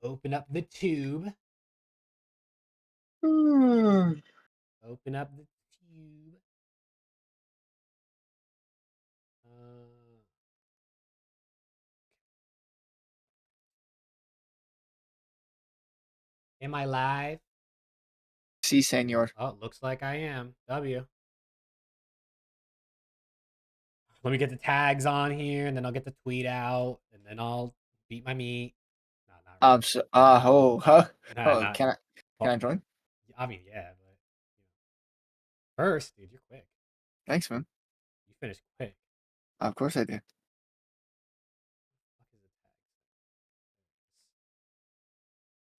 Open up the tube. Mm. Open up the tube. Am I live? Si, senor. Oh, it looks like I am. W. Let me get the tags on here, and then I'll get the tweet out, and then I'll beat my meat. No, not really. So, oh, Not. can I join? I mean, yeah, but first, dude, you're quick. Thanks, man. You finished quick. Of course I did.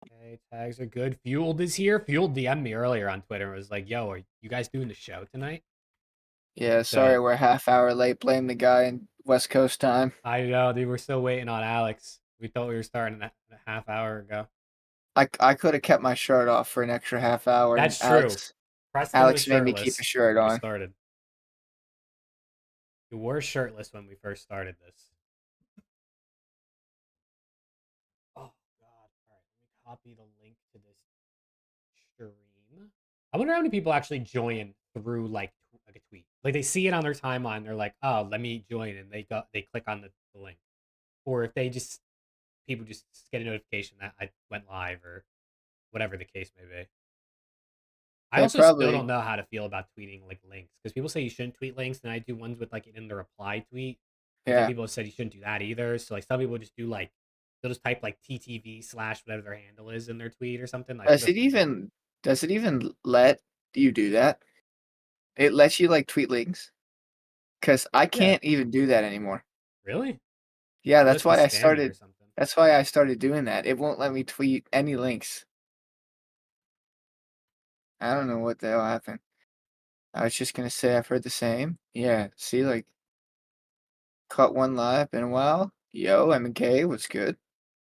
Okay, tags are good. Fueled is here. Fueled DM'd me earlier on Twitter and was like, "Yo, are you guys doing the show tonight?" Yeah, So sorry we're a half hour late. Blame the guy in West Coast time. I know, dude. We're still waiting on Alex. We thought we were starting a half hour ago. I could have kept my shirt off for an extra half hour, and That's true. Preston was Alex made me keep a shirtless shirt when we on. started. You were shirtless when we first started this. Oh God! All right, let me copy the link to this stream. I wonder how many people actually join through like a tweet. Like they see it on their timeline, they're like, "Oh, let me join," and they click on the link. Or if they just people just get a notification that I went live or whatever the case may be. I They also still probably don't know how to feel about tweeting like links because people say you shouldn't tweet links, and I do ones with like it in the reply tweet. And some yeah. people have said you shouldn't do that either. So like some people just do like they'll just type like TTV slash whatever their handle is in their tweet or something. Like Does it even let you do that? It lets you like tweet links? Because I yeah, can't even do that anymore. really? Yeah, It must be spamming or something. that's why I started doing that. It won't let me tweet any links. I don't know what the hell happened. I was just gonna say I've heard the same. Yeah, see, like, caught one live in a while. Yo, M&K, what's good?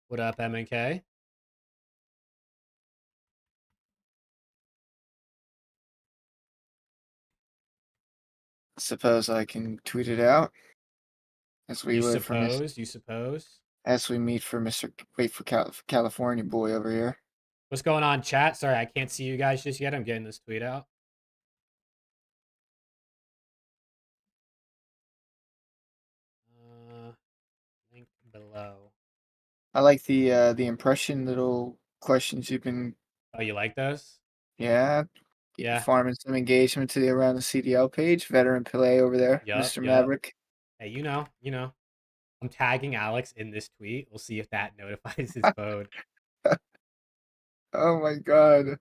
What up, MNK? Suppose I can tweet it out as we You wait for Miss suppose? You suppose? as we meet for Mr. Wait for California boy over here. What's going on, chat? Sorry, I can't see you guys just yet. I'm getting this tweet out. Link below. I like the impression little questions you've been Oh, you like those? yeah Yeah. farming some engagement to the around the CDL page. Veteran play over there, Yup. Mr. Yup. Maverick. Hey, you know. I'm tagging Alex in this tweet. We'll see if that notifies his phone. Oh my god.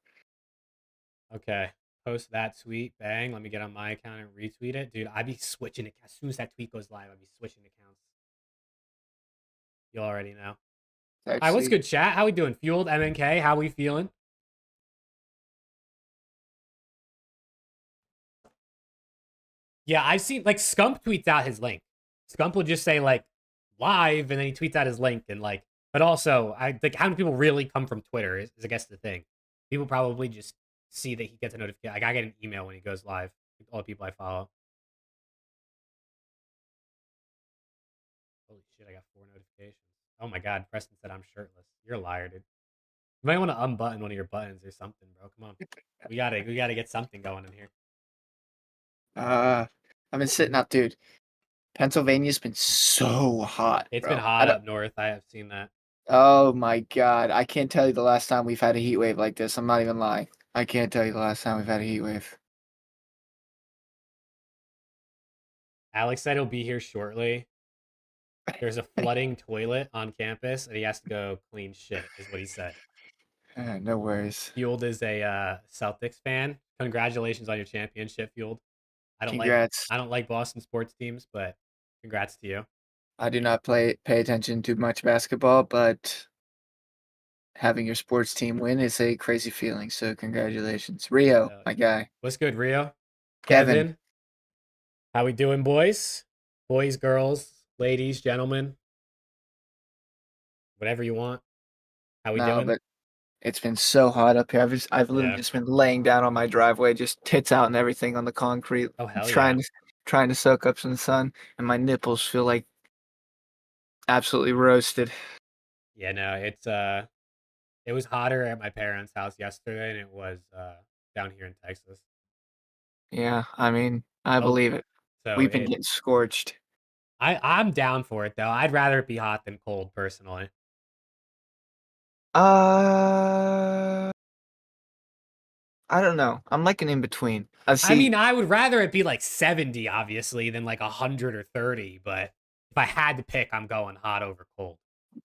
Okay. Post that tweet. Bang. Let me get on my account and retweet it. Dude, I'd be switching it. As soon as that tweet goes live, I'd be switching accounts. You already know. All right, what's Actually, good, chat? How we doing? Fueled MNK. How we feeling? Yeah, I've seen like Scump tweets out his link. Scump will just say like live, and then he tweets out his link, and like. But also, I like how many people really come from Twitter is I guess the thing. People probably just see that he gets a notification. Like I get an email when he goes live. All the people I follow. Holy shit! I got 4 notifications. Oh my god! Preston said I'm shirtless. You're a liar, dude. You might want to unbutton one of your buttons or something, bro. Come on. We gotta get something going in here. I've been sitting up, dude. Pennsylvania's been so hot, It's been bro. I hot don't. up north. I have seen that. Oh my god, I can't tell you the last time we've had a heat wave like this. I'm not even lying. I can't tell you the last time we've had a heat wave. Alex said he'll be here shortly. There's a flooding toilet on campus, and he has to go clean shit. Is what he said. No worries. Fueled is a Celtics fan. Congratulations on your championship, Fueled. I don't like Congrats. I don't like Boston sports teams, but congrats to you. I do not pay attention to much basketball, but having your sports team win is a crazy feeling. So congratulations, Rio, Yeah. my guy. What's good, Rio? Kevin. Kevin, how we doing, boys? Boys, girls, ladies, gentlemen, whatever you want. How we No, doing? but it's been so hot up here. I've literally Yeah. just been laying down on my driveway, just tits out and everything on the concrete, Oh hell yeah. trying to soak up some sun, and my nipples feel like absolutely roasted. Yeah, no, It was hotter at my parents' house yesterday than it was down here in Texas. Yeah, I mean, I Oh, believe it. so We've been it. getting scorched. I'm down for it though. I'd rather it be hot than cold personally. Uh, I don't know. I'm like an in between. I See, mean, I would rather it be like 70, obviously, than like 100 or 30. But if I had to pick, I'm going hot over cold.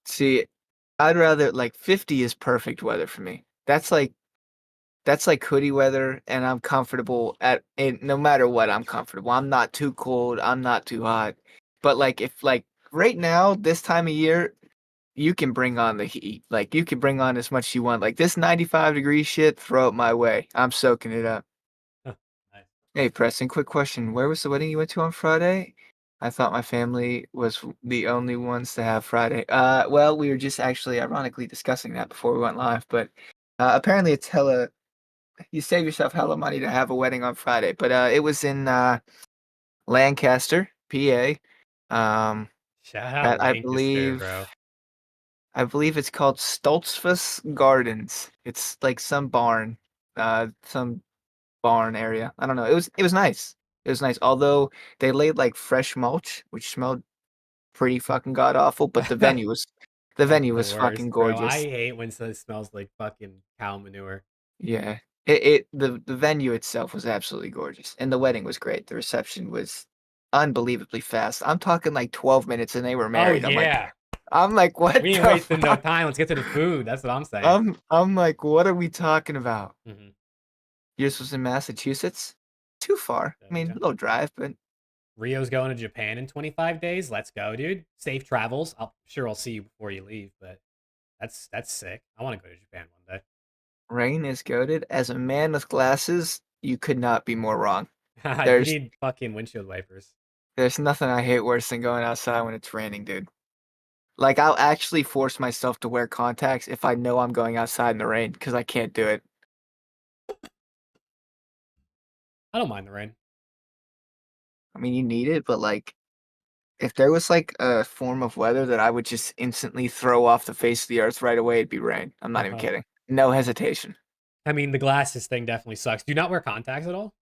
see, I'd rather like 50 is perfect weather for me. That's like hoodie weather, and I'm comfortable no matter what. I'm comfortable. I'm not too cold. I'm not too hot. But like if like right now, this time of year, you can bring on the heat. Like you can bring on as much as you want. Like this 95-degree shit, throw it my way. I'm soaking it up. Nice. Hey Preston, quick question. Where was the wedding you went to on Friday? I thought my family was the only ones to have Friday. Well, we were just actually ironically discussing that before we went live, but apparently it's hella you save yourself hella money to have a wedding on Friday. But it was in Lancaster, PA. Um, Shout out at Lancaster, bro. I believe it's called Stoltzfus Gardens. It's like some barn area. I don't know. It was nice. It was nice. Although they laid like fresh mulch, which smelled pretty fucking god awful, but the That's venue the was worst, fucking bro. I gorgeous. hate when it smells like fucking cow manure. Yeah. The venue itself was absolutely gorgeous. And the wedding was great. The reception was unbelievably fast. I'm talking like 12 minutes and they were Oh married. yeah. I'm like, what We ain't the wasting no fuck? time. Let's get to the food. That's what I'm saying. I'm like, what are we talking about? Hmm. Yours was in Massachusetts? Too far. So I mean, yeah. little drive, but Rio's going to Japan in 25 days. Let's go, dude. Safe travels. I'm sure I'll see you before you leave, but that's sick. I want to go to Japan one rain is goaded. As a man with glasses, you could not be more wrong. day. You There's need fucking windshield wipers. there's nothing I hate worse than going outside when it's raining, dude. Like I'll actually force myself to wear contacts if I know I'm going outside in the rain because I can't do it. I don't mind the rain. I mean, you need it, but like if there was like a form of weather that I would just instantly throw off the face of the earth right away, it'd be rain. I'm not even kidding. No hesitation. I mean, the glasses thing definitely sucks. Do you not wear contacts at all?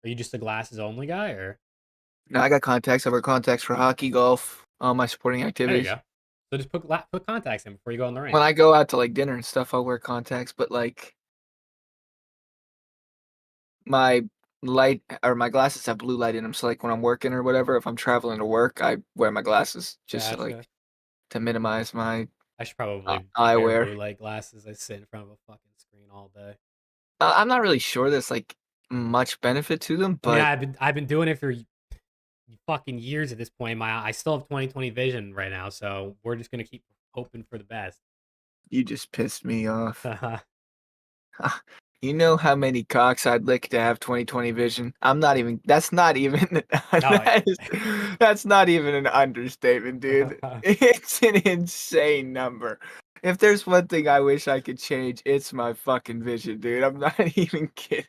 Are you just a glasses only guy, or No, I got contacts. I wear contacts for hockey, golf, all my sporting there you activities. go. So just put contacts in before you go in the rain. When I go out to like dinner and stuff, I'll wear contacts, but like my light or my glasses have blue light in them. So like when I'm working or whatever, if I'm traveling to work, I wear my glasses just to like Gotcha. to minimize my I should probably wear eyewear. blue light glasses. I sit in front of a fucking screen all day. I'm not really sure there's like much benefit to them, I mean, but I've been doing it for fucking years at this point. I still have 20/20 vision right now, so we're just gonna keep hoping for the best. you just pissed me off. No, You know how many cocks I'd lick to have 20/20 vision? That's not even that's not even an understatement, dude. It's an insane number. If there's one thing I wish I could change, it's my fucking vision, dude. I'm not even kidding.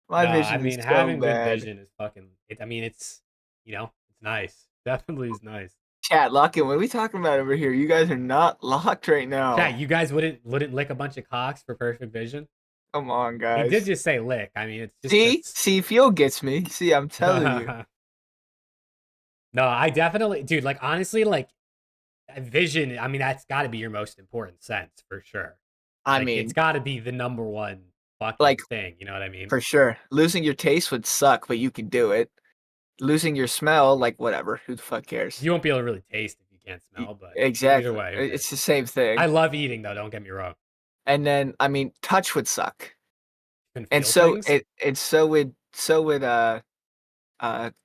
My I vision is mean so having good bad. vision is fucking. I mean it's it's nice. Definitely is nice. Chat, lock in. What are we talking about over here? You guys are not locked right Chat, now. you guys wouldn't lick a bunch of cocks for perfect vision. Come on, He did guys. just say lick. I mean it's just See? that's. See, feel gets me. See, I'm telling you. No, I definitely, dude. Like honestly, like vision. I mean that's got to be your most important sense for sure. I Like it's mean, got to be the number one like, fucking thing. You know what I mean? for sure. Losing your taste would suck, but you could do it. Losing your smell, like, whatever. Who the fuck cares? You won't be able to really taste if you can't Y smell, but either exactly. way, who cares? It's the same I thing. love eating though. Don't get me wrong. And then, I mean, touch would suck. You can And feel things.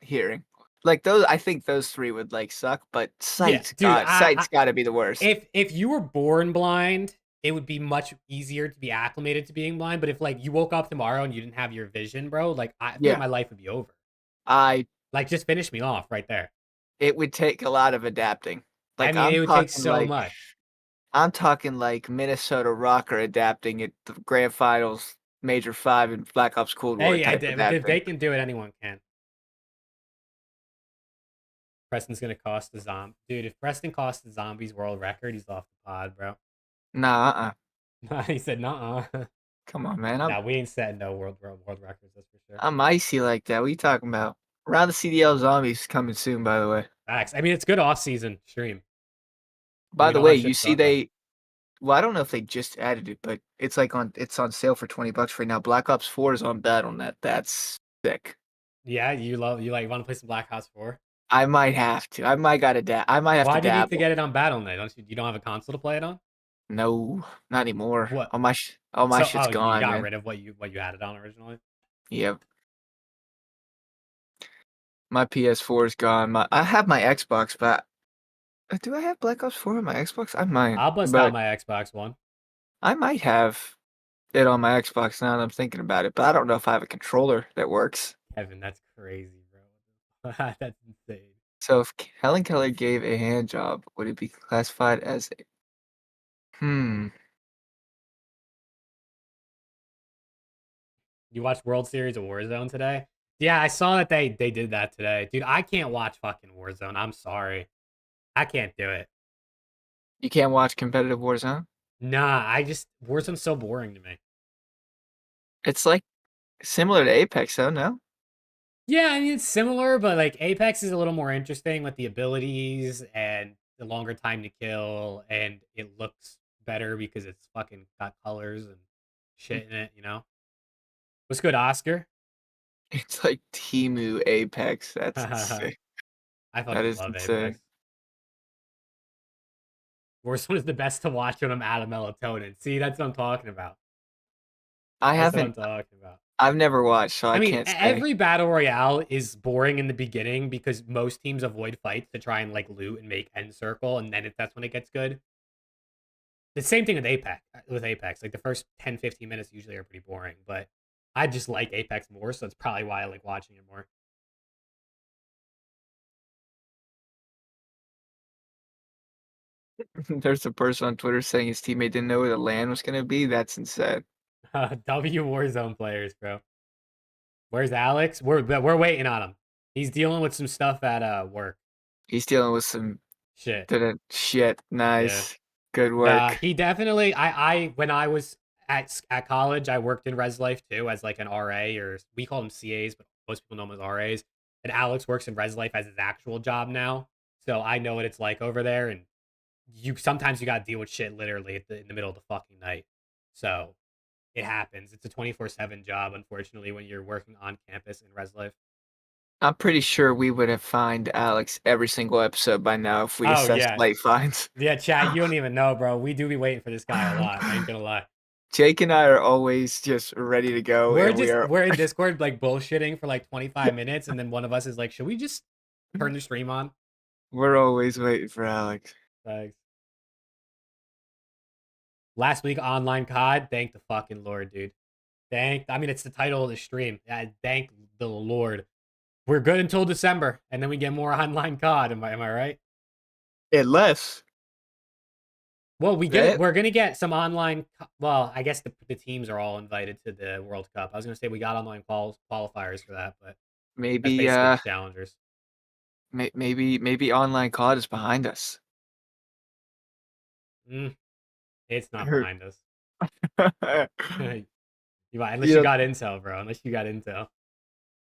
hearing. Like, those I think those 3 would, like, suck, but Yeah, dude. sight's gotta be the worst. If you were born blind, it would be much easier to be acclimated to being blind. But if like you woke up tomorrow and you didn't have your vision, bro, like I feel like Yeah. my life would be over. I Like just finish me off right there. It would take a lot of adapting. I Like, mean, it would take so much. I'm talking like Minnesota Rocker adapting at the grand finals, Major 5 and Black Ops Cold War Hey, type if they adapting. can do it, anyone can. Preston's gonna cost the zombie, dude. If Preston costs the zombies world record, he's off the pod, bro. Nah, He said, "Nuh-uh." come on, man. Nah, we ain't setting no world records. That's for sure. I'm icy like that. What are you talking about? Around the CDL zombies coming soon, by the way. Facts. I mean, it's good off-season stream. By We the know way, how you shit's see going. well, I don't know if they just added it, but it's on sale for $20 right now. Black Ops 4 is on BattleNet. That's sick. Yeah, you want to play some Black Ops 4? I might have to. I might have to Why do you need to dabble. get it on BattleNet? You don't have a console to play it on? No, not anymore. What? All my So, shit's oh, you gone, got man. rid of what you had it on originally? Yep. My PS4 is gone. I have my Xbox, but do I have Black Ops 4 on my Xbox? I might, I'll bust out but my Xbox One. I might have it on my Xbox now that I'm thinking about it, but I don't know if I have a controller that works. Kevin, that's crazy, bro. That's insane. So if Helen Keller gave a hand job, would it be classified as a You watched World Series of Warzone today? Yeah, I saw that they did that today. Dude, I can't watch fucking Warzone. I'm sorry. I can't do it. You can't watch competitive Warzone? Nah, Warzone's so boring to me. It's like similar to Apex, though, no? Yeah, I mean it's similar, but like Apex is a little more interesting with the abilities and the longer time to kill, and it looks better because it's fucking got colors and shit in it, you know? What's good, Oscar? It's like Timu Apex. That's I insane. That fucking is love insane. Apex. Warzone is the best to watch when I'm out of melatonin. See, that's what I'm talking about. I That's what I'm haven't talking about. I've never watched, so I I mean, can't say. every battle royale is boring in the beginning because most teams avoid fights to try and like loot and make end circle, and then that's when it gets good. The same thing with Apex. Like the first 10, 15 minutes usually are pretty boring, but I just like Apex more, so that's probably why I like watching it more. There's a person on Twitter saying his teammate didn't know where the land was gonna be. That's insane. W Warzone players, bro. Where's Alex? We're waiting on him. He's dealing with some stuff at work. He's dealing with some Shit. shit. Yeah. Nice. Good Nah, work. he definitely. I when I was at college, I worked in res life too as like an RA, or we call them CAs, but most people know them as RAs. And Alex works in res life as his actual job now, so I know what it's like over there. And you sometimes you got to deal with shit literally in the middle of the fucking night. So it happens. It's a 24/7 job, unfortunately, when you're working on campus in res life. I'm pretty sure we would have fined Alex every single episode by now if we Oh assessed yeah, late fines. yeah, chat. You don't even know, bro. We do be waiting for this guy a lot. I ain't gonna lie. Jake and I are always just ready to go, and We're in Discord like bullshitting for like 25 minutes, and then one of us is like, "Should we just turn the stream on?" we're always waiting for Alex. Thanks. Last week online COD, thank the fucking Lord, dude. I mean, it's the title of the stream. Thank the Lord. We're good until December, and then we get more online COD. Am I right? Unless Well, that we're gonna get some online. Well, I guess the teams are all invited to the World Cup. I was gonna say we got online qualifiers for that, but that's maybe basically just challengers. maybe online COD is behind us. It's not you behind us. Unless you know, got intel, bro. Unless you got intel.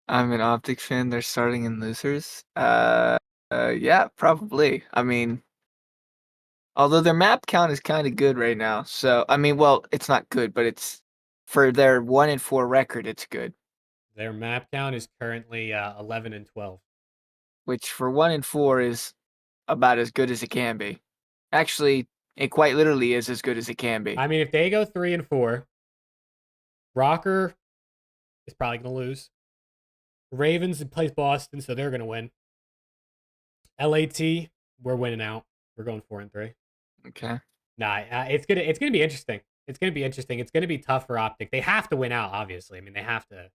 I'm an Optic fan. They're starting in losers. Yeah, probably. I mean, although their map count is kind of good right now. So, I mean, well, it's not good, but it's for their 1-4 record, it's good. Their map count is currently 11 and 12. Which for 1-4 is about as good as it can be. Actually, it quite literally is as good as it can be. I mean, if they go 3 and 4, Rocker is probably gonna lose. Ravens plays Boston, so they're gonna win. LAT, we're winning out. We're going 4 and 3. Okay. Nah, it's gonna be interesting. It's gonna be interesting. It's gonna be tough for Optic. They have to win out, obviously. I mean, they have to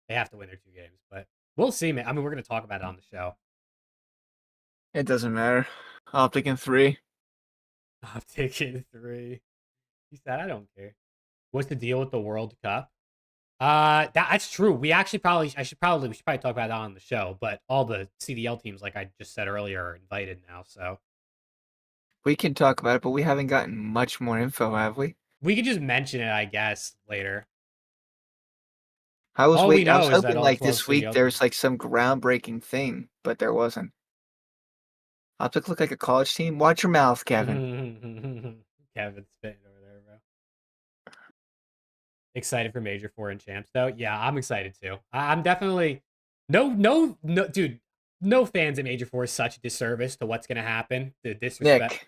win their 2 games, but we'll see, man. I mean, we're gonna talk about it on the show. It doesn't matter. Optic in 3. Optic in 3. He said, I don't care. What's the deal with the World Cup? That's true. We should probably talk about that on the show. But all the CDL teams, like I just said earlier, are invited now. So We can talk about it, but we haven't gotten much more info, have we? We could just mention it, I guess, later. I was All we waiting. I know was is that hoping all like 12 this week CDL there was teams. like some groundbreaking thing, but there wasn't. Optic look like a college team. Watch your mouth, Kevin. Kevin's spitting over there, bro. Excited for Major Four and Champs, though. Yeah, I'm excited too. I'm definitely no, dude. No fans at Major Four is such a disservice to what's gonna happen. The disrespect. Nick,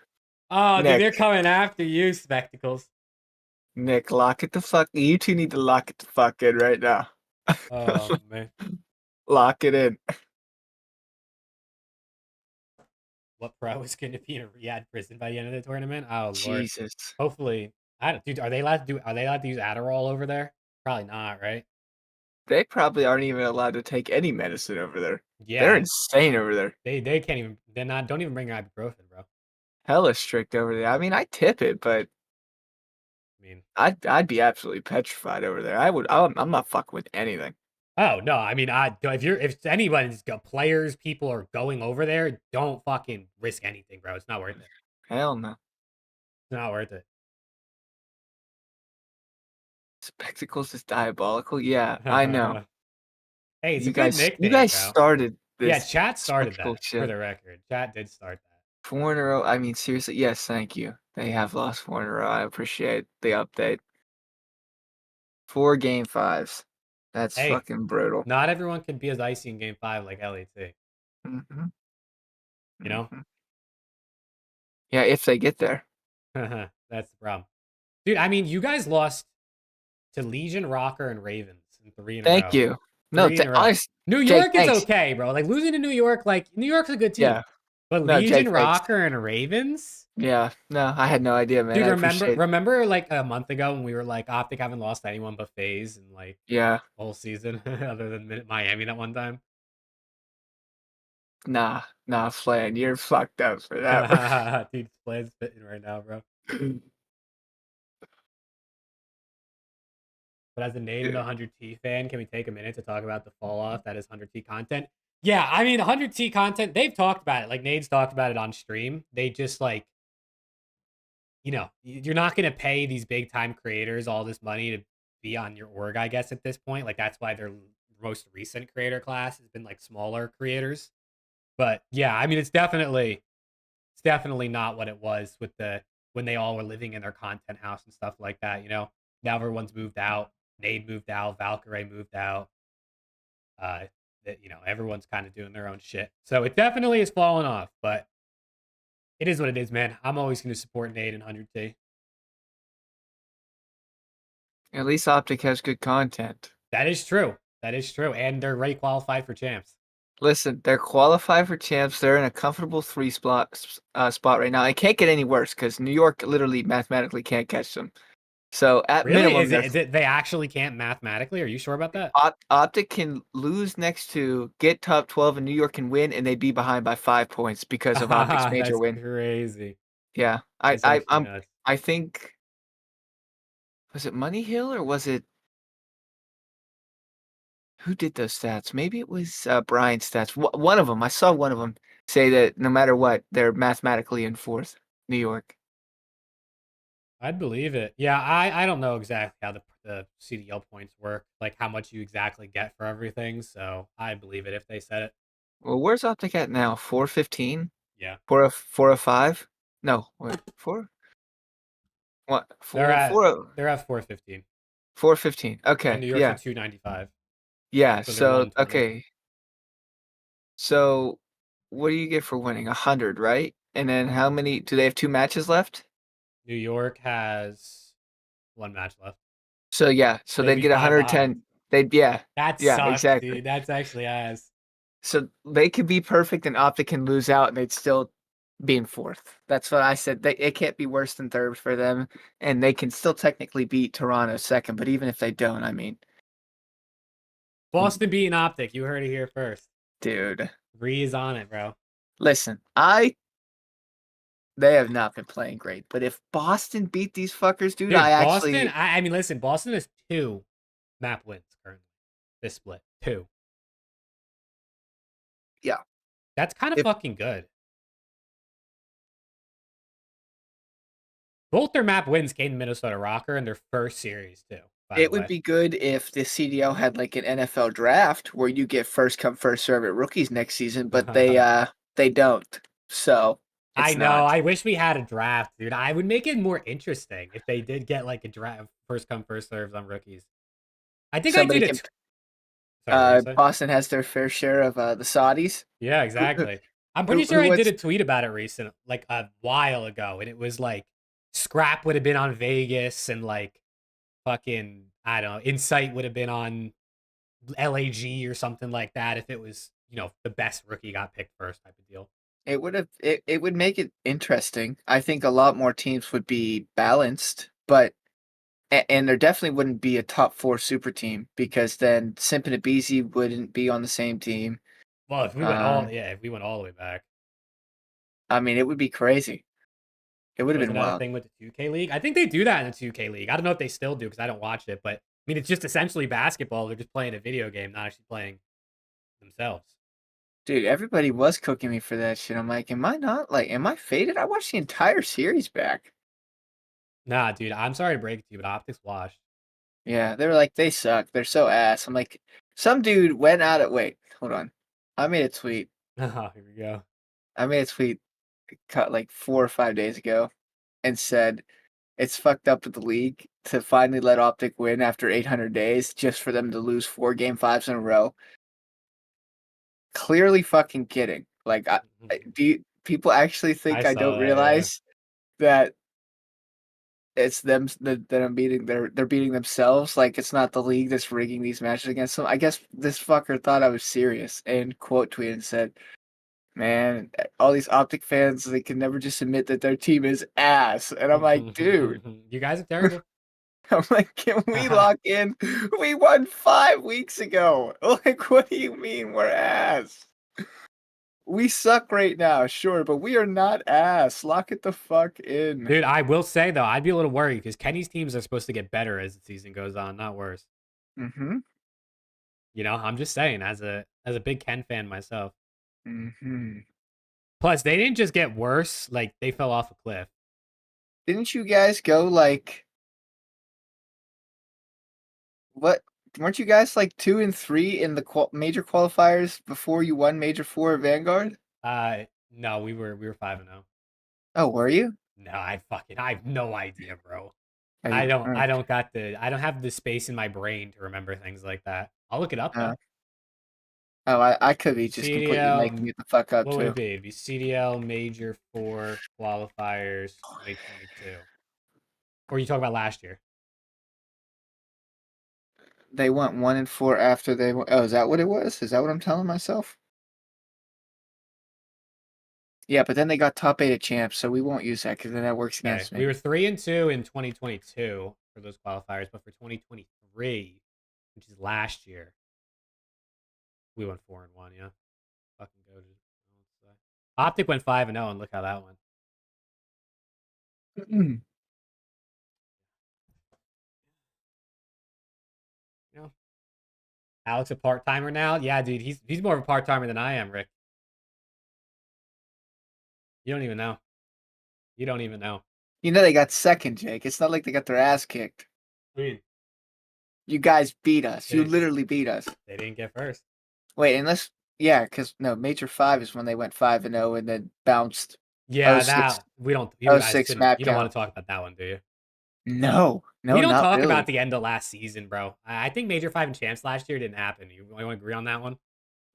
Oh, dude, Nick, they're coming after you, Spectacles. Nick, lock it the fuck. You two need to lock it the fuck in right now. Oh man, Lock it in. what pro is going to be in a Riyadh prison by the end of the tournament? Oh lord. Jesus. Hopefully, I don't. Dude, are they allowed to do? Are they allowed to use Adderall over there? Probably not, right? They probably aren't even allowed to take any medicine over there. They're Yeah, insane over there. they can't even. They're not. Don't even bring your ibuprofen, bro. Hella strict over there. I mean, I tip it, but I mean, I'd be absolutely petrified over there. I'm not fucking with anything. oh no, I mean, if anybody's got players, people are going over there, don't fucking risk anything, bro. It's not worth it. Hell no. It's not worth it. Spectacles is diabolical. Yeah, I know. Hey, it's a You good guys, you nickname, guys bro. started Yeah, this chat started spectacle that for shit. the record. Chat did start that. 4 in a row. I mean, seriously, yes, thank you. They have lost 4 in a row. I appreciate the update. 4 game 5s. That's Hey, fucking brutal. not everyone can be as icy in game 5 like LAT. hmm You know? hmm Yeah, if they get there. That's the problem. Dude, I mean, you guys lost to Legion, Rocker, and Ravens in 3 in a Thank row. you. No, 3 in a row. honest, New Jake, York is thanks. okay, bro. Like losing to New York, like New York's a good team. Yeah. But No, Legion, Jake, thanks. Rocker, and Ravens? Yeah. No, I had no idea, man. Dude, I remember appreciate. remember like a month ago when we were like Optic haven't lost to anyone but FaZe in like Yeah. whole season other than Miami that one time? Nah, Flan, you're fucked up for that. Dude, Splad's spitting right now, bro. But as a Nade and a Dude, 100T fan, can we take a minute to talk about the fall off that is 100T content? Yeah, I mean 100T content, they've talked about it. Like Nade's talked about it on stream. They just like, you're not gonna pay these big time creators all this money to be on your org, I guess, at this point. Like that's why their most recent creator class has been like smaller creators. But yeah, I mean it's definitely not what it was with the when they all were living in their content house and stuff like that. Now everyone's moved out. Nade moved out, Valkyrie moved out. Uh that everyone's kind of doing their own shit. So it definitely is falling off, but it is what it is, man. I'm always going to support Nade and 100T. at least Optic has good content. That is true. That is true. And they're already qualified for champs. Listen, they're qualified for champs. They're in a comfortable spot right now. It can't get any worse because New York literally mathematically can't catch them. So at Really? minimum, Is they're it is it they actually can't mathematically? Are you sure about that? Optic can lose next to get top 12 and New York can win and they'd be behind by 5 points because of Optic's major That's win. crazy. Yeah. That's actually nuts. I think was it Money Hill or was it who did those stats? Maybe it was Brian's stats. One of them. I saw one of them say that no matter what, they're mathematically in fourth. New York. I'd believe it. Yeah, I don't know exactly how the CDL points work, like how much you exactly get for everything. So I believe it if they said it. Well, where's Optic at now? 415? Yeah, 405? No, what? 4? What? they're 4 at 4 they're at 415, 415. and Okay, New York's yeah. at 295. Yeah, So they're so 120. okay. So what do you get for winning? 100, right? And then how many do they have 2 matches left? New York has one match left. So yeah, so They'd they'd be get five behind. 110. They'd yeah. That Yeah, sucks, exactly. dude. That's actually ass. So they could be perfect and Optic can lose out and they'd still be in fourth. That's what I said. It can't be worse than third for them. And they can still technically beat Toronto second, but even if they don't, I mean, Boston beating Optic. You heard it here first. dude. Bree is on it, bro. Listen, they have not been playing great. But if Boston beat these fuckers, dude, I Dude, Boston. actually I mean, listen. Boston has 2 map wins currently. This split 2. yeah. That's kind of If fucking good. Both their map wins came to Minnesota Rocker in their first series too, by the It would way. be good if the CDL had like an NFL draft where you get first come first serve at rookies next season, but they don't. So I it's know. not. I wish we had a draft, dude. I would make it more interesting if they did get like a draft, first come first serves on rookies. I think I Somebody did can. it. Sorry, what were you saying? Boston has their fair share of the Saudis. Yeah, Who, exactly. I'm pretty sure who I did wants? a tweet about it recent, like a while ago, and it was like Scrap would have been on Vegas, and like fucking I don't know, Insight would have been on LAG or something like that if it was the best rookie got picked first type of deal. It would have. It would make it interesting. I think a lot more teams would be balanced, but and there definitely wouldn't be a top four super team because then Simp and Abizi wouldn't be on the same team. Well, if we went Um, if we went all the way back. I mean, it would be crazy. It would have Wasn't been that a wild. thing with the 2K League? I think they do that in the 2K League. I don't know if they still do because I don't watch it, but I mean, it's just essentially basketball. They're just playing a video game, not actually playing themselves. Dude, everybody was cooking me for that shit. I'm like, am I not like, am I faded? I watched the entire series back. Nah, dude, I'm sorry to break it to you, but Optics washed. Yeah, they were like, they suck. They're so ass. I'm like, some dude went out at, wait, hold on. I made a tweet. Oh, here we go. I made a tweet cut like 4 or 5 days ago and said, it's fucked up with the league to finally let Optic win after 800 days just for them to lose 4 game 5s in a row. Clearly fucking kidding. Like, people actually I think I don't saw that, yeah. realize that it's them that I'm beating. They're beating themselves. Like it's not the league that's rigging these matches against them. I guess this fucker thought I was serious and quote tweeted and said, "Man, all these Optic fans, they can never just admit that their team is ass." And I'm like, dude, You guys are terrible. I'm like, can we lock in? We won 5 weeks ago. Like, what do you mean we're ass? We suck right now, sure, but we are not ass. Lock it the fuck in. Dude, I will say though, I'd be a little worried because Kenny's teams are supposed to get better as the season goes on, not worse. Mm-hmm. I'm just saying, as a big Ken fan myself. Mm-hmm. Plus, they didn't just get worse; like they fell off a cliff. Didn't you guys go like what? Weren't you guys like 2 and 3 in the major qualifiers before you won Major 4 at Vanguard? No, we were 5-0. Oh, were you? No, I have no idea, bro. Oh, you I weren't. don't I don't have the space in my brain to remember things like that. I'll look it up Uh, though. oh, I could be just completely CDL, making it the fuck up what would too. it be? It'd be CDL Major 4 qualifiers 2022. Or you talk about last year? They went 1 and 4 after they went. Oh, is that what it was? Is that what I'm telling myself? Yeah, but then they got top 8 at champs, so we won't use that because then that works Okay, against we me. were 3-2 in 2022 for those qualifiers, but for 2023, which is last year, we went 4-1. Yeah, fucking go. Optic went 5-0, and look how that went. You know, Alex a part timer now. Yeah, dude, he's more of a part timer than I am, Rick. You don't even know. You don't even know. You know they got second, Jake. It's not like they got their ass kicked. I mean, You guys beat us. they You didn't, literally beat us. they didn't get first. Wait, unless yeah, because no, Major 5 is when they went 5-0 and then bounced Yeah, 06, that we don't. You oh guys 06 shouldn't. map You don't count. want to talk about that one, do you? No, We no, don't not talk about really. the end of last season, bro. I think Major 5 and Champs last year didn't happen. You want to agree on that one?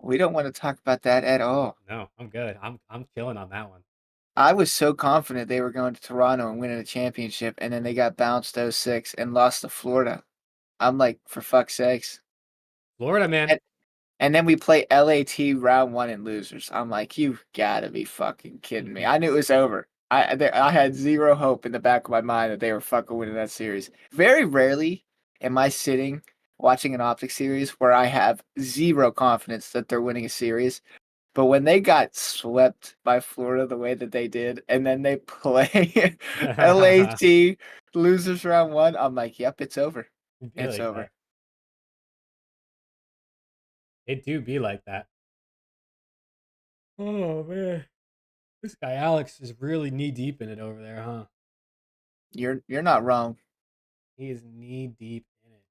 We don't want to talk about that at all. No, I'm good. I'm killing on that one. I was so confident they were going to Toronto and winning a championship, and then they got bounced 06 and lost to Florida. I'm like, for fuck's sakes. Florida, man. And, and then we play LAT round 1 and losers. I'm like, you've got to be fucking kidding me. I knew it was over. I had zero hope in the back of my mind that they were fucking winning that series. Very rarely am I sitting watching an Optic series where I have zero confidence that they're winning a series. But when they got swept by Florida the way that they did, and then they play LAT losers round 1, I'm like, yep, it's over. It'd be It's like over. that. It do be like that. Oh man, this guy Alex is really knee deep in it over there, huh? You're not wrong. He is knee deep in it.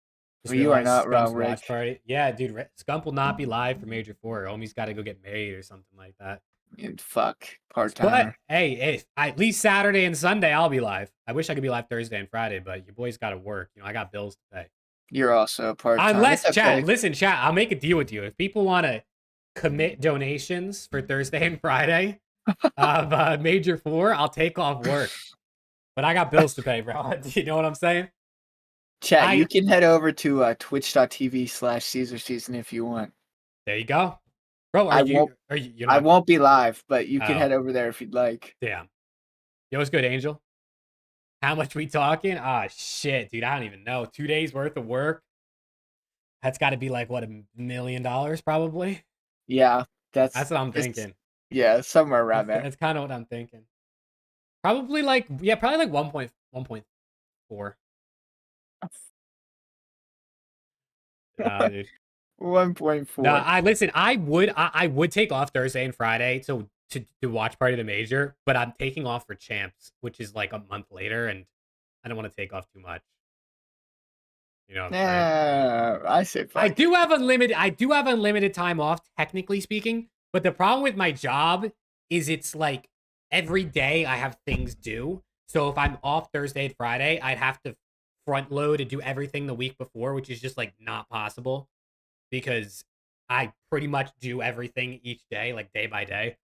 Just Well, you are realized not Scump's wrong, watch Rick. party. Yeah, dude, Scump will not be live for Major 4. Homie's got to go get married or something like that. And fuck, part But timer. hey, at least Saturday and Sunday I'll be live. I wish I could be live Thursday and Friday, but your boy's got to work. You know, I got bills to pay. You're also a part time. It's Unless okay. chat, I'll make a deal with you. If people want to commit donations for Thursday and Friday of Major 4, I'll take off work. But I got bills to pay, bro. You know what I'm saying? Chat, you can head over to twitch.tv/Caesar Season if you want. There you go. Bro, I won't be live, but you can head over there if you'd like. Damn. Yo, what's good, Angel? How much we talking? Ah, shit, dude. I don't even know. 2 days worth of work. That's got to be like, what, $1 million probably? Yeah, that's what I'm thinking. Yeah, somewhere around there. That's kind of what I'm thinking. Probably like, yeah, probably like 1.4. Nah, dude. 1.4. No, listen. I would take off Thursday and Friday to watch party the major, but I'm taking off for champs, which is like a month later, and I don't want to take off too much. You know what I'm saying? I say fuck I do have unlimited time off, technically speaking, but the problem with my job is it's like every day I have things due. So if I'm off Thursday and Friday, I'd have to front load and do everything the week before, which is just like not possible because I pretty much do everything each day, like day by day.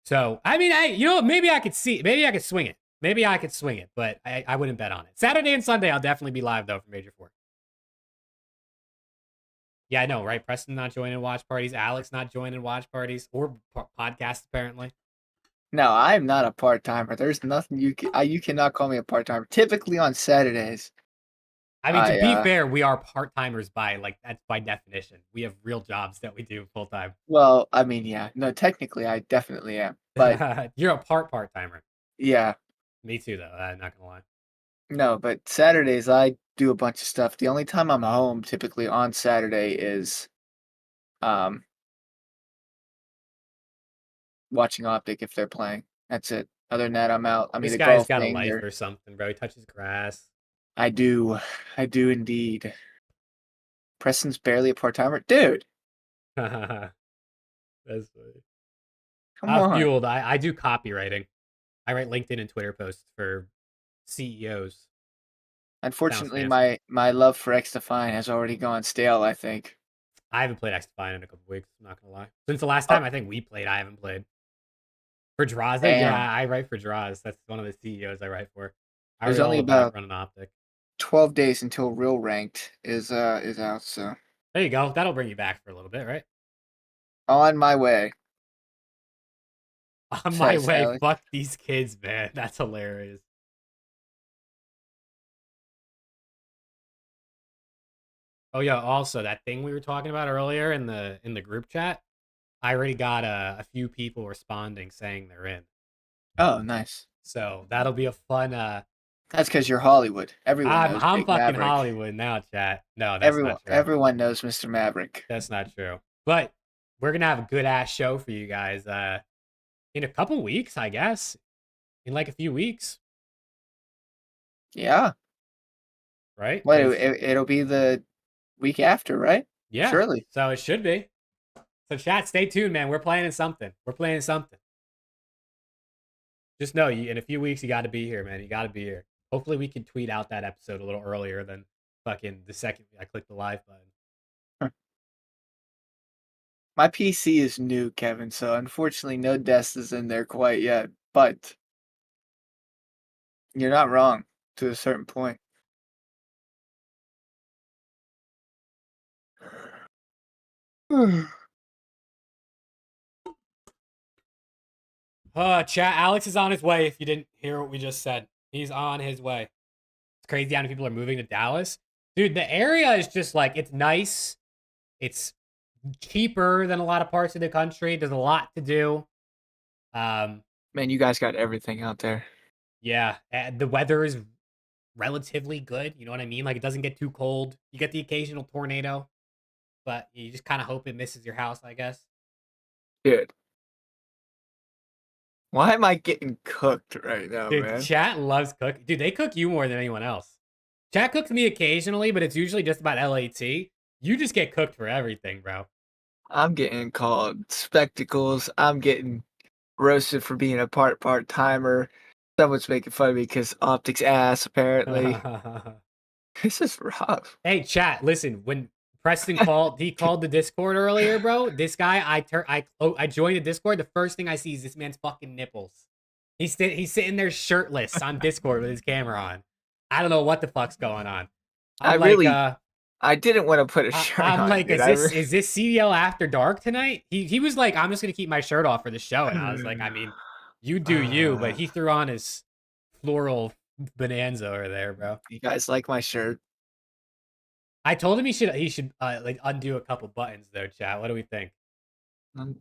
So, I mean, maybe I could swing it. Maybe I could swing it, but I wouldn't bet on it. Saturday and Sunday, I'll definitely be live, though, for Major 4. Yeah, I know, right? Preston not joining watch parties. Alex not joining watch parties or podcasts, apparently. No, I'm not a part-timer. There's nothing you cannot call me a part-timer. Typically on Saturdays. I mean, to be fair, we are part-timers that's by definition. We have real jobs that we do full-time. Well, I mean, yeah. No, technically, I definitely am. But you're a part-timer. Yeah. Me too, though. I'm not gonna lie. No, but Saturdays I do a bunch of stuff. The only time I'm home typically on Saturday is watching Optic if they're playing. That's it. Other than that, I'm out. I'm this either guy's got a golfing life or something, bro. He touches grass. I do indeed. Preston's barely a part-timer. Dude. That's funny. Come on. Fueled. I do copywriting. I write LinkedIn and Twitter posts for CEOs. Unfortunately, my love for X-Define has already gone stale, I think. I haven't played X-Define in a couple weeks, I'm not gonna lie. Since the last time I think we played, I haven't played. For Draza, yeah, I write for Draz. That's one of the CEOs I write for. There's only about running Optic. 12 days until real ranked is out, so. There you go. That'll bring you back for a little bit, right? On my way. On my way. Alex. Fuck these kids, man. That's hilarious. Oh yeah, also that thing we were talking about earlier in the group chat, I already got a few people responding saying they're in. Oh, nice. So that'll be a fun That's because you're Hollywood. Everyone knows I'm Big fucking Maverick. Hollywood now, chat. No, that's not true. Everyone knows Mr. Maverick. That's not true. But we're gonna have a good ass show for you guys in a couple weeks, I guess. In like a few weeks. Yeah. Right? Well, it'll be the week after, right? Yeah. Surely. So it should be. So chat, stay tuned, man. We're planning something. Just know, in a few weeks, you got to be here, man. You got to be here. Hopefully, we can tweet out that episode a little earlier than fucking the second I click the live button. Huh. My PC is new, Kevin, so unfortunately no Dest is in there quite yet, but you're not wrong to a certain point. Chat, Alex is on his way if you didn't hear what we just said. He's on his way. It's crazy how many people are moving to Dallas. Dude, the area is just like, it's nice. It's cheaper than a lot of parts of the country. There's a lot to do. Man, you guys got everything out there. Yeah, the weather is relatively good. You know what I mean? Like, it doesn't get too cold. You get the occasional tornado, but you just kind of hope it misses your house, I guess. Dude. Why am I getting cooked right now, Dude, man? chat loves cook. Dude, they cook you more than anyone else. Chat cooks me occasionally, but it's usually just about LAT. You just get cooked for everything, bro. I'm getting called spectacles. I'm getting roasted for being a part-timer. Someone's making fun of me because optics ass, apparently. This is rough. Hey, chat, listen, when Preston he called the Discord earlier, bro. This guy, I joined the Discord. The first thing I see is this man's fucking nipples. He's sitting there shirtless on Discord with his camera on. I don't know what the fuck's going on. I didn't want to put a shirt I'm on, like, dude. is this CDL after dark tonight? He was like, I'm just gonna keep my shirt off for the show, and I was like, I mean, you do you, but he threw on his floral bonanza over there, bro. You guys like my shirt? I told him he should like undo a couple buttons though, chat. What do we think?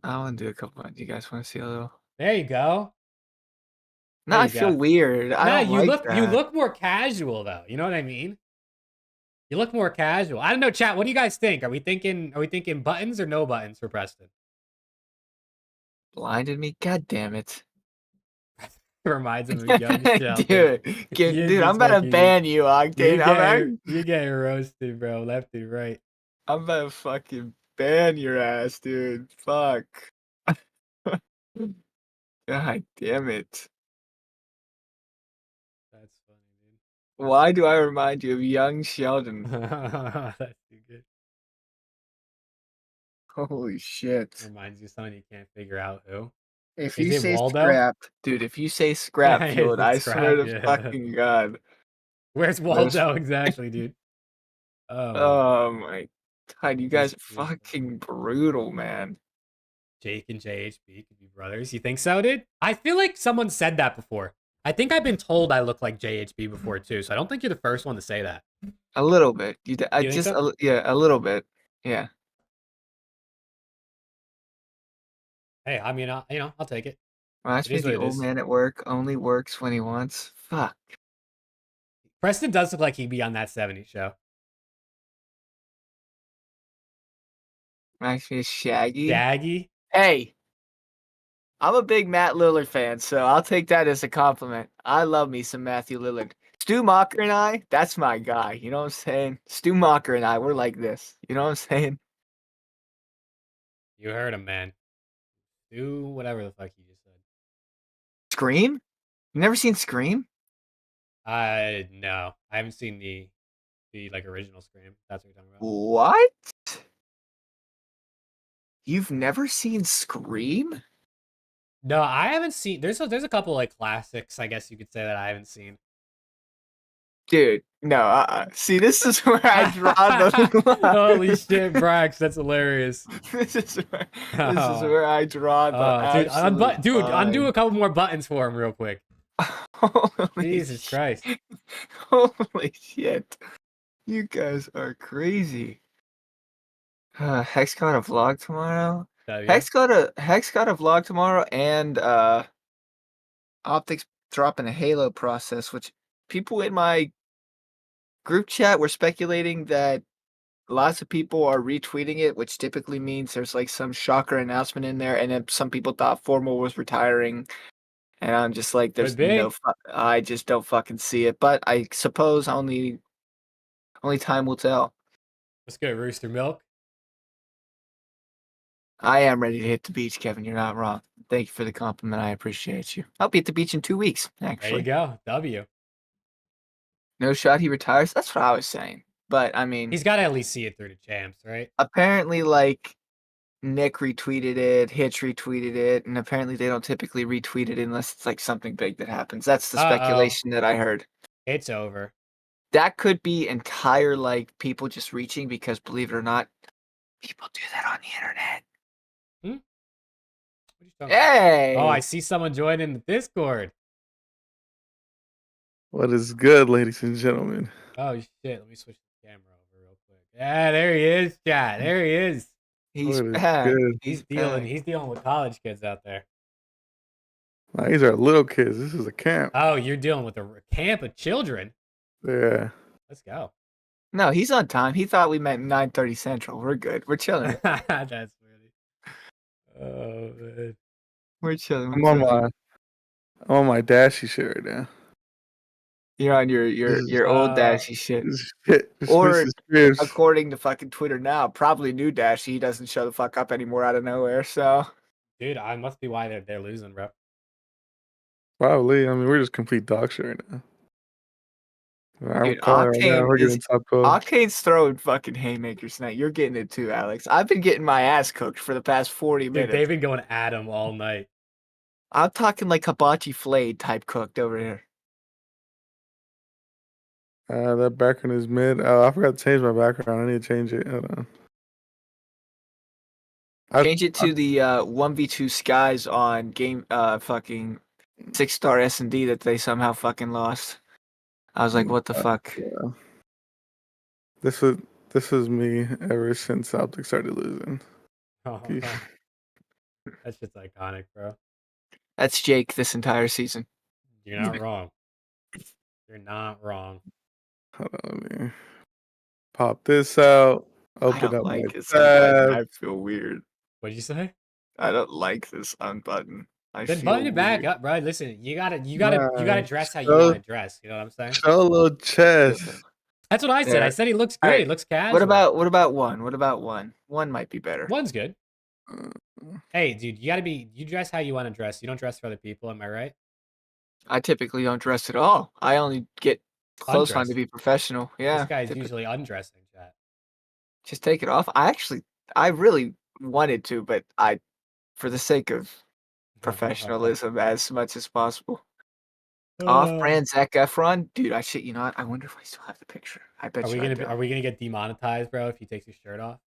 I want to do a couple. Do you guys want to see a little? There you go. No, I feel weird. I don't you like that. You look more casual though. You know what I mean? You look more casual. I don't know, chat. What do you guys think? Are we thinking buttons or no buttons for Preston? Blinded me. God damn it. Reminds him of a young Sheldon. Dude, I'm about to ban you, Octane. You're getting roasted, bro. Left and right. I'm about to fucking ban your ass, dude. Fuck. God damn it. That's funny, dude. Why do I remind you of young Sheldon? That's too good. Holy shit. Reminds you of someone you can't figure out who. If Is you it say Waldo? scrap, dude, if you say scrap field, I swear to fucking God. Where's Waldo exactly, dude? Oh my God, you guys are fucking brutal, man. Jake and JHB could be brothers. You think so, dude? I feel like someone said that before. I think I've been told I look like JHB before too, so I don't think you're the first one to say that. A little bit. You think so? Yeah, a little bit. Yeah. Hey, I mean, I'll take it. Reminds me of the old man at work only works when he wants. Fuck. Preston does look like he'd be on that 70s show. Reminds me of Shaggy. Shaggy? Hey, I'm a big Matt Lillard fan, so I'll take that as a compliment. I love me some Matthew Lillard. Stu Mocker and I, that's my guy. You know what I'm saying? Stu Mocker and I, we're like this. You know what I'm saying? You heard him, man. Do whatever the fuck you just said. Scream? You never seen Scream? No. I haven't seen the like original Scream. That's what you're talking about. What? You've never seen Scream? No, I haven't seen. There's a couple like classics, I guess you could say, that I haven't seen. Dude, no. See, this is where I draw the line. Holy shit, Brax, that's hilarious. This is where I draw the dude, undo a couple more buttons for him real quick. Holy Jesus Christ. Holy shit. You guys are crazy. Hex got a vlog tomorrow. Yeah. Hex got a vlog tomorrow, and Optics dropping a Halo process, which people in my group chat were speculating that lots of people are retweeting it, which typically means there's like some shocker announcement in there, and then some people thought Formal was retiring, and I'm just like, there's no, I just don't fucking see it, but I suppose only time will tell. Let's go, Rooster Milk. I am ready to hit the beach, Kevin. You're not wrong. Thank you for the compliment. I appreciate you. I'll be at the beach in 2 weeks, actually. There you go. W. No shot he retires? That's what I was saying. But, I mean... he's got to at least see it through the champs, right? Apparently, like, Nick retweeted it, Hitch retweeted it, and apparently they don't typically retweet it unless it's, like, something big that happens. That's the speculation that I heard. It's over. That could be entire, like, people just reaching because, believe it or not, people do that on the internet. Hey! Oh, I see someone joining the Discord. What is good, ladies and gentlemen? Oh shit! Let me switch the camera over real quick. Yeah, there he is, chat. There he is. He's back. He's dealing with college kids out there. Nah, these are little kids. This is a camp. Oh, you're dealing with a camp of children. Yeah. Let's go. No, he's on time. He thought we meant 9:30 Central. We're good. We're chilling. That's funny. Oh man. We're chilling. I'm on I'm on my dashy shit right now. You're on This is your old dashy shit. this shit. This Or Mrs. Spears. according to fucking Twitter now, probably new dashy. He doesn't show the fuck up anymore out of nowhere. So Dude, I must be why they're losing, bro. Probably. I mean, we're just complete dog shit right now. I'm dude, calling right now. We're getting top 12. Octane's throwing fucking haymakers tonight. You're getting it too, Alex. I've been getting my ass cooked for the past 40 Dude, minutes. they've been going at him all night. I'm talking like hibachi flayed type cooked over here. That background is mid. Oh, I forgot to change my background. I need to change it. Hold on. Change it to the 1v2 skies on game fucking 6-star S&D that they somehow fucking lost. I was like, what the fuck? Yeah. This was me ever since OPTIC started losing. Oh, that shit's iconic, bro. That's Jake this entire season. You're not wrong. You're not wrong. Hold on, let me pop this out. I Open don't up like my this unbutton. tab. I feel weird. What'd you say? I don't like this unbutton. I Then feel button it back weird. up, bro. Listen, you gotta Nah, dress how you show- want to dress. You know what I'm saying? Show a little chest. That's what I said. I said he looks good. Alright, He looks casual. What about one? What about one? One might be better. One's good. Uh, Hey, dude, you dress how you want to dress. You don't dress for other people. Am I right? I typically don't dress at all. I only get close on to Undressed. be professional. Yeah. This guy's typically. usually undressing, chat. Just take it off. I really wanted to, but for the sake of professionalism as much as possible. Off-brand Zac Efron, dude. I shit you not. I wonder if I still have the picture. I bet Are we you I gonna don't. are we gonna get demonetized, bro, if he takes his shirt off?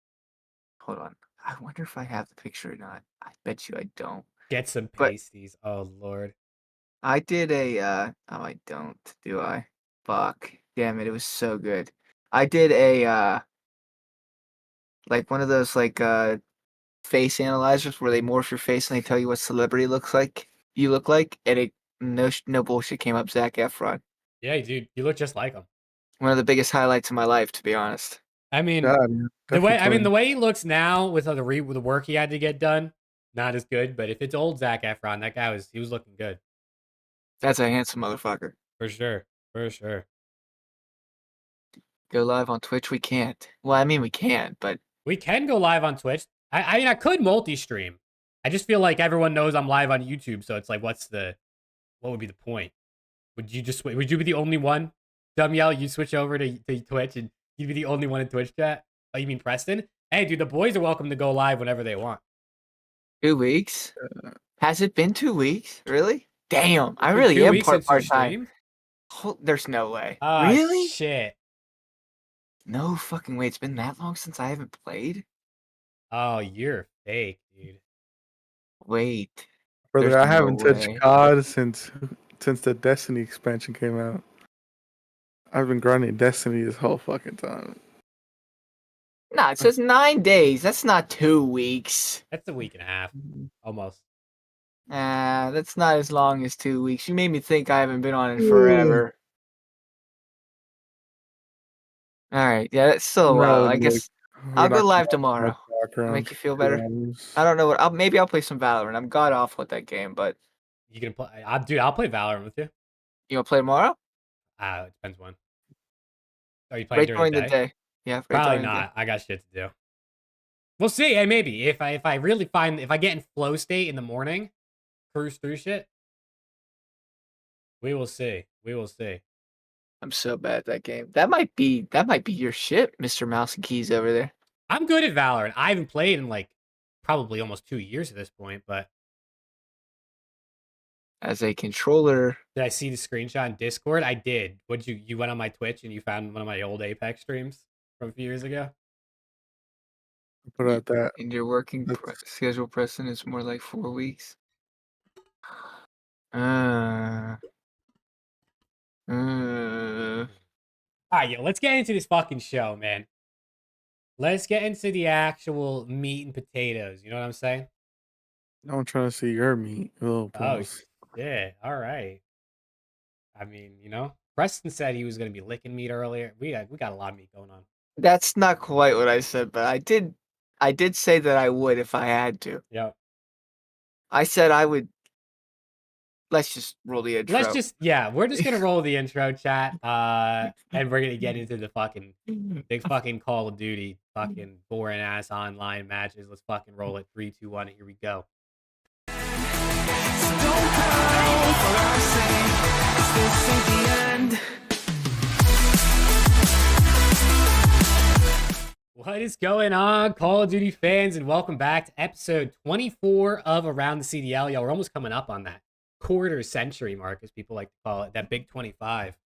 Hold on. I wonder if I have the picture or not. I bet you I don't. Get some But- pasties. Oh lord. I did a oh I don't, do I? Fuck. Damn it, it was so good. I did a like one of those like face analyzers where they morph your face and they tell you what celebrity you look like, and it no bullshit came up Zac Efron. Yeah, dude, you look just like him. One of the biggest highlights of my life, to be honest. I mean, God, the way he looks now with the work he had to get done, not as good. But if it's old Zac Efron, that guy was looking good That's a handsome motherfucker. for sure, for sure. Go live on Twitch? We can't. Well, I mean we can, but We can go live on Twitch. I mean, I could multi-stream. I just feel like everyone knows I'm live on YouTube, so it's like, what would be the point? Would you be the only one? Dumyell, you switch over to Twitch and you'd be the only one in Twitch chat? Oh, you mean Preston? Hey, dude, the boys are welcome to go live whenever they want. 2 weeks? Has it been 2 weeks? Really? Damn, I Dude, really 2 am weeks since you part-time. streamed? There's no way. Ah, Really? shit. No fucking way. It's been that long since I haven't played? Oh, you're fake, dude. Wait. brother, There's I haven't no touched way. COD since the Destiny expansion came out. I've been grinding Destiny this whole fucking time. Nah, it says 9 days. That's not 2 weeks. That's a week and a half, almost. That's not as long as 2 weeks. You made me think I haven't been on it forever. Alright, yeah, that's still a while. I guess I'll go live tomorrow. Make you feel better? I don't know what. Maybe I'll play some Valorant. I'm god awful at that game, but You can play, dude. I'll play Valorant with you. you wanna play tomorrow? It depends when. Are you playing Right during during the day. Yeah, right Probably during the day. not. I got shit to do. We'll see. Hey, maybe if I really if I get in flow state in the morning, cruise through shit. We will see. We will see. I'm so bad at that game. That might be your shit, Mr. Mouse and Keys over there. I'm good at Valorant. I haven't played in like probably almost 2 years at this point, but As a controller, did I see the screenshot in Discord? I did. Would you went on my Twitch and you found one of my old Apex streams from a few years ago? Put out that. in your working That's- schedule, Preston, it's more like 4 weeks. All right, yo, let's get into this fucking show, man. Let's get into the actual meat and potatoes. You know what I'm saying? I'm trying to see your meat. Oh, pause. Yeah, all right. I mean, you know, Preston said he was going to be licking meat earlier. We got a lot of meat going on. That's not quite what I said, but I did say that I would if I had to. Yep. I said I would let's just roll the intro. Let's just we're just gonna roll the intro, chat. And we're gonna get into the fucking big fucking Call of Duty, fucking boring ass online matches. Let's fucking roll it. 3, 2, 1. Here we go. What is going on, Call of Duty fans, and welcome back to episode 24 of Around the CDL. Y'all, we're almost coming up on that quarter century mark, as people like to call it, that big 25.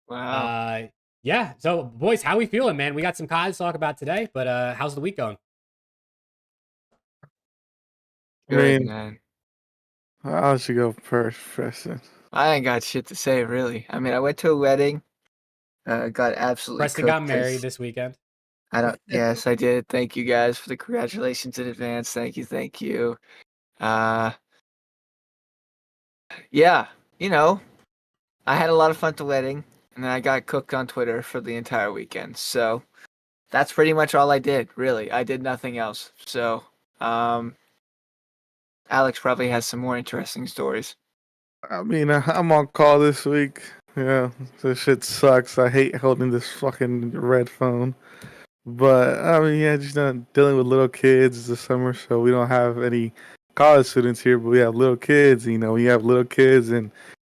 Wow. Yeah, so boys, how we feeling, man? We got some COD to talk about today, but how's the week going? Good, mean, man. I should go first, Preston. I ain't got shit to say, really. I mean, I went to a wedding. Got absolutely Preston cooked got married 'cause this weekend. I don't. Yes, I did. Thank you guys for the congratulations in advance. Thank you. Yeah, I had a lot of fun at the wedding, and then I got cooked on Twitter for the entire weekend. So that's pretty much all I did, really. I did nothing else. So, Alex probably has some more interesting stories. I mean, I'm on call this week. Yeah, this shit sucks. I hate holding this fucking red phone. But, I mean, yeah, just dealing with little kids this summer, so we don't have any college students here, but we have little kids. You know, we have little kids, and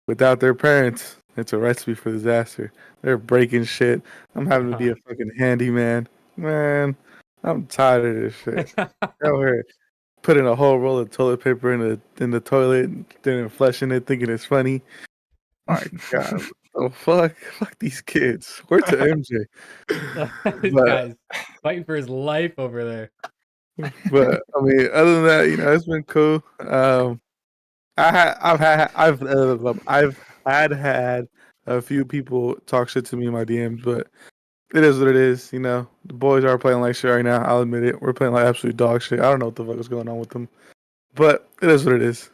without their parents, it's a recipe for disaster. They're breaking shit. I'm having to be a fucking handyman. Man, I'm tired of this shit. Over here, putting a whole roll of toilet paper in the toilet, and then flushing it, thinking it's funny. My God, oh fuck these kids. Where's the MJ? This But, guy's fighting for his life over there. but I mean, other than that, it's been cool. I've had a few people talk shit to me in my DMs, but it is what it is. The boys are playing like shit right now. I'll admit it. We're playing like absolute dog shit. I don't know what the fuck is going on with them, but it is what it is.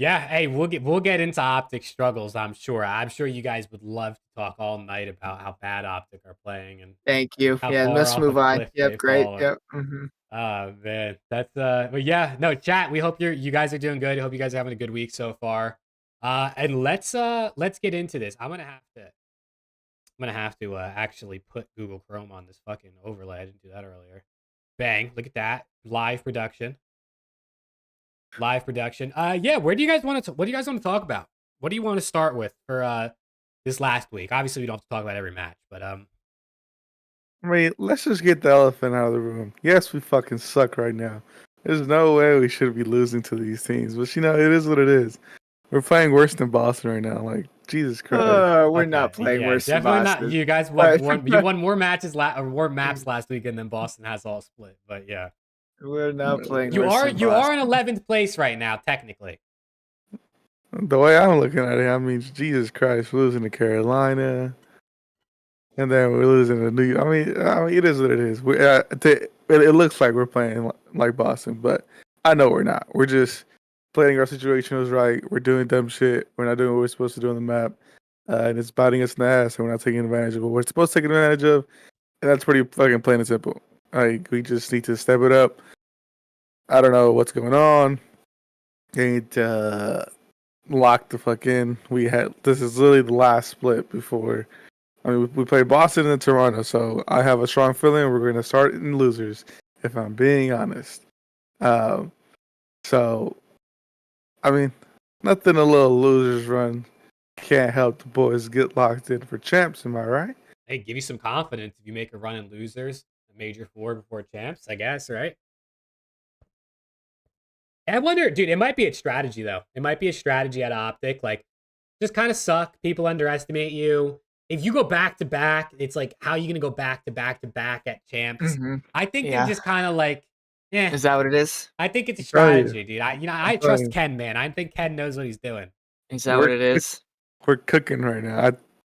Yeah, hey, we'll get into OPTIC struggles, I'm sure. I'm sure you guys would love to talk all night about how bad OPTIC are playing and Thank you. how Yeah, far let's off move a on. cliff Yep, they've great. fallen. Yep. Mm-hmm. Oh man, that's but yeah, no, chat. We hope you guys are doing good. I hope you guys are having a good week so far. And let's get into this. I'm gonna have to actually put Google Chrome on this fucking overlay. I didn't do that earlier. Bang! Look at that live production. Yeah, where do you guys want to? What do you guys want to talk about? What do you want to start with for this last week? Obviously, we don't have to talk about every match, but I mean, let's just get the elephant out of the room. Yes, we fucking suck right now. There's no way we should be losing to these teams, but it is what it is. We're playing worse than Boston right now. Like, Jesus Christ. We're not playing worse than definitely Boston. not. You guys won more matches or more maps last weekend than Boston has all split. But yeah, we're not playing. You worse are than you are in Boston. 11th place right now, technically. The way I'm looking at it, I mean, Jesus Christ, we're losing to Carolina, and then we're losing to New York. I mean, it is what it is. It looks like we're playing like Boston, but I know we're not. We're just playing our situations right. We're doing dumb shit. We're not doing what we're supposed to do on the map, and it's biting us in the ass, and we're not taking advantage of what we're supposed to take advantage of. And that's pretty fucking plain and simple. Like, we just need to step it up. I don't know what's going on. They need to lock the fuck in. This is literally the last split before. I mean, we played Boston and Toronto, so I have a strong feeling we're going to start in losers, if I'm being honest. So, I mean, nothing a little losers run can't help the boys get locked in for champs, am I right? Hey, give you some confidence if you make a run in losers, a major four before champs, I guess, right? I wonder, dude, it might be a strategy, though. It might be a strategy at OPTIC. Like, just kind of suck. People underestimate you. If you go back to back, it's like, how are you going to go back to back to back at champs? Mm-hmm. I think they're just kind of like, yeah. Is that what it is? I think it's a strategy, dude. I trust Ken, man. I think Ken knows what he's doing. Is that what it is? We're cooking right now.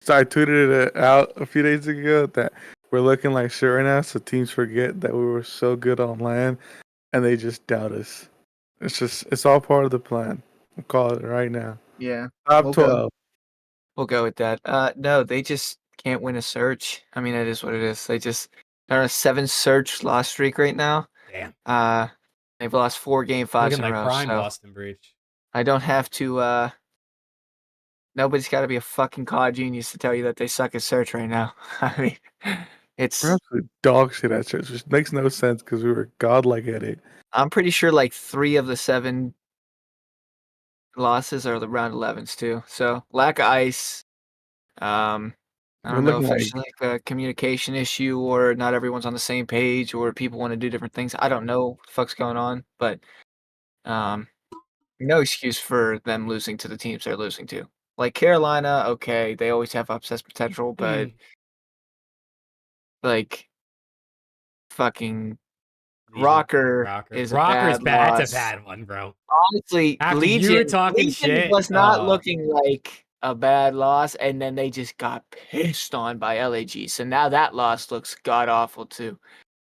I tweeted it out a few days ago that we're looking like shit right now, so teams forget that we were so good on land, and they just doubt us. It's all part of the plan. I'll call it right now. Yeah. Top 12. We'll go with that. No, they just can't win a search. I mean, that is what it is. They're on a 7 search loss streak right now. Damn. They've lost 4 game 5s in a row. Prime Boston Breach. I don't have to. Nobody's got to be a fucking COD genius to tell you that they suck at search right now. I mean, We're it's. absolute dog shit at church, which makes no sense because we were godlike at it. I'm pretty sure like 3 of the 7 losses are the round 11s too. So lack of ice. I We're don't know looking if like it's like a communication issue or not everyone's on the same page or people want to do different things. I don't know what the fuck's going on, but um, no excuse for them losing to the teams they're losing to. Like Carolina, okay, they always have upset potential, but like fucking Legion, Rocker Rocker. is a Rocker's bad bad. That's a loss. bad one, bro. Honestly, After you were Legion talking Legion shit, was not looking like a bad loss, and then they just got pissed on by LAG. So now that loss looks god awful too.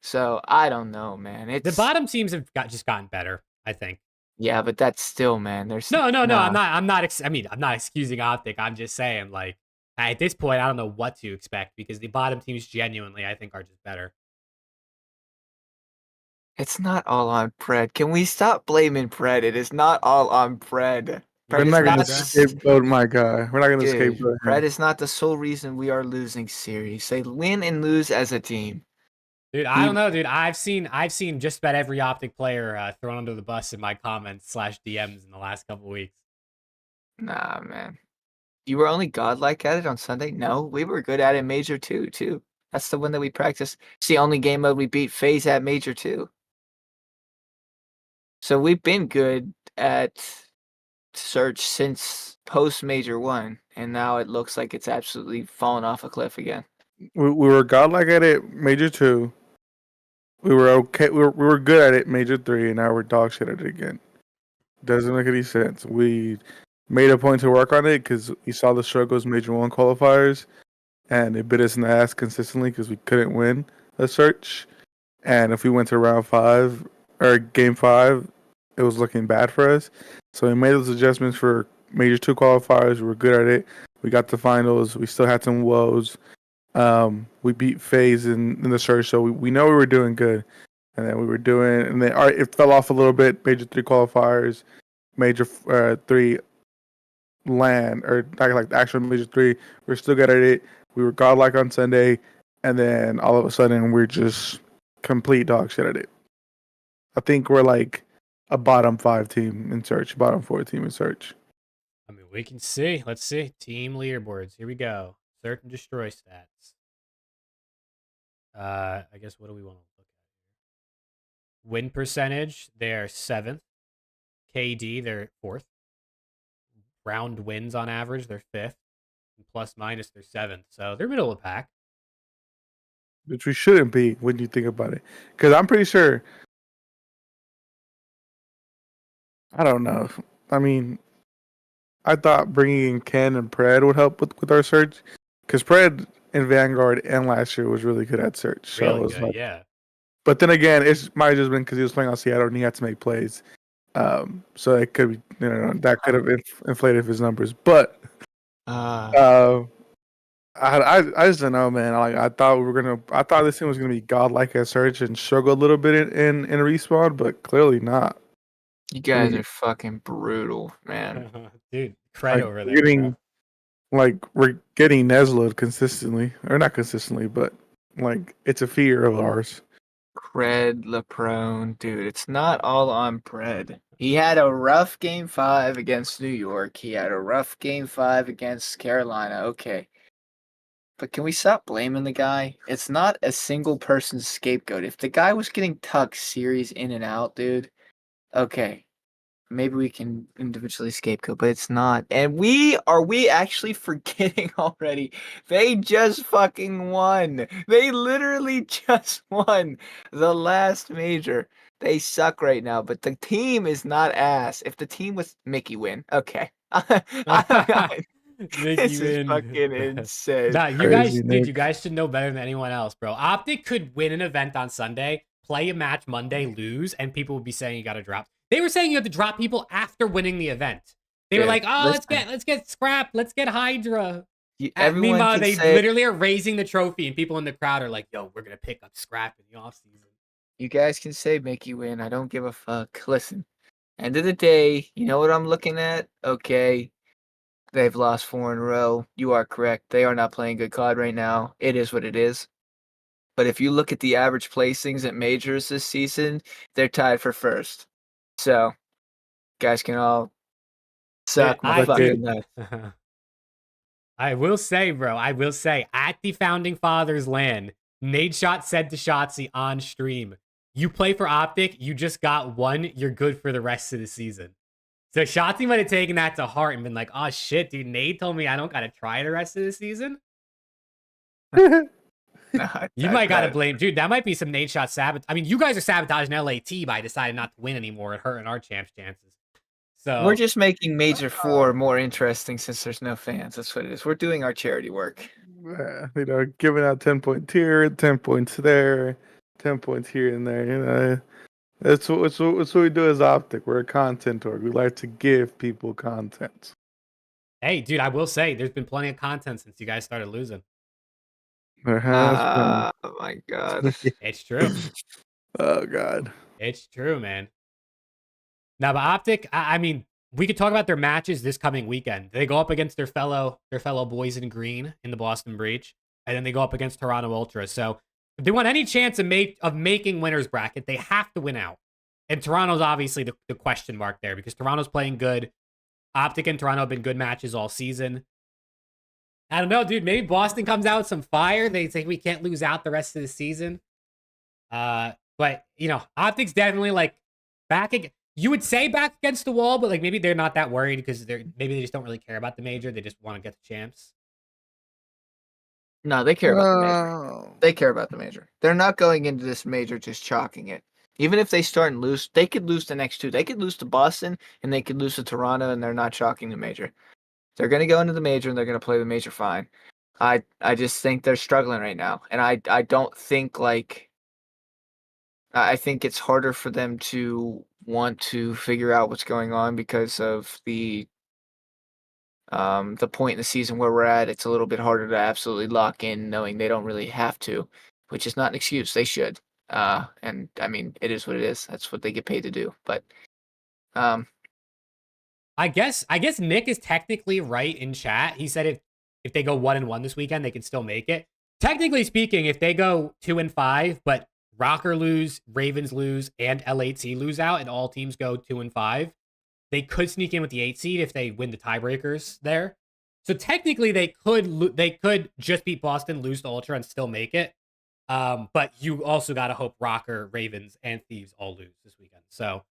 So I don't know, man. the It's bottom teams have just gotten better, I think. yeah, but that's still, man. There's No. nah. I'm not. I mean, I'm not excusing Optic. I'm just saying, like, at this point, I don't know what to expect because the bottom teams genuinely, I think, are just better. It's not all on Pred. Can we stop blaming Pred? It is not all on Pred. we're Pred is not not gonna bro. scapegoat my guy. We're not gonna dude. scapegoat Pred him. is not the sole reason we are losing series. They win and lose as a team. Dude, I don't know, dude. I've seen just about every Optic player thrown under the bus in my comments / DMs in the last couple weeks. Nah, man. You were only godlike at it on Sunday? No, we were good at it Major 2, too. That's the one that we practiced. It's the only game mode we beat FAZE at Major 2. So we've been good at search since post Major 1, and now it looks like it's absolutely fallen off a cliff again. We were godlike at it, Major 2. We were okay. We were good at it, Major 3, and now we're dog shit at it again. Doesn't make any sense. We made a point to work on it because we saw the struggles Major 1 qualifiers, and it bit us in the ass consistently because we couldn't win a search. And if we went to round 5 or game 5, it was looking bad for us. So we made those adjustments for Major 2 qualifiers. We were good at it. We got to finals. We still had some woes. We beat FaZe in the search, so we know we were doing good. And then it fell off a little bit. Major 3 qualifiers, Major 3 LAN, or like the actual Major 3. We're still good at it. We were godlike on Sunday, and then all of a sudden we're just complete dog shit at it. I think we're like a bottom 5 team in search, bottom 4 team in search. I mean, we can see. Let's see. Team leaderboards. Here we go. Search and destroy stats. I guess what do we want to look at here? Win percentage, they're 7th. KD, they're 4th. Round wins on average, they're 5th. And plus minus, they're 7th. So they're middle of the pack. Which we shouldn't be when you think about it. Because I'm pretty sure. I don't know. I mean, I thought bringing in Ken and Pred would help with our search. Because Pred in Vanguard and last year was really good at search. So Really it was good, like, yeah. But then again, it might have just been because he was playing on Seattle and he had to make plays. So it could be, that could have inflated his numbers. But I just don't know, man. Like I thought this team was gonna be godlike at search and struggle a little bit in respawn, but clearly not. You guys are fucking brutal, man. Dude, cred Like, over there. we're getting Neslo'd consistently, or not consistently, but like it's a fear of ours. Pred LeProne, dude, it's not all on Pred. He had a rough game 5 against New York. He had a rough game 5 against Carolina. Okay. But can we stop blaming the guy? It's not a single person's scapegoat. If the guy was getting tucked series in and out, dude, okay. Maybe we can individually scapegoat, but it's not. And we actually forgetting already? They just fucking won. They literally just won the last major. They suck right now, but the team is not ass. If the team was Mickey win, okay. This is fucking insane. Nah, you Crazy, guys, Nick. you guys should know better than anyone else, bro. Optic could win an event on Sunday, play a match Monday, lose, and people would be saying you got to drop. They were saying you have to drop people after winning the event. They were like, "Oh, let's get Scrap, let's get Hydra." Meanwhile, they literally are raising the trophy, and people in the crowd are like, "Yo, we're gonna pick up Scrap in the offseason." You guys can say Mickey win. I don't give a fuck. Listen, End of the day, you know what I'm looking at? Okay, they've lost 4 in a row. You are correct. They are not playing good COD right now. It is what it is. But if you look at the average placings at majors this season, they're tied for first. So, guys can all suck my I fucking dude, nuts. I will say, bro, I will say, at the Founding Fathers land, NADESHOT said to Shotzi on stream, you play for Optic, you just got 1, you're good for the rest of the season. So Shotzi might have taken that to heart and been like, oh shit, dude, Nade told me I don't gotta try the rest of the season. You might gotta blame, dude, that might be some NADESHOT sabotage. I mean, you guys are sabotaging LAT by deciding not to win anymore and hurting our champs' chances. So We're just making Major 4 more interesting since there's no fans. That's what it is. We're doing our charity work. You know, giving out 10 points here, 10 points there, 10 points here and there. You know, that's what we do as Optic. We're a content org. We like to give people content. hey, dude, I will say there's been plenty of content since you guys started losing. There has Oh my god. It's true. Oh god. It's true, man. Now, but Optic, I mean, we could talk about their matches this coming weekend. They go up against their fellow boys in green in the Boston Breach, and then they go up against Toronto Ultra. So if they want any chance of making winners bracket, they have to win out. And Toronto's obviously the question mark there because Toronto's playing good. Optic and Toronto have been good matches all season. I don't know, dude. Maybe Boston comes out with some fire. They think we can't lose out the rest of the season. But you know, Optic's definitely like back again. You would say back against the wall, but like maybe they're not that worried because maybe they just don't really care about the major. They just want to get the champs. No, they care about the major. They care about the major. They're not going into this major just chalking it. Even if they start and lose, they could lose the next 2. They could lose to Boston and they could lose to Toronto, and they're not chalking the major. They're going to go into the major and they're going to play the major fine. I just think they're struggling right now, and I don't think like. I think it's harder for them to want to figure out what's going on because of the point in the season where we're at. It's a little bit harder to absolutely lock in, knowing they don't really have to, which is not an excuse. They should. And I mean, it is what it is. That's what they get paid to do. But I guess Nick is technically right in chat. He said if they go 1-1 this weekend, they can still make it. Technically speaking, if they go 2-5, but Rocker lose, Ravens lose, and LAT lose out, and all teams go 2-5, they could sneak in with the 8 seed if they win the tiebreakers there. So technically, they could just beat Boston, lose to Ultra, and still make it. But you also got to hope Rocker, Ravens, and Thieves all lose this weekend. So,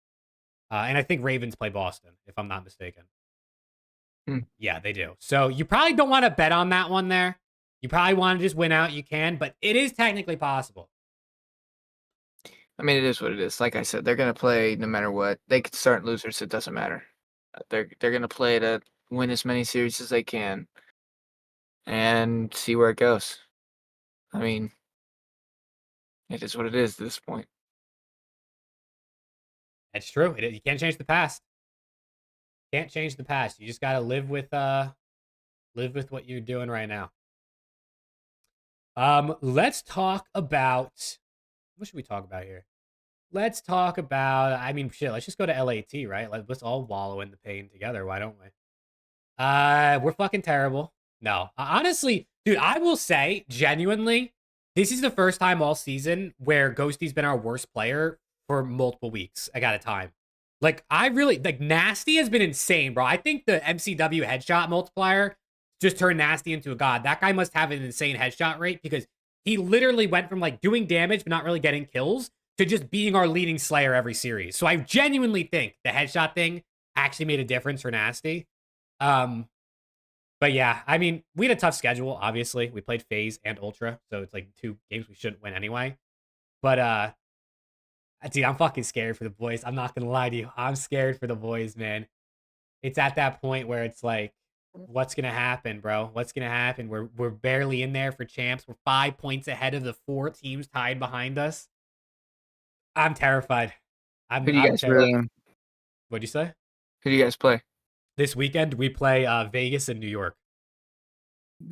and I think Ravens play Boston, if I'm not mistaken. Yeah, they do. So you probably don't want to bet on that one there. You probably want to just win out. You can, but it is technically possible. I mean, it is what it is. Like I said, they're going to play no matter what. They could start losers. It doesn't matter. They're going to play to win as many series as they can and see where it goes. I mean, it is what it is at this point. That's true. You can't change the past. Can't change the past. You just got to live with what you're doing right now. Let's talk about, what should we talk about here? Let's talk about, I mean, shit, let's just go to LAT, right? Let's all wallow in the pain together. Why don't we? We're fucking terrible. No, honestly, dude, I will say, genuinely, this is the first time all season where Ghosty's been our worst player for multiple weeks at a time. Like, Nasty has been insane, bro. I think the MCW headshot multiplier just turned Nasty into a god. That guy must have an insane headshot rate because he literally went from, like, doing damage but not really getting kills to just being our leading slayer every series. So I genuinely think the headshot thing actually made a difference for Nasty. But yeah, I mean, we had a tough schedule, obviously. We played FaZe and Ultra, so it's like 2 games we shouldn't win anyway. But, dude, I'm fucking scared for the boys. I'm not gonna lie to you. I'm scared for the boys, man. It's at that point where it's like, what's gonna happen, bro? What's gonna happen? We're barely in there for champs. We're 5 points ahead of the 4 teams tied behind us. I'm terrified. Who do you guys play? What'd you say? Who do you guys play? This weekend, we play Vegas and New York.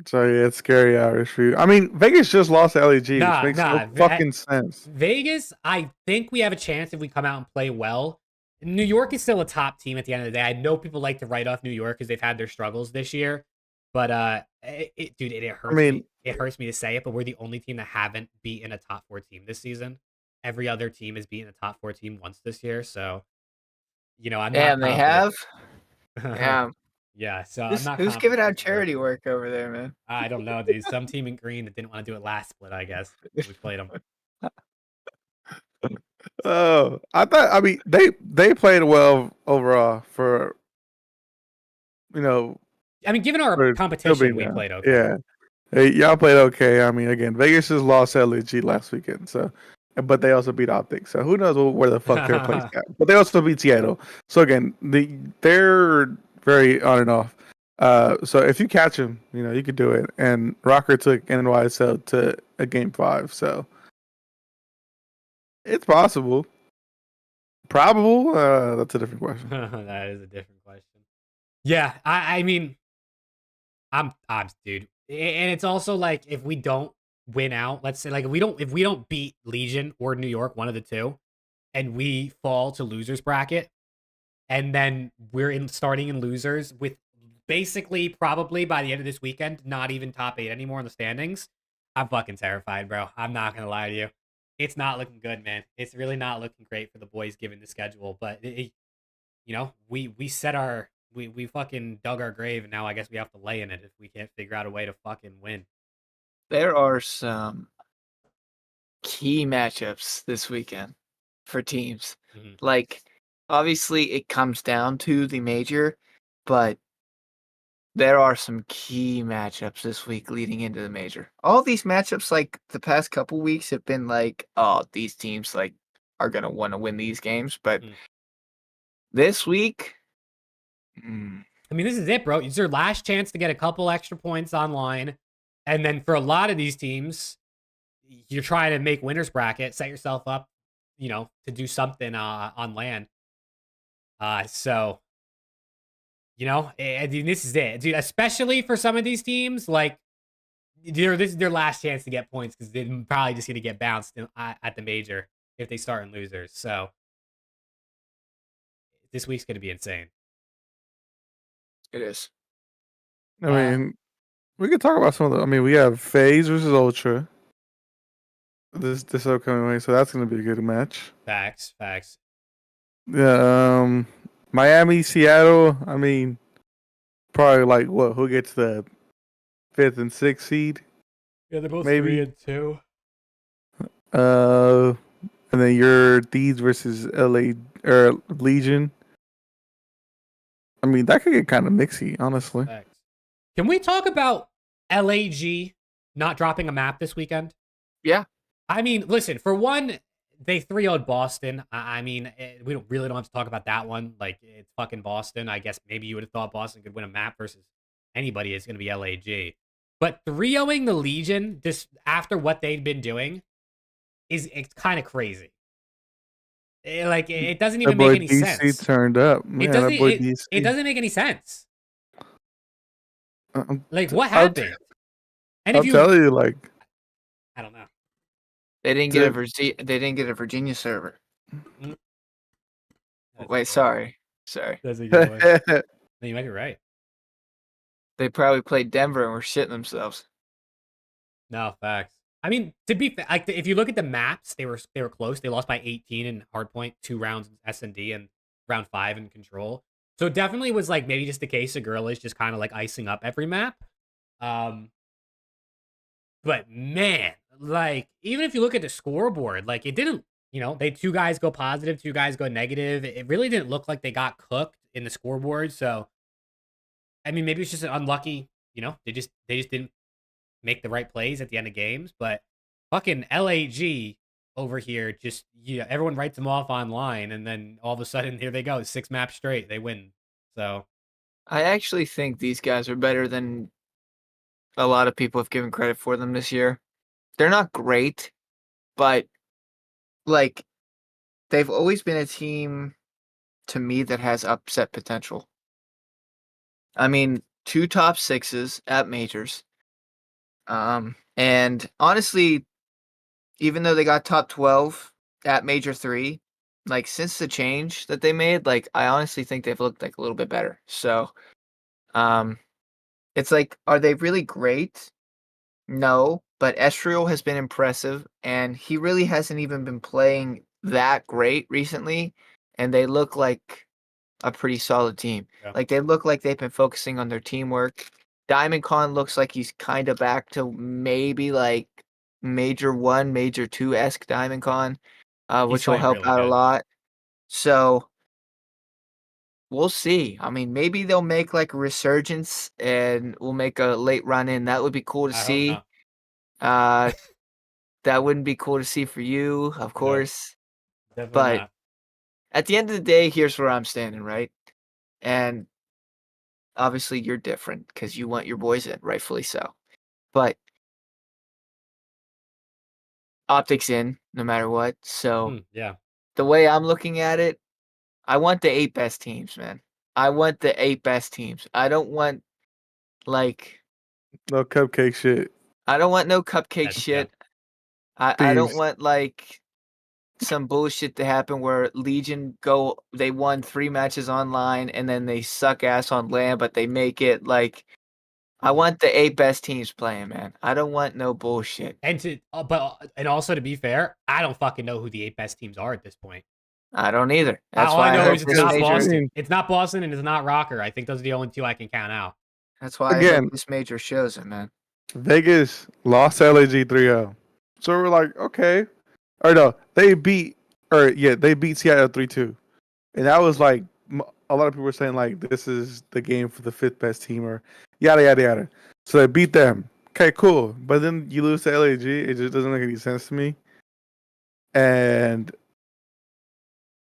So yeah, it's scary hours for you. I mean, Vegas just lost to LAG, which makes no fucking sense. Vegas, I think we have a chance if we come out and play well. New York is still a top team at the end of the day. I know people like to write off New York because they've had their struggles this year, but dude, it I hurts me. mean, It hurts me to say it, but we're the only team that haven't beaten a top 4 team this season. Every other team has beaten a top 4 team once this year, so I'm not Damn, they confident. have. Yeah. Yeah, so I'm not Who's giving confident out in New York. charity work over there, man? I don't know, dude. Some team in green that didn't want to do it last split, I guess. We played them. oh, I mean, they played well overall for I mean, given our for still competition, being we down. played okay. Yeah, hey, y'all played okay. I mean, again, Vegas just lost LG last weekend, so but they also beat Optic. So who knows where the fuck their place at? But they also beat Seattle. So again, they're very on and off. So if you catch them, you could do it. And Rocker took NYSL to a game 5, so it's possible. Probable? That's a different question. That is a different question. Yeah, I mean, I'm dude, and it's also like if we don't win out, let's say like if we don't beat Legion or New York, one of the two, and we fall to losers bracket, and then we're starting in losers with basically probably by the end of this weekend, not even top 8 anymore in the standings. I'm fucking terrified, bro. I'm not gonna lie to you. It's not looking good, man. It's really not looking great for the boys given the schedule. But we set our we fucking dug our grave, and now I guess we have to lay in it if we can't figure out a way to fucking win. There are some key matchups this weekend for teams. Mhm. Like, obviously, it comes down to the major, but there are some key matchups this week leading into the major. All these matchups, like the past couple weeks, have been like, oh, these teams like are gonna want to win these games. But this week, I mean, this is it, bro. It's your last chance to get a couple extra points online, and then for a lot of these teams, you're trying to make winners bracket, set yourself up, to do something on land. So this is it, dude. Especially for some of these teams, like, this is their last chance to get points because they're probably just gonna get bounced at the major if they start in losers. So this week's gonna be insane. it is. I mean, we could talk about some of the. I mean, we have FAZE versus Ultra this upcoming week, so that's going to be a good match. Facts. Yeah, Miami, Seattle. I mean, probably like what? Who gets the 5th and 6th seed? Yeah, they're both Maybe. 3-2. And then your Thieves versus LA or Legion. I mean, that could get kind of mixy, honestly. Facts. Can we talk about LAG not dropping a map this weekend? Yeah. I mean, listen, for one, they 3-0'd Boston. I mean, we don't have to talk about that one. Like, it's fucking Boston. I guess maybe you would have thought Boston could win a map versus anybody. It's going to be LAG. But 3-0ing the Legion just after what they've been doing it's kind of crazy. It doesn't even make any sense. DC turned up. Man, it doesn't make any sense. Like, what happened? I'll tell you, like, I don't know. They didn't get a Virginia server. Wait, sorry. That's a good one. No, you might be right. They probably played Denver and were shitting themselves. No, facts. I mean, to be fair, like if you look at the maps, they were close. They lost by 18 in Hardpoint, 2 rounds in S&D, and round 5 in Control. So it definitely was like maybe just the case of Girlish just kind of like icing up every map. But man, like even if you look at the scoreboard, like it didn't, they 2 guys go positive, 2 guys go negative. It really didn't look like they got cooked in the scoreboard. So I mean, maybe it's just an unlucky, they just didn't make the right plays at the end of games. But fucking LAG over here, just everyone writes them off online, and then all of a sudden here they go, 6 maps straight, they win. So I actually think these guys are better than a lot of people have given credit for them this year. They're not great, but like they've always been a team to me that has upset potential. I mean, 2 top 6s at majors. And honestly, even though they got top 12 at major 3, like since the change that they made, like I honestly think they've looked like a little bit better. So, it's like, are they really great? No, but Estriel has been impressive, and he really hasn't even been playing that great recently, and they look like a pretty solid team. Yeah. Like, they look like they've been focusing on their teamwork. Diamond Con looks like he's kind of back to maybe like Major 1, Major 2-esque Diamond Con, He's which will playing help really out a good. lot. So we'll see. I mean, maybe they'll make like a resurgence and we'll make a late run in. That would be cool to I hope see. not. That wouldn't be cool to see for you, of Nope, course. definitely But not. at the end of the day, here's where I'm standing, right? And obviously you're different because you want your boys in, rightfully so. But optics in no matter what. So Yeah. the way I'm looking at it, I want the 8 best teams, man. I want the 8 best teams. I don't want like No cupcake shit. I don't want no cupcake Yeah. shit. I don't Please. want like some bullshit to happen where Legion they won 3 matches online and then they suck ass on land, but they make it. Like, I want the 8 best teams playing, man. I don't want no bullshit. And also to be fair, I don't fucking know who the 8 best teams are at this point. I don't either. That's All I why I know hope is it's this not major. Boston. It's not Boston and it's not Rocker. I think those are the only 2 I can count out. That's why I hope Again, this major shows it, man. Vegas lost LAG 3-0. So we're like, okay. Or no, they beat Seattle 3-2. And that was like, a lot of people were saying, like, this is the game for the 5th best team or yada, yada, yada. So they beat them. Okay, cool. But then you lose to LAG. It just doesn't make any sense to me. And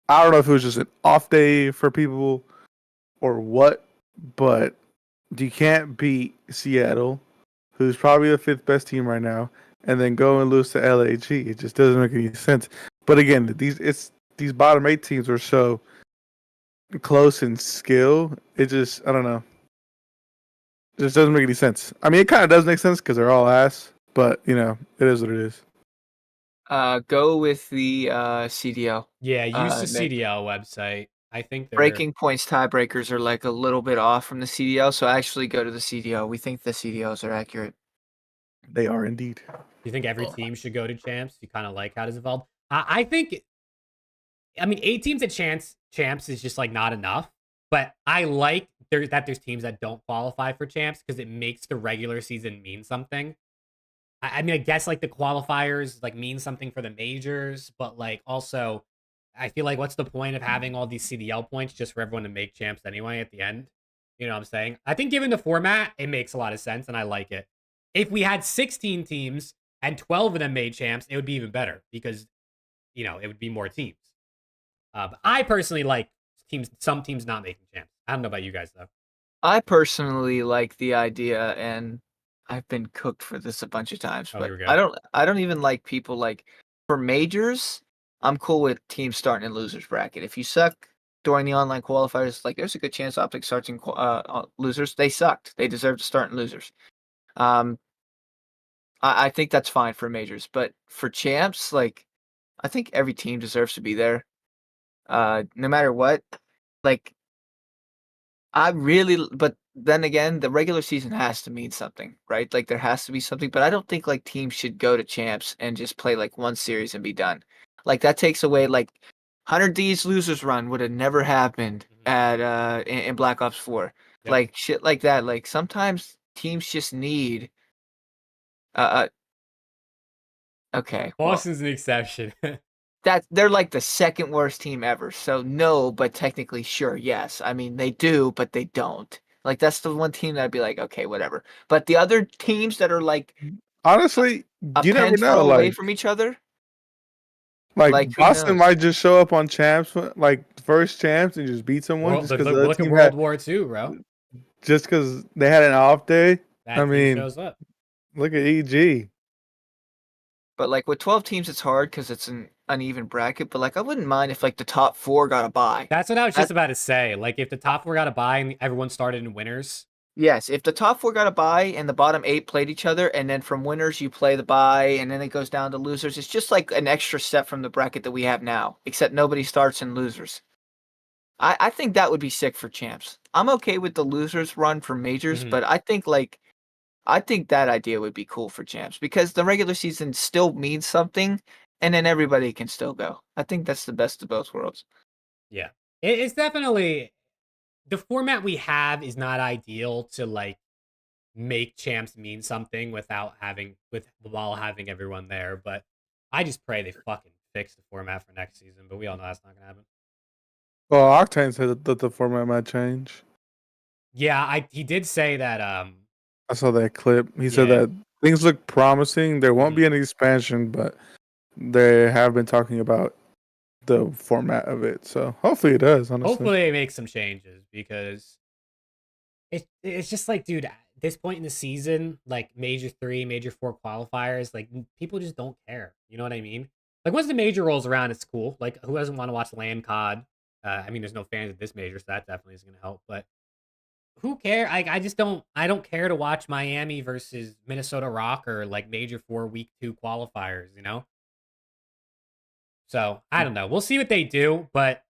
I don't know if it was just an off day for people or what, but you can't beat Seattle, who's probably the 5th best team right now, and then go and lose to LAG. It just doesn't make any sense. But again, these bottom 8 teams are so close in skill. It just, I don't know. It just doesn't make any sense. I mean, it kind of does make sense because they're all ass, but it is what it is. Go with the CDL. Yeah, use the Nick. CDL website. I think they're Breaking points tiebreakers are like a little bit off from the CDL, so actually go to the CDL. We think the CDLs are accurate. They are indeed. Do you think every team should go to champs? You kind of like how it's evolved. I think. I mean, 8 teams at champs is just like not enough. But I like there's teams that don't qualify for champs because it makes the regular season mean something. I mean, I guess like the qualifiers like mean something for the majors, but like also, I feel like what's the point of having all these CDL points just for everyone to make champs anyway at the end? You know what I'm saying? I think given the format, it makes a lot of sense and I like it. If we had 16 teams and 12 of them made champs, it would be even better because, it would be more teams. But I personally like some teams not making champs. I don't know about you guys though. I personally like the idea, and I've been cooked for this a bunch of times, Oh, but here we go. I don't even like people like for majors. I'm cool with teams starting in losers bracket. If you suck during the online qualifiers, like there's a good chance Optic starts in losers. They sucked. They deserve to start in losers. I think that's fine for majors, but for champs, like I think every team deserves to be there. No matter what. Like but then again, the regular season has to mean something, right? Like there has to be something, but I don't think like teams should go to champs and just play like one series and be done. Like that takes away like 100D's losers run would have never happened at in Black Ops 4. Yep. Like shit like that. Like sometimes teams just need okay. Boston's an exception. That they're like the second worst team ever. So no, but technically sure, yes. I mean they do, but they don't. Like that's the one team that I'd be like, okay, whatever. But the other teams that are like Honestly, a you never pen know. throw away Like, from each other, like who Boston knows? might just show up on champs, like first champs, and just beat someone just because the other look at team World had, War II, bro. just because they had an off day. I That team mean, shows up. look at EG. But like with 12 teams, it's hard because it's an uneven bracket. But like I wouldn't mind if like the top 4 got a bye. That's what I was just about to say. Like if the top 4 got a bye and everyone started in winners, Yes, if the top 4 got a bye and the bottom 8 played each other, and then from winners you play the bye, and then it goes down to losers. It's just like an extra step from the bracket that we have now, except nobody starts in losers. I think that would be sick for champs. I'm okay with the losers run for majors, Mhm. but I think that idea would be cool for champs because the regular season still means something, and then everybody can still go. I think that's the best of both worlds. Yeah. It's definitely the format we have is not ideal to like make champs mean something while having everyone there. But I just pray they fucking fix the format for next season. But we all know that's not gonna happen. Well, Octane said that the format might change. Yeah, he did say that. I saw that clip. He said Yeah. that things look promising. There won't Mhm. be any expansion, but they have been talking about the format of it. So hopefully it does. Honestly, Hopefully they make some changes because it's just like, dude, at this point in the season, like major 3, major 4 qualifiers, like people just don't care. You know what I mean? Like once the major rolls around, it's cool. Like who doesn't want to watch Land COD? I mean, there's no fans at this major, so that definitely is going to help. But who care? I just don't. I don't care to watch Miami versus Minnesota Rock or like major 4 week 2 qualifiers. You know. So I don't know. We'll see what they do, but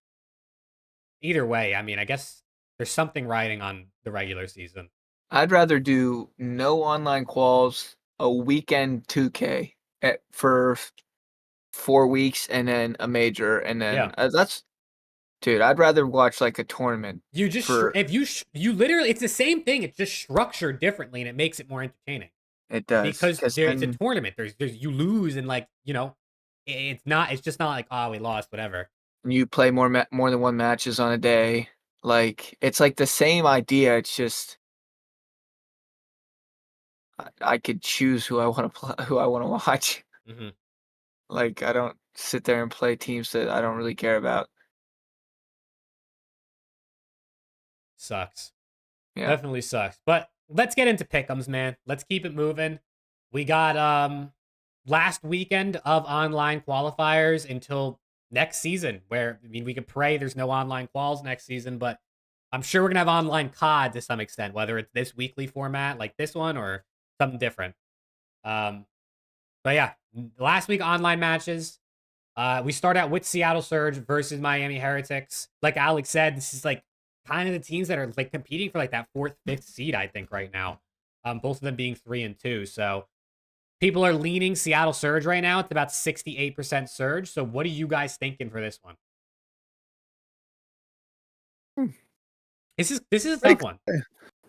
either way, I mean, I guess there's something riding on the regular season. I'd rather do no online quals, a weekend 2K for 4 weeks, and then a major, and then Yeah. dude. I'd rather watch like a tournament You just for if you literally it's the same thing. It's just structured differently, and it makes it more entertaining it does because because it's a then tournament. There's you lose and like it's not. It's just not like oh we lost whatever. you play more than one matches on a day. Like it's like the same idea. It's just I could choose who I want to play, who I want to watch. Hmm. Like I don't sit there and play teams that I don't really care about. Sucks. Yeah. Definitely sucks. But let's get into pick'ems, man. Let's keep it moving. We got last weekend of online qualifiers until next season. Where I mean, we could pray there's no online quals next season, but I'm sure we're gonna have online COD to some extent, whether it's this weekly format like this one or something different. Um, but yeah, last week online matches. We start out with Seattle Surge versus Miami Heretics. Like Alex said, this is like kind of the teams that are like competing for like that 4th, 5th seed, I think, right now. Both of them being 3 and 2. So people are leaning Seattle Surge right now. It's about 68% Surge. So what are you guys thinking for this one? Hmm. This is a tough one.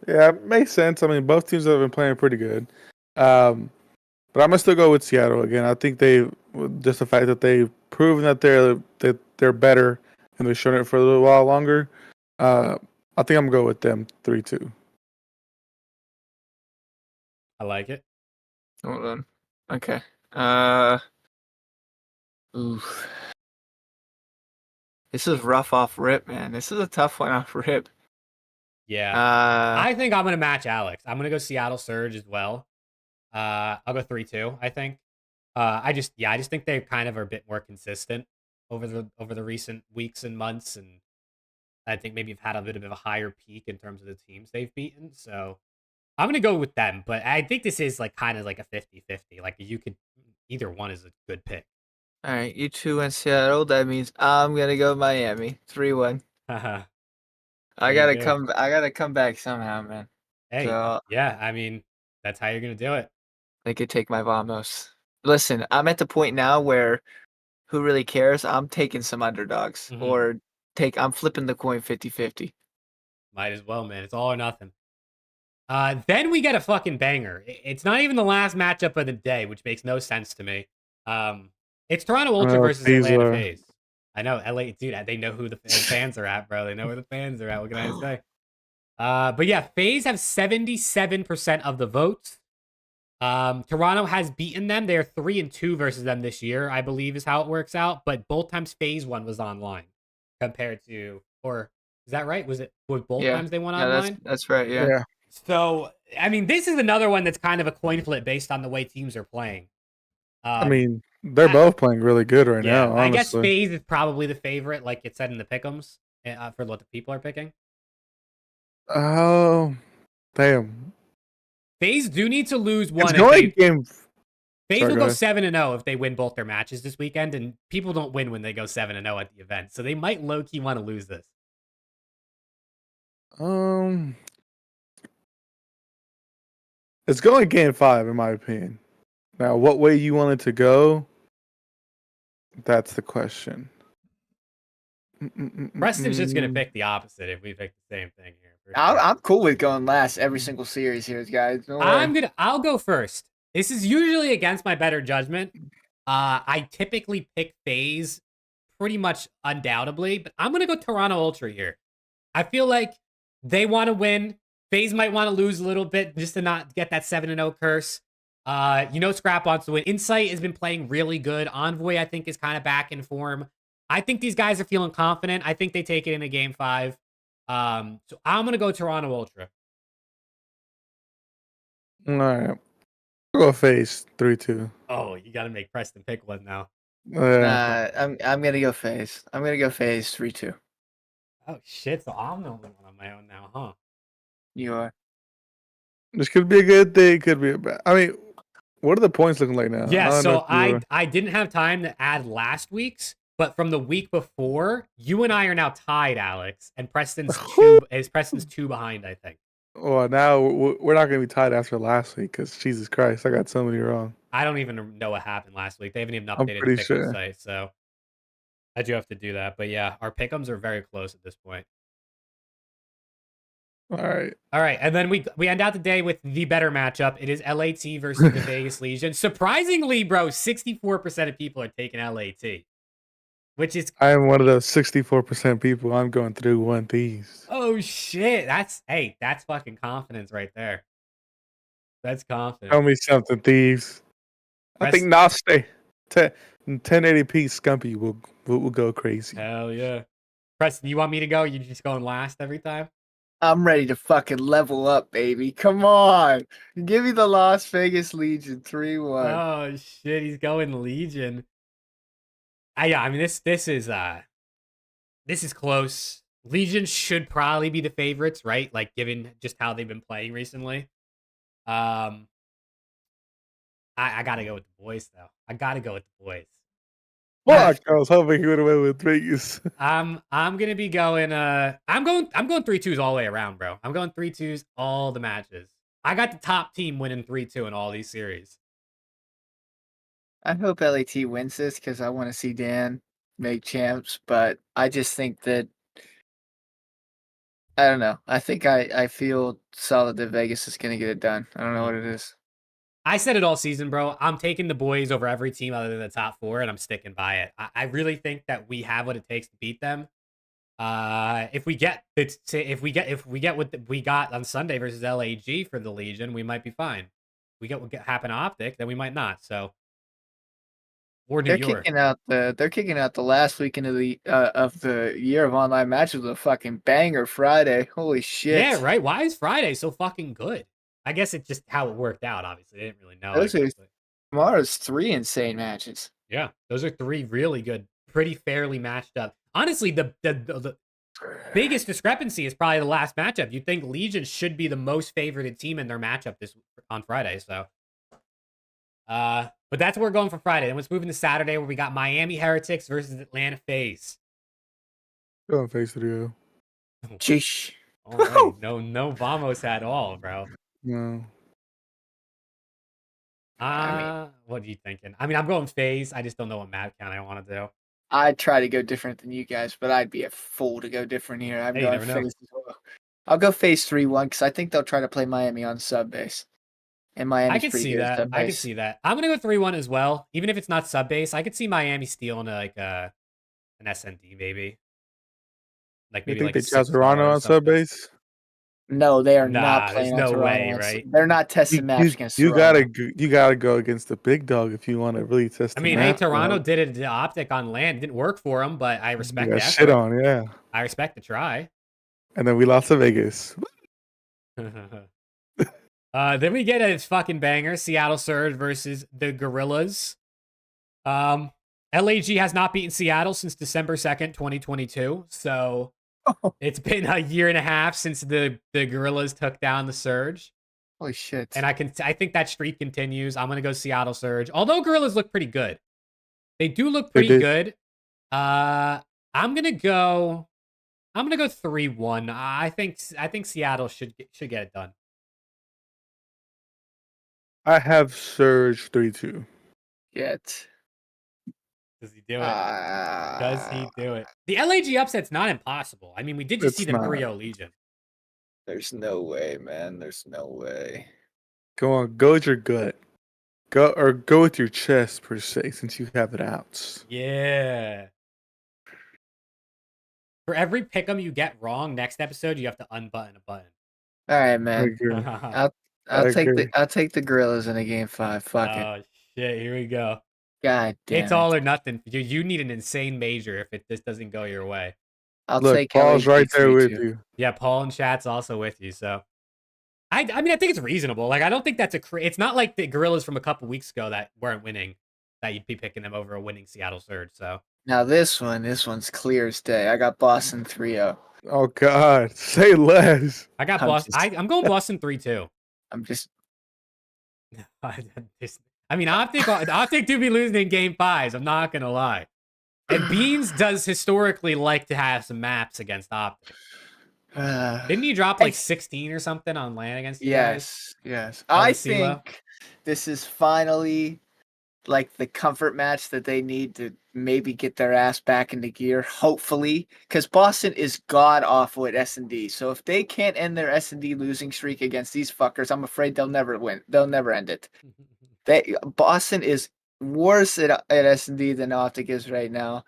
Yeah, it makes sense. I mean, both teams have been playing pretty good. But I'm gonna still go with Seattle again. I think they just the fact that they've proven that they're better and they've shown it for a little while longer. I think I'm gonna go with them 3-2. I like it. Hold on. Okay. Oof. This is rough off rip, man. This is a tough one off rip. Yeah. Uh, I think I'm going to match Alex. I'm going to go Seattle Surge as well. I'll go 3-2, I think. I just think they kind of are a bit more consistent over the recent weeks and months, and I think maybe have had a bit of a higher peak in terms of the teams they've beaten. So I'm gonna go with them, but I think this is like kind of like a 50-50. Like you could either one is a good pick. all right, you two in Seattle. That means I'm gonna go Miami. 3-1. There I you gotta go. come back somehow, man. Hey, So yeah, I mean that's how you're gonna do it. they could take my vamos. Listen, I'm at the point now where who really cares? I'm taking some underdogs Mhm. or I'm flipping the coin 50-50. Might as well, man. It's all or nothing. Then we get a fucking banger. It's not even the last matchup of the day, which makes no sense to me. It's Toronto Ultra versus These Atlanta are FaZe. I know LA, dude. They know who the fans are at, bro. They know where the fans are at. What can I say? But yeah, FaZe have 77% of the votes. Toronto has beaten them. They're 3 and 2 versus them this year, I believe, is how it works out. But both times FaZe won was online, compared to, or is that right? Was both Yeah. times they won Yeah, online? that's right. Yeah. yeah. So, I mean, this is another one that's kind of a coin flip based on the way teams are playing. I Um, mean, they're I, both playing really good right yeah, now. I guess Honestly, FaZe is probably the favorite, like it said in the pick'ems for what the people are picking. oh, Damn. FaZe do need to lose It's one. going game. FaZe Sorry, will go go ahead. 7-0 if they win both their matches this weekend, and people don't win when they go 7-0 at the event, so they might low-key want to lose this. It's going game 5 in my opinion. Now, what way you want it to go? That's the question. Preston's just gonna pick the opposite if we pick the same thing here. for sure. I'm cool with going last every single series here, guys. Don't worry. I'll go first. This is usually against my better judgment. I typically pick FaZe pretty much undoubtedly, but I'm gonna go Toronto Ultra here. I feel like they want to win. FaZe might want to lose a little bit just to not get that 7-0 curse. Scrap wants to win. Insight has been playing really good. Envoy, I think, is kind of back in form. I think these guys are feeling confident. I think they take it into game 5. So I'm gonna go Toronto Ultra. All right. I'll go FaZe 3-2. Oh, you gotta make Preston pick one now. I'm gonna go FaZe. I'm gonna go FaZe 3-2. Oh shit! So I'm the only one on my own now, huh? You are. This could be a good thing. Could be a bad. I mean, what are the points looking like now? Yeah. don't know So if you were- I didn't have time to add last week's, but from the week before, you and I are now tied, Alex, and Preston's two behind, I think. Well, now we're not going to be tied after last week because Jesus Christ, I got so many wrong. I don't even know what happened last week. They haven't even I'm updated the pretty pick'em sure. site, so I do have to do that. But yeah, our pick'ems are very close at this point. All right. All right, and then we end out the day with the better matchup. It is LAT versus the Vegas Legion. Surprisingly, bro, 64% of people are taking LAT, which is I am one of those 64% people. I'm going through one these. oh shit. That's fucking confidence right there. That's confidence. Tell me something, thieves. I think Naste 1080p Scumpy will go crazy. Hell yeah. Preston, you want me to go? You just going last every time? I'm ready to fucking level up, baby. Come on. Give me the Las Vegas Legion 3-1. Oh shit, he's going Legion. Yeah, I mean this is close. Legion should probably be the favorites, right? Like given just how they've been playing recently. I gotta go with the boys though. I gotta go with the boys. Fuck, I was hoping he would have went with Vegas. I'm gonna be going I'm going 3-2s all the way around, bro. I'm going 3-2s all the matches. I got the top team winning 3-2 in all these series. I hope LAT wins this because I want to see Dan make champs, but I just think that I don't know. I think I feel solid that Vegas is gonna get it done. I don't know what it is. I said it all season, bro. I'm taking the boys over every team other than the top 4, and I'm sticking by it. I really think that we have what it takes to beat them. If we get what we got on Sunday versus LAG for the Legion, we might be fine. We get what happen to OPTIC, then we might not. So, or New York. They're kicking out the last weekend of the year of online matches with a fucking banger Friday. Holy shit! Yeah, right. Why is Friday so fucking good? I guess it's just how it worked out. Obviously, they didn't really know. Tomorrow's 3 insane matches. Yeah, those are 3 really good, pretty fairly matched up. Honestly, the biggest discrepancy is probably the last matchup. You'd think Legion should be the most favorited team in their matchup on Friday. So, but that's where we're going for Friday. Then let's move into Saturday, where we got Miami Heretics versus Atlanta FaZe. Going FaZe 3-0. Sheesh. All right. No vamos at all, bro. No. What are you thinking? I mean, I'm going FaZe. I just don't know what map count I want to do. I'd try to go different than you guys, but I'd be a fool to go different here. I'm going FaZe as well. I'll go FaZe 3-1 because I think they'll try to play Miami on sub base. And Miami's I can pretty see good that. at sub I can base. see that. I'm gonna go 3-1 as well, even if it's not sub base. I could see Miami stealing like an SND maybe. Like You maybe think like they got Toronto on sub base? No, they are Nah, not playing there's on no Toronto. way, right? They're not testing maps against Toronto. You gotta go against the big dog if you want to really test. I mean, hey, Toronto did it to OPTIC on land. It didn't work for them, but I respect that. Shit on, yeah. I respect the try. And then we lost to Vegas. Then we get a fucking banger: Seattle Surge versus the Gorillas. LAG has not beaten Seattle since December 2nd, 2022. So It's been a year and a half since the Gorillas took down the Surge. Holy shit. And I think that streak continues. I'm gonna go Seattle Surge. Although Gorillas look pretty good. They do look pretty good. I'm gonna go 3-1. I think Seattle should get it done. I have Surge 3-2. Yet. Does he do it? Does he do it? The LAG upset's not impossible. I mean, we did just see the 3-0 Legion. There's no way, man. There's no way. Go on, go with your gut. Go with your chest per se, since you have it out. Yeah. For every pick'em you get wrong, next episode you have to unbutton a button. All right, man. I'll take the Gorillas in a game 5. Fuck it. Oh shit! Here we go. God damn. It's all or nothing. You need an insane major if this doesn't go your way. I'll take Paul's right there with you. Yeah, Paul and chat's also with you. So, I mean, I think it's reasonable. Like, I don't think that's it's not like the Gorillas from a couple weeks ago that weren't winning, that you'd be picking them over a winning Seattle Surge. So now this one's clear as day. I got Boston 3-0. Oh God, say less. I got Boston. I'm going Boston 3-2. I'm just. I mean, Optic do be losing in game 5s. I'm not gonna lie. And Beans does historically like to have some maps against Optic. Didn't he drop like 16 or something on LAN against you guys? Yes. I think this is finally like the comfort match that they need to maybe get their ass back into gear, hopefully, because Boston is god awful at S&D. So if they can't end their S&D losing streak against these fuckers, I'm afraid they'll never win. They'll never end it. Boston is worse at S&D than Optic is right now.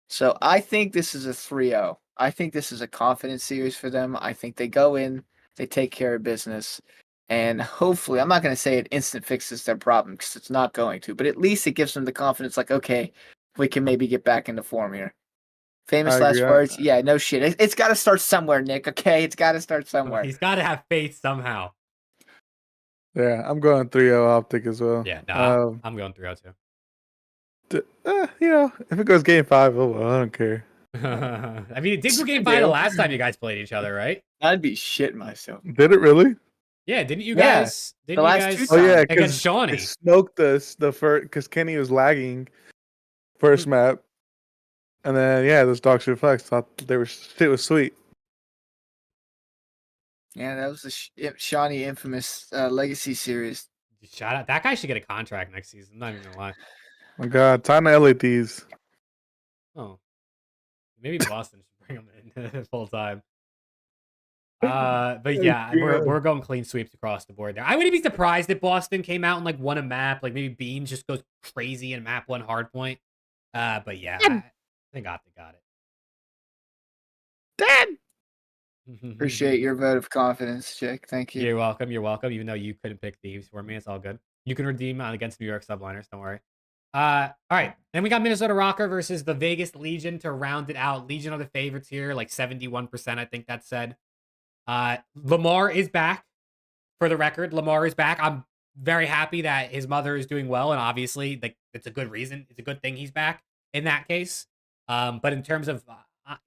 So I think this is a 3-0. I think this is a confidence series for them. I think they go in, they take care of business, and hopefully, I'm not going to say it instant fixes their problem because it's not going to, but at least it gives them the confidence like, okay, we can maybe get back into form here. Famous last words? Yeah, no shit. It's got to start somewhere, Nick, okay? It's got to start somewhere. He's got to have faith somehow. Yeah, I'm going 3-0 Optic as well. Yeah, no, I'm going 3-0 too. You know, if it goes game 5, oh well, I don't care. I mean, it did go game 5 the last time you guys played each other, right? I'd be shitting myself. Did it really? Yeah, didn't you guys? Yeah, the last 2 times. Oh yeah, against Shawnee. It smoked us the first because Kenny was lagging first map, and then those dog shit flex thought shit was sweet. Yeah, that was the Shawnee infamous Legacy series. Shout out, that guy should get a contract next season. I'm not even gonna lie. Oh my God, time to LATs. Oh, maybe Boston should bring him in full time. But yeah, we're going clean sweeps across the board there. I wouldn't be surprised if Boston came out and like won a map. Like maybe Beans just goes crazy and map 1 hardpoint. But yeah, I think Optic got it. Damn. Appreciate your vote of confidence, Jake. Thank you. You're welcome. You're welcome. Even though you couldn't pick Thieves for me, it's all good. You can redeem against New York subliners. Don't worry. All right. Then we got Minnesota Rocker versus the Vegas Legion to round it out. Legion are the favorites here, like 71%. I think that said. Lamar is back. For the record, Lamar is back. I'm very happy that his mother is doing well, and obviously, like, it's a good reason. It's a good thing he's back in that case. But in terms of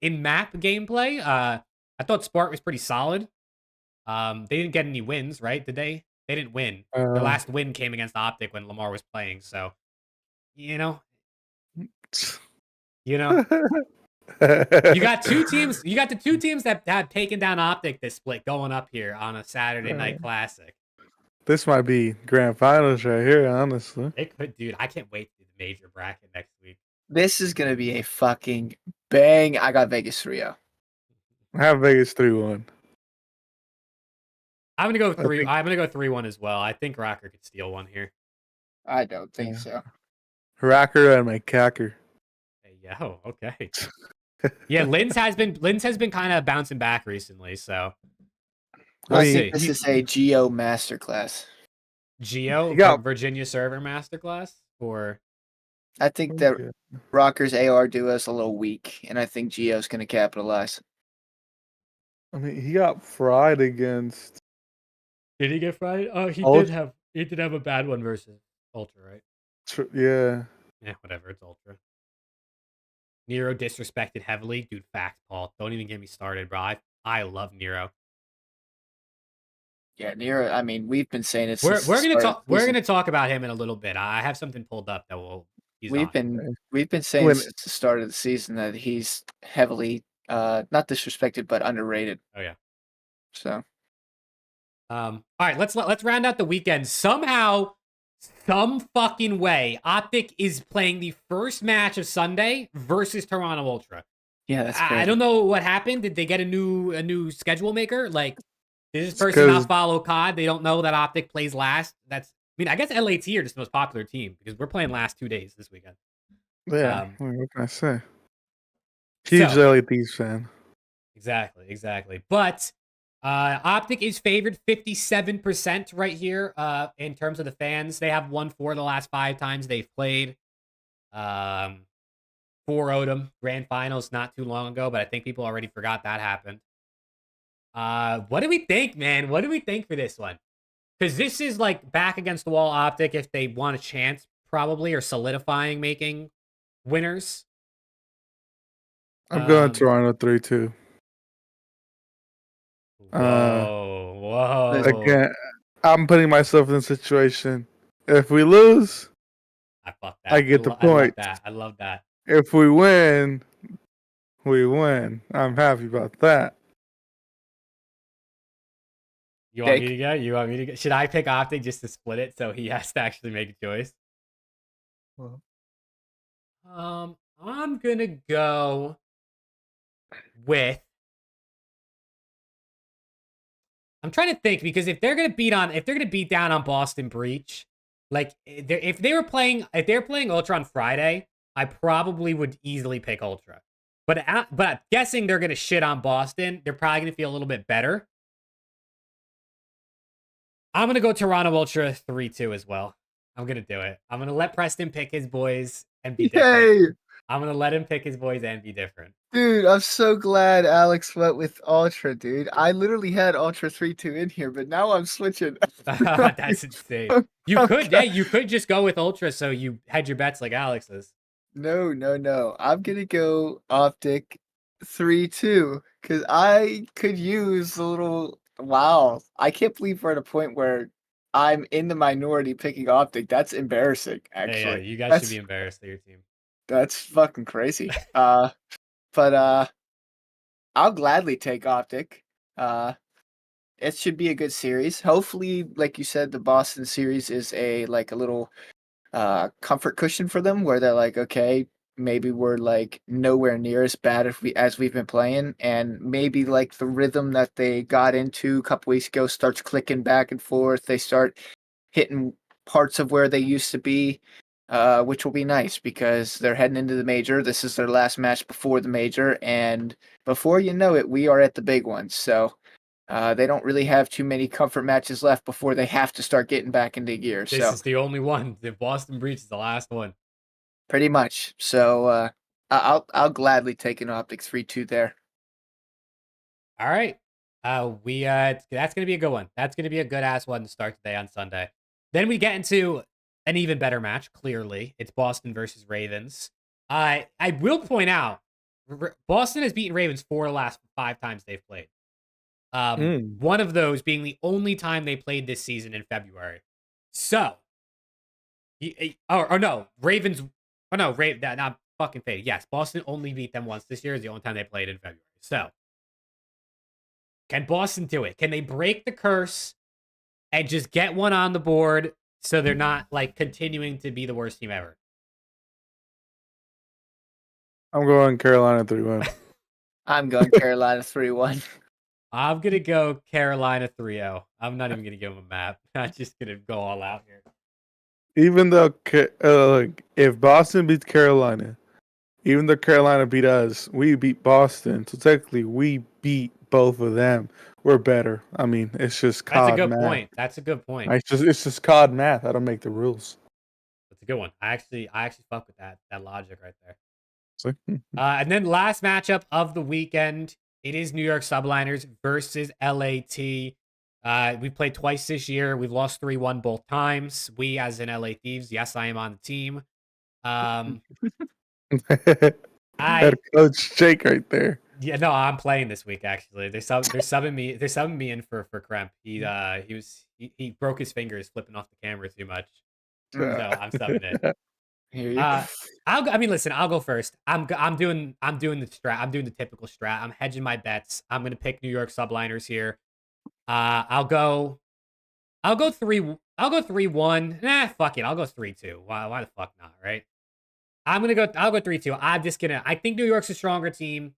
in-map gameplay, I thought Spart was pretty solid. They didn't get any wins, right? Did they? They didn't win. Their last win came against Optic when Lamar was playing. So, you know. You got 2 teams. You got the 2 teams that have taken down Optic this split going up here on a Saturday night classic. This might be grand finals right here, honestly. It could, dude. I can't wait to do the major bracket next week. This is gonna be a fucking bang. I got Vegas 3-0. I have Vegas 3-1. I'm gonna go 3. I'm gonna go 3-1 as well. I think Rocker could steal one here. I don't think so. Rocker and my cacker. Hey, yo, okay. Yeah, Linz has been kind of bouncing back recently, so we'll see. This is a Geo masterclass. Geo, Virginia server masterclass, or I think that Rocker's AR duo is a little weak, and I think Geo's going to capitalize. I mean, he got fried against. Did he get fried? Oh, he did have a bad one versus Ultra, right? Yeah. Yeah, whatever. It's Ultra. Nero disrespected heavily. Dude, facts, Paul. Don't even get me started, bro. I love Nero. Yeah, Nero. I mean, we've been saying it We're since the gonna start of talk. the We're season. gonna talk about him in a little bit. I have something pulled up that he's We've on. been saying When since the start of the season that he's heavily not disrespected but underrated. Oh yeah. So All right, let's round out the weekend. Somehow, some fucking way, Optic is playing the first match of Sunday versus Toronto Ultra. yeah, that's I crazy. don't know what happened. Did they get a new schedule maker? Like, did this It's person 'cause- not follow COD? They don't know that Optic plays last. I mean, I guess LAT are just the most popular team because we're playing last 2 days this weekend. Yeah, I mean, what can I say? So Huge LATs fan. exactly. But Optic is favored 57% right here in terms of the fans. They have won 4 of the last 5 times they've played. 4-0'd them grand finals not too long ago, but I think people already forgot that happened. What do we think, man? What do we think for this one? Because this is like back against the wall Optic if they want a chance, probably, or solidifying making winners. I'm going Um, Toronto 3-2. Whoa. Again, I'm putting myself in a situation. If we lose, I fuck that. I get the I love point. that. I love that. If we win, we win. I'm happy about that. You want me to go? You want me to go? Should I pick Optic just to split it so he has to actually make a choice? Well, I'm gonna go with. I'm trying to think because if they're gonna beat down on Boston Breach, like if they're playing Ultra on Friday, I probably would easily pick Ultra. But I'm guessing they're gonna shit on Boston. They're probably gonna feel a little bit better. I'm gonna go Toronto Ultra 3-2 as well. I'm gonna do it. I'm gonna let Preston pick his boys and be different. yay, I'm gonna let him pick his boys and be different. dude! I'm so glad Alex went with Ultra, dude. I literally had Ultra 3-2 in here, but now I'm switching. That's insane. You could just go with Ultra so you had your bets like Alex's. No. I'm gonna go Optic 3-2 because I could use a little. Wow, I can't believe we're at a point where I'm in the minority picking Optic. That's embarrassing, actually. Yeah, you guys should be embarrassed of your team. That's fucking crazy. But I'll gladly take Optic. It should be a good series. Hopefully, like you said, the Boston series is a little comfort cushion for them where they're like, okay, maybe we're like nowhere near as bad as we've been playing, and maybe like the rhythm that they got into a couple weeks ago starts clicking back and forth. They start hitting parts of where they used to be, which will be nice because they're heading into the major. This is their last match before the major, and before you know it, we are at the big one. So they don't really have too many comfort matches left before they have to start getting back into gear. This is the only one. The Boston Breach is the last one. Pretty much. So I'll gladly take an Optic 3-2 there. All right. That's gonna be a good one. That's gonna be a good ass one to start today on Sunday. Then we get into an even better match. Clearly, it's Boston versus Ravens. I will point out, Boston has beaten Ravens 4 of the last 5 times they've played. One of those being the only time they played this season in February. So, no, Ravens. Oh no, not fucking faded. Yes, Boston only beat them once this year. Is the only time they played in February. So, can Boston do it? Can they break the curse and just get one on the board so they're not like continuing to be the worst team ever? I'm going Carolina 3-1. I'm going Carolina 3-1. I'm gonna go Carolina 3-0. I'm not even gonna give them a map. I'm just gonna go all out here. Even though if Boston beats Carolina, even though Carolina beat us, we beat Boston. So technically, we beat both of them. We're better. I mean, it's just COD That's a good math. point. That's a good point. It's just COD math. I don't make the rules. That's a good one. I actually fuck with that logic right there. So, And then last matchup of the weekend, it is New York Subliners versus LAT. We played twice this year. We've lost 3-1 both times. We, as in LA Thieves, yes, I am on the team. Head coach Jake right there. Yeah, no, I'm playing this week actually. They're subbing me in for Kremp. He broke his fingers flipping off the camera too much. So I'm subbing it. Hear you. I mean, listen, I'll go first. I'm doing the strat. I'm doing the typical strat. I'm hedging my bets. I'm gonna pick New York subliners here. I'll go 3. I'll go 3-1. Nah, fuck it. I'll go 3-2. Why the fuck not, right? I'll go 3-2. I think New York's a stronger team.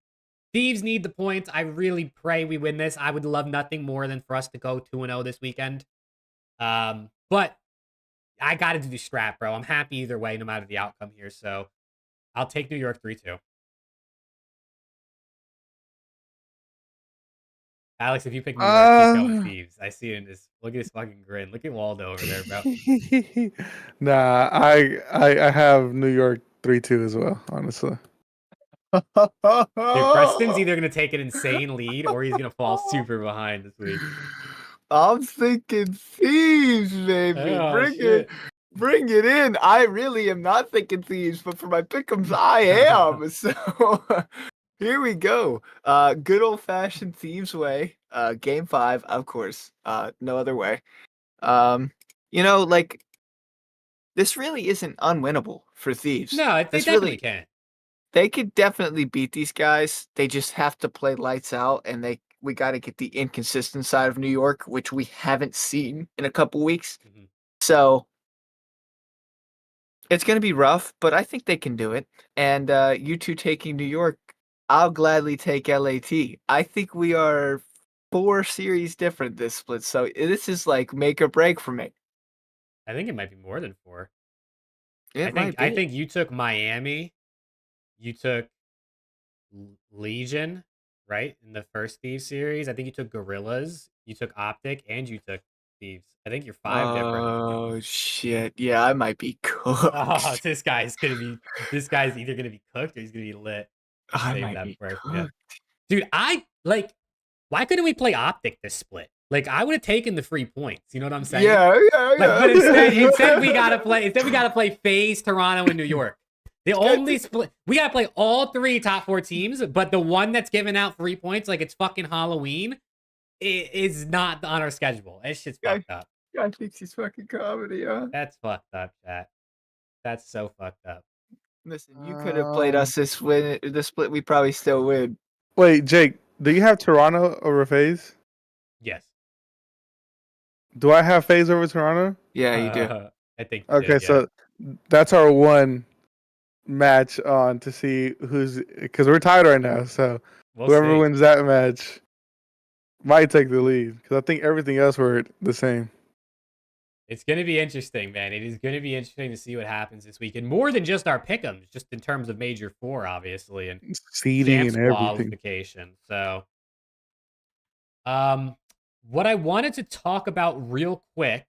Thieves need the points. I really pray we win this. I would love nothing more than for us to go 2-0 this weekend. But I got to do the strat, bro. I'm happy either way, no matter the outcome here. So I'll take New York 3-2. Alex, if you pick New York, he's going Thieves. I see it in this. Look at his fucking grin. Look at Waldo over there, bro. Nah, I have New York 3-2 as well, honestly. Dude, Preston's either going to take an insane lead or he's going to fall super behind this week. I'm thinking Thieves, baby. Oh, Bring it in. I really am not thinking Thieves, but for my pickems, I am. So here we go. Good old fashioned Thieves way. Game 5, of course. No other way. Like this really isn't unwinnable for Thieves. No, they definitely can't. They could definitely beat these guys. They just have to play lights out, and we got to get the inconsistent side of New York, which we haven't seen in a couple weeks. Mm-hmm. So it's going to be rough, but I think they can do it. And you two taking New York, I'll gladly take LAT. I think we are 4 series different this split, so this is like make or break for me. I think it might be more than 4. I think you took Miami. You took Legion, right? In the first Thieves series. I think you took Gorillas. You took Optic, and you took Thieves. I think you're 5 different. Oh shit! Yeah, I might be cooked. Oh, this guy's either gonna be cooked or he's gonna be lit. I Save might that be for cooked. Dude, why couldn't we play Optic this split? Like, I would have taken the free points. You know what I'm saying? Yeah. But instead we gotta play FAZE, Toronto, and New York. The only split we gotta play all 3 top 4 teams, but the one that's giving out free points like it's fucking Halloween is not on our schedule. It's just fucked up. God thinks he's fucking comedy, huh? That's fucked up, chat. That's so fucked up. Listen, you could have played us this split. We probably still win. Wait, Jake, do you have Toronto over FAZE? Yes. Do I have FAZE over Toronto? Yeah, you do. I think. Okay, so that's our one match on to see because we're tied right now. So whoever wins that match might take the lead because I think everything else were the same. It's going to be interesting, man. It is going to be interesting to see what happens this weekend. More than just our pickems, just in terms of Major 4, obviously, and seeding and everything. Qualification. So, what I wanted to talk about real quick,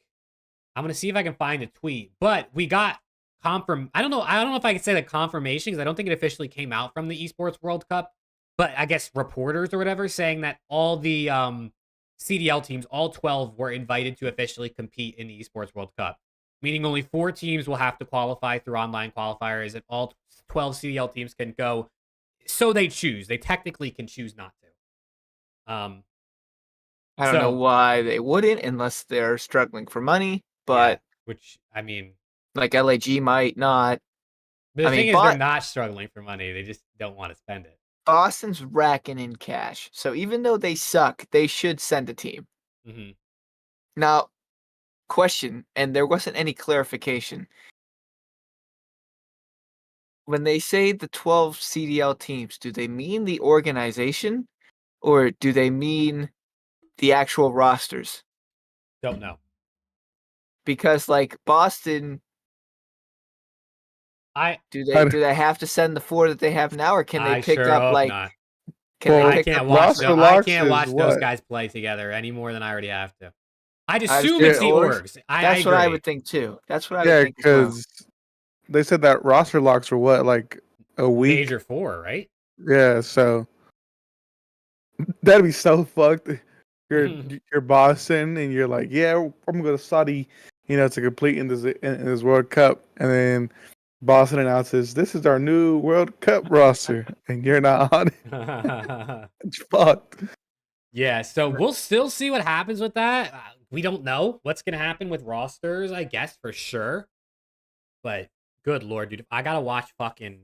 I'm going to see if I can find a tweet. But we got I don't know if I can say the confirmation because I don't think it officially came out from the Esports World Cup. But I guess reporters or whatever saying that all the CDL teams, all 12, were invited to officially compete in the Esports World Cup, meaning only 4 teams will have to qualify through online qualifiers, and all 12 CDL teams can go. So they choose. They technically can choose not to. I don't know why they wouldn't, unless they're struggling for money. But which I mean, like LAG might not. But the thing is, they're not struggling for money. They just don't want to spend it. Boston's racking in cash. So even though they suck, they should send a team. Mm-hmm. Now, question, and there wasn't any clarification. When they say the 12 CDL teams, do they mean the organization or do they mean the actual rosters? Don't know. Because like Boston, do they have to send the 4 that they have now, or can they pick up like? Not. I can't watch those guys play together any more than I already have to. I'd assume it's the orgs. That's what I would think too. That's what I would think. Yeah, because they said that roster locks were what, like a week? Major 4, right? Yeah, so that'd be so fucked. You're Boston and you're like, yeah, I'm gonna go to Saudi, to compete in this World Cup, and then Boston announces this is our new World Cup roster, and you're not on it. It's fucked. Yeah, so we'll still see what happens with that. We don't know what's gonna happen with rosters, I guess, for sure. But good lord, dude, if I gotta watch fucking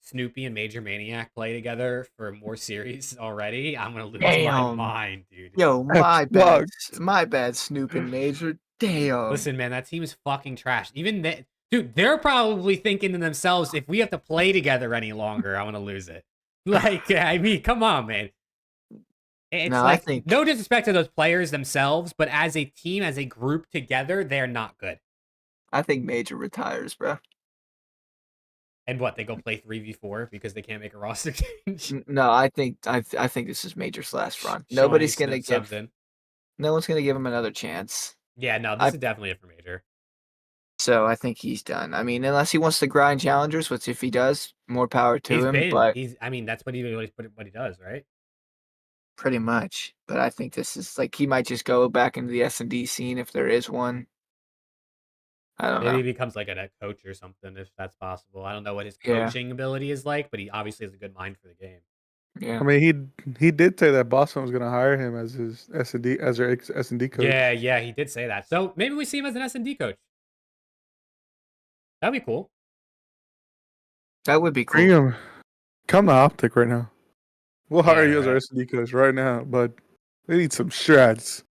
Snoopy and Major Maniac play together for more series already, I'm gonna lose my Damn. mind, dude. Yo, my That's bad. My bad, Snoop and Major. Damn. Listen, man, that team is fucking trash. Even they, dude, they're probably thinking to themselves, if we have to play together any longer, I'm gonna lose it. Like, I mean, come on, man. It's No, I like think no disrespect to those players themselves, but as a team, as a group together, they're not good. Major retires, bro. And what, they go play 3v4 because they can't make a roster change? No, I think this is Major's last run. Sean Nobody's Easton gonna subs give. in. No one's gonna give him another chance. Yeah, no, this is definitely it for Major. So I think he's done. I mean, unless he wants to grind challengers, which if he does, more power to him. But I mean, that's what he does, right? pretty much. But I think this is like he might just go back into the S&D scene if there is one. I don't Maybe know. he becomes like a coach or something if that's possible. I don't know what his Yeah. coaching ability is like, but he obviously has a good mind for the game. Yeah. I mean, he did say that Boston was going to hire him as his S&D as their S&D coach. Yeah, he did say that. So maybe we see him as an S&D coach. That'd be cool. That would be cool. Bring him. Come to Optic right now. We'll hire Yeah, you as our right. S&D coach right now, but we need some shreds,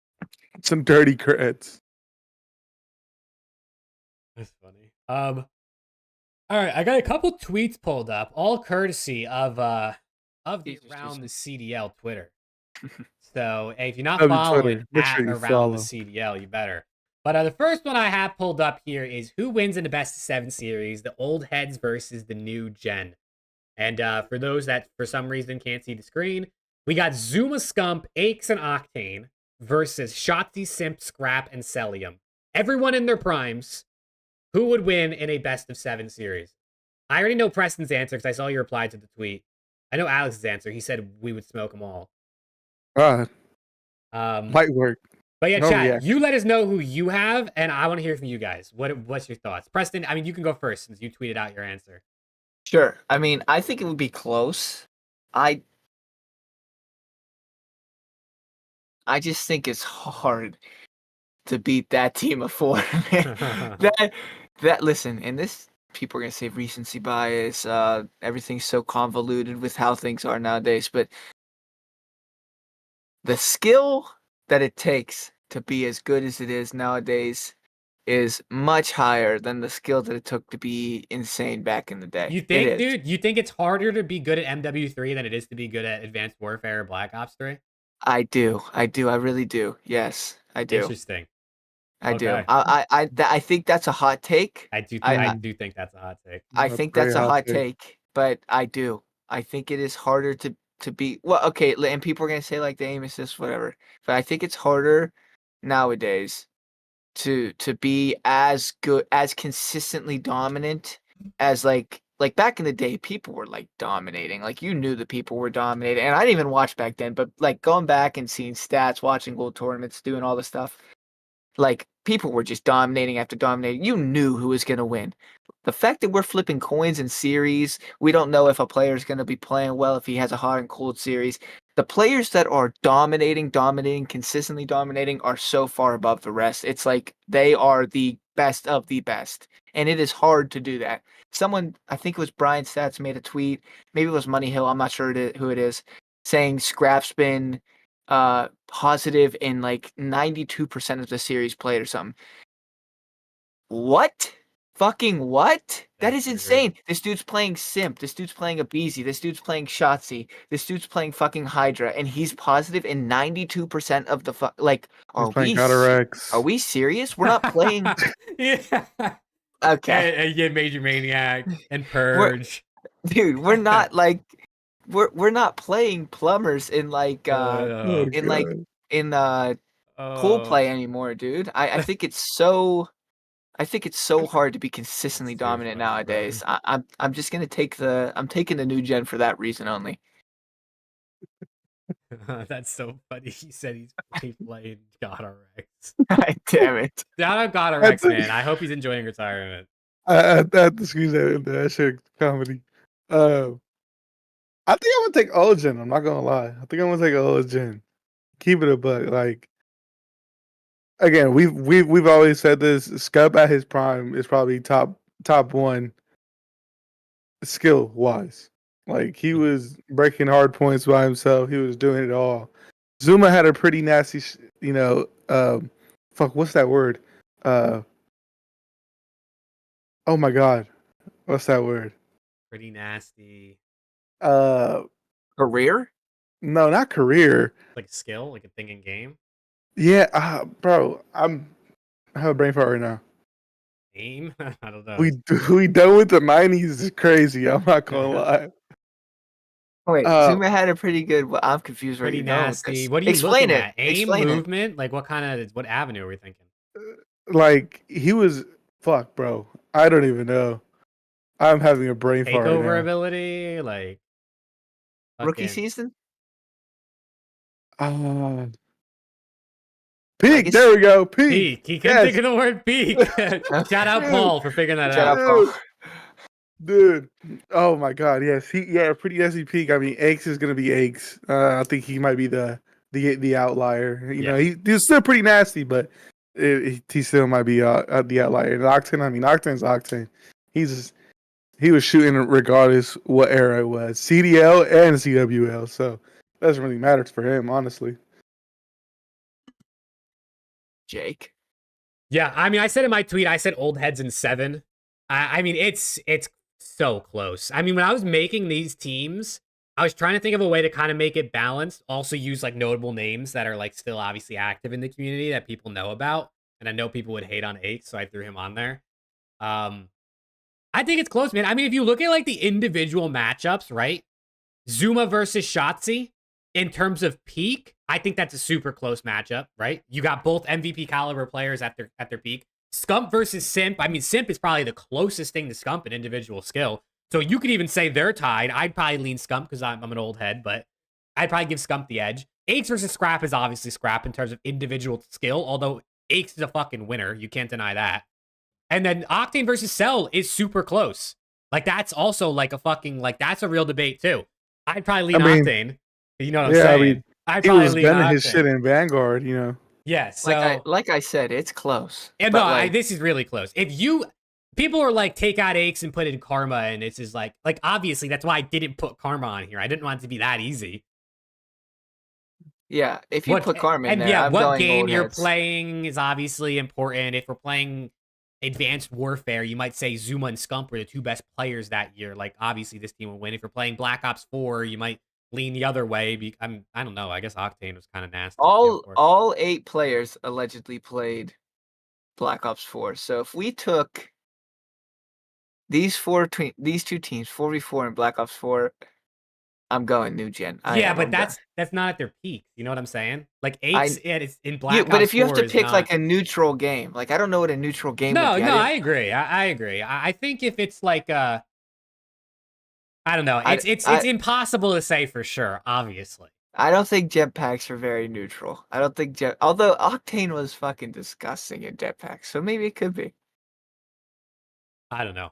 some dirty creds. That's funny. All right, I got a couple tweets pulled up, all courtesy of these around the CDL Twitter. So hey, if you're not following Twitter, make at sure you around follow. the CDL, you better. But the first one I have pulled up here is who wins in the best of 7 series, the old heads versus the new gen. And for those that for some reason can't see the screen, we got Zuma Scump, Aches, and Octane versus Shotzi, Simp, Scrap, and Celium. Everyone in their primes. Who would win in a best of 7 series? I already know Preston's answer because I saw your reply to the tweet. I know Alex's answer. He said we would smoke them all. Might work. But yeah, No chat, reaction. you let us know who you have, and I want to hear from you guys. What's your thoughts? Preston, I mean, you can go first since you tweeted out your answer. Sure. I mean, I think it would be close. I just think it's hard to beat that team of 4. that listen, and this people are gonna say recency bias, everything's so convoluted with how things are nowadays, but the skill that it takes to be as good as it is nowadays is much higher than the skill that it took to be insane back in the day. You think, dude? You think it's harder to be good at MW3 than it is to be good at Advanced Warfare or Black Ops 3? I do. I really do. Yes, I do. Interesting. I do. Okay. I think that's a hot take. I do think that's a hot take. I That's think very that's a hot hot take. take, but I do. I think it is harder to be well. Okay, and people are gonna say like the aim assist, whatever. But I think it's harder nowadays to be as good, as consistently dominant as like back in the day. People were like dominating. Like you knew the people were dominating, and I didn't even watch back then. But like going back and seeing stats, watching gold tournaments, doing all the stuff. Like, people were just dominating after dominating. You knew who was going to win. The fact that we're flipping coins in series, we don't know if a player is going to be playing well, if he has a hot and cold series. The players that are dominating, consistently dominating are so far above the rest. It's like they are the best of the best. And it is hard to do that. Someone, I think it was Brian Stats, made a tweet. Maybe it was Money Hill. I'm not sure who it is. Saying Scrap's been positive in like 92% of the series played or something. What? Fucking what? That is insane. This dude's playing Simp. This dude's playing Abizi. This dude's playing Shotzi. This dude's playing fucking Hydra, and he's positive in 92% of the like. Are we serious? We're not playing. Yeah. Okay. Yeah, Major Maniac and Purge. Dude, we're not like. We're not playing plumbers in like pool play anymore, dude. I think it's so hard to be consistently dominant funny, nowadays. I'm just gonna I'm taking the new gen for that reason only. That's so funny. He said he's playing God RX. God damn it. Shout out God RX, man. I hope he's enjoying retirement. I have to squeeze that in there. That shit comedy. I think I'm gonna take Ologen. I'm not gonna lie. I think I'm gonna take Ologen. Keep it a buck. Like again, we've always said this. SCUMP at his prime is probably top one skill wise. Like he was breaking hard points by himself. He was doing it all. Zuma had a pretty nasty, fuck. What's that word? Oh my god, what's that word? Pretty nasty. Career? No, not career. Like a skill, like a thing in game. Yeah, bro, I have a brain fart right now. Aim? I don't know. We done with the 90s is crazy. I'm not gonna lie. Wait, Zuma had a pretty good. Well, I'm confused where Pretty you're going with nasty. this. What are you Explain looking it. at? Aim, Explain it. movement? Like what avenue are we thinking? Like he was fuck, bro. I don't even know. I'm having a brain fart right Takeover now. ability? Like Rookie fucking season? Peak. guess- There we go. Peak. peak. He couldn't think of the word peak. Shout out Paul for figuring that Shout out. out, Paul. Dude. Oh my god. Yes. Pretty nasty peak. I mean, Aches is gonna be Aches. I think he might be the outlier. You know, he's still pretty nasty, but he still might be the outlier. And Octane. I mean, Octane's Octane. He was shooting regardless what era it was, CDL and CWL. So it doesn't really matter for him, honestly. Jake. Yeah, I mean, I said in my tweet, I said old heads in 7. I mean, it's so close. I mean, when I was making these teams, I was trying to think of a way to kind of make it balanced. Also use like notable names that are like still obviously active in the community that people know about. And I know people would hate on 8, so I threw him on there. I think it's close, man. I mean, if you look at like the individual matchups, right? Zuma versus Shotzi, in terms of peak, I think that's a super close matchup, right? You got both MVP caliber players at their peak. Scump versus Simp. I mean, Simp is probably the closest thing to Scump in individual skill. So you could even say they're tied. I'd probably lean Scump because I'm an old head, but I'd probably give Scump the edge. Aches versus Scrap is obviously Scrap in terms of individual skill, although Aches is a fucking winner. You can't deny that. And then Octane versus Cell is super close. Like, that's also like a fucking, like, that's a real debate too. I'd probably lean Octane. You know what I'm saying? I mean, I'd he probably was lean gunning Octane. his shit in Vanguard, you know. Yeah, so like I said, it's close. And but no, like, this is really close. If you people are like take out Aches and put in Karma, and it's just like obviously that's why I didn't put Karma on here. I didn't want it to be that easy. yeah, if you put Karma in and there, yeah, I'm what going game old you're heads. playing is obviously important. If we're playing Advanced Warfare, you might say Zuma and Scump were the 2 best players that year. Like obviously this team will win. If you're playing Black Ops 4, you might lean the other way. I don't know. I guess Octane was kind of nasty. All 8 players allegedly played Black Ops 4. So if we took these two teams, 4v4 and Black Ops 4, I'm going new gen. Yeah, but that's not at their peak. You know what I'm saying? Like 8's it's in Black Ops 4. But if you have to pick not... like a neutral game, like I don't know what a neutral game would be. I agree. I agree. I think if it's like I don't know. It's impossible to say for sure, obviously. I don't think jetpacks are very neutral. I don't think although Octane was fucking disgusting in jetpacks, so maybe it could be. I don't know.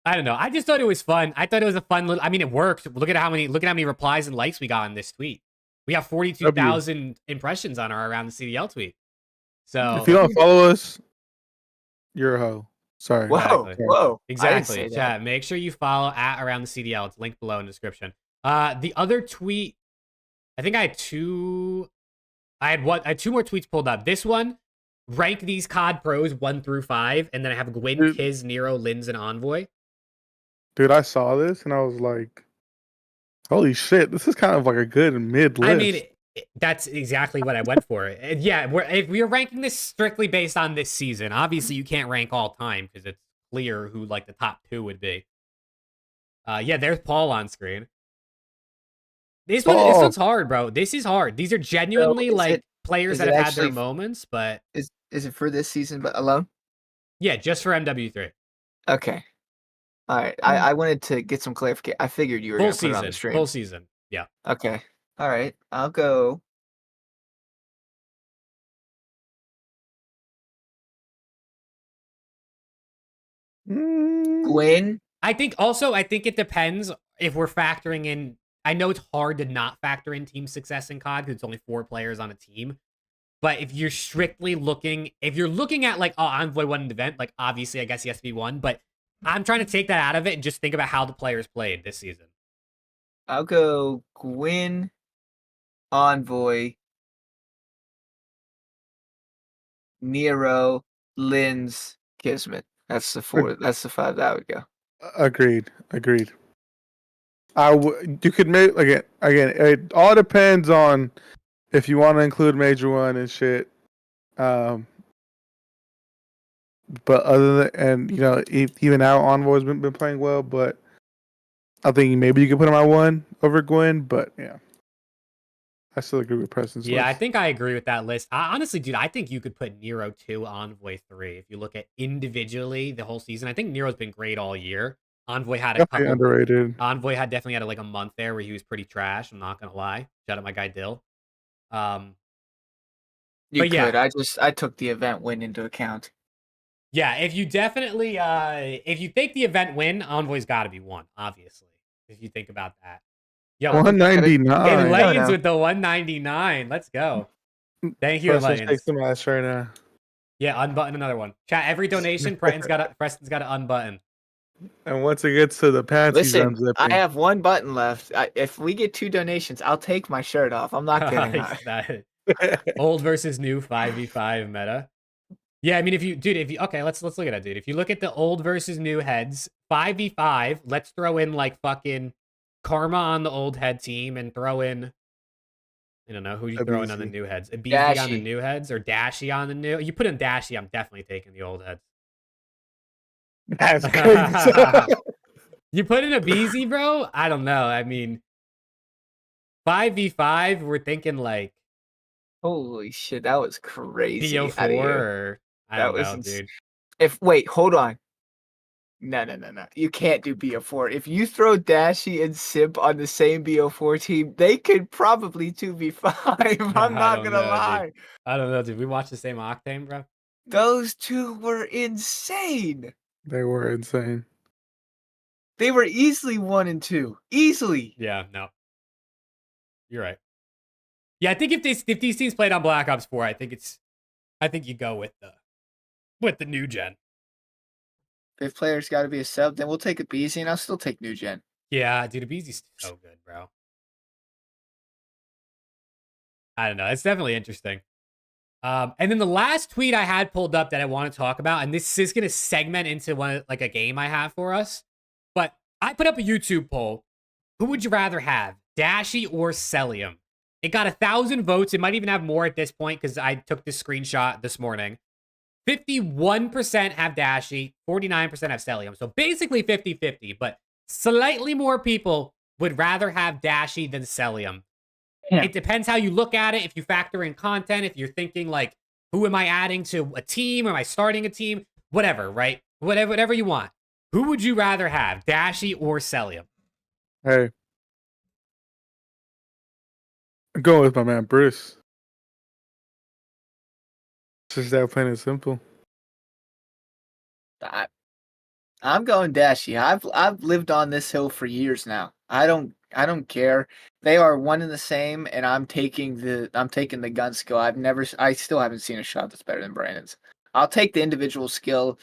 I just thought it was fun. I thought it was a fun little. I mean, it worked. Look at how many replies and likes we got on this tweet. We have 42,000 impressions on our Around the CDL tweet. So if you don't follow us, you're a hoe. Sorry. Whoa. Exactly. Chat. Make sure you follow at Around the CDL. It's linked below in the description. The other tweet, I think I had 2. I had 2 more tweets pulled up. This one, rank these COD pros 1 through 5, and then I have Gwyn, Kiz, Nero, Linz, and Envoy. Dude, I saw this and I was like, holy shit, this is kind of like a good mid list. I mean, that's exactly what I went for. Yeah, if we are ranking this strictly based on this season, obviously you can't rank all time because it's clear who like the top 2 would be. Yeah, there's Paul on screen. This one's hard, bro. This is hard. These are genuinely players that have had their moments, but is it for this season but alone? Yeah, just for MW3. Okay. All right. I wanted to get some clarification. I figured you were going to put it on the stream. Full season. Yeah. Okay. All right. I'll go. Gwyn. I think it depends if we're factoring in. I know it's hard to not factor in team success in COD because it's only 4 players on a team. But if you're looking at like, oh, Envoy won an event, like obviously I guess he has to be one. But I'm trying to take that out of it and just think about how the players played this season. I'll go Gwyn, Envoy, Nero, Linz, Kismet. That's the 4. That's the 5 that would go. Agreed. You could make again. It all depends on if you want to include Major One and shit. But other than even now Envoy's been playing well, but I think maybe you could put him at 1 over Gwyn. But yeah, I still agree with Preston's Yeah, list. I think I agree with that list. Honestly, dude, I think you could put Nero 2, Envoy 3. If you look at individually the whole season, I think Nero's been great all year. Envoy had Definitely underrated. Envoy definitely had like a month there where he was pretty trash. I'm not gonna lie. Shout out my guy Dill. You but could. yeah. I took the event win into account. Yeah, if you definitely if you take the event win, Envoy's got to be 1, obviously. If you think about that. Yo, 199. Lanes with the 199. Let's go. Thank you, Preston Lanes. takes the match right now. Yeah, unbutton another one. Chat, every donation, Preston's got to unbutton. And once it gets to the pants, Listen, he's unzipping. I have 1 button left. If we get 2 donations, I'll take my shirt off. I'm not kidding. Old versus new 5v5 meta. Yeah, I mean, okay, let's look at it, dude. If you look at the old versus new heads, 5v5, let's throw in like fucking Karma on the old head team and throw in, I don't know, who you throw in on the new heads? Abizi on the new heads or Dashy on the new? You put in Dashy, I'm definitely taking the old heads. That's crazy. You put in Abizi, bro? I don't know. I mean, 5v5, we're thinking like Holy shit, that was crazy. BO4 or I don't know, dude. Wait, hold on. No. You can't do BO4. If you throw Dashy and Simp on the same BO4 team, they could probably 2v5. I'm not gonna lie. Dude. I don't know, dude. We watched the same Octane, bro. Those 2 were insane. They were insane. They were easily 1 and 2. Easily. Yeah, no. You're right. Yeah, I think if these teams played on Black Ops 4, I think you go with the new gen. If players got to be a sub, then we'll take Abizi, and I'll still take new gen. Yeah, dude, Abizi's so good, bro. I don't know. It's definitely interesting. And then the last tweet I had pulled up that I want to talk about, and this is going to segment into like a game I have for us, but I put up a YouTube poll. Who would you rather have, Dashy or Celium? It got 1,000 votes. It might even have more at this point because I took this screenshot this morning. 51% have Dashy, 49% have Celium. So basically 50-50, but slightly more people would rather have Dashy than Celium. Yeah. It depends how you look at it. If you factor in content, if you're thinking like, who am I adding to a team? Am I starting a team? Whatever, right? Whatever you want. Who would you rather have, Dashy or Celium? Hey. I'm going with my man, Bruce. Just that plain and simple. I'm going Dashy. I've lived on this hill for years now. I don't care. They are one and the same, and I'm taking the gun skill. I still haven't seen a shot that's better than Brandon's. I'll take the individual skill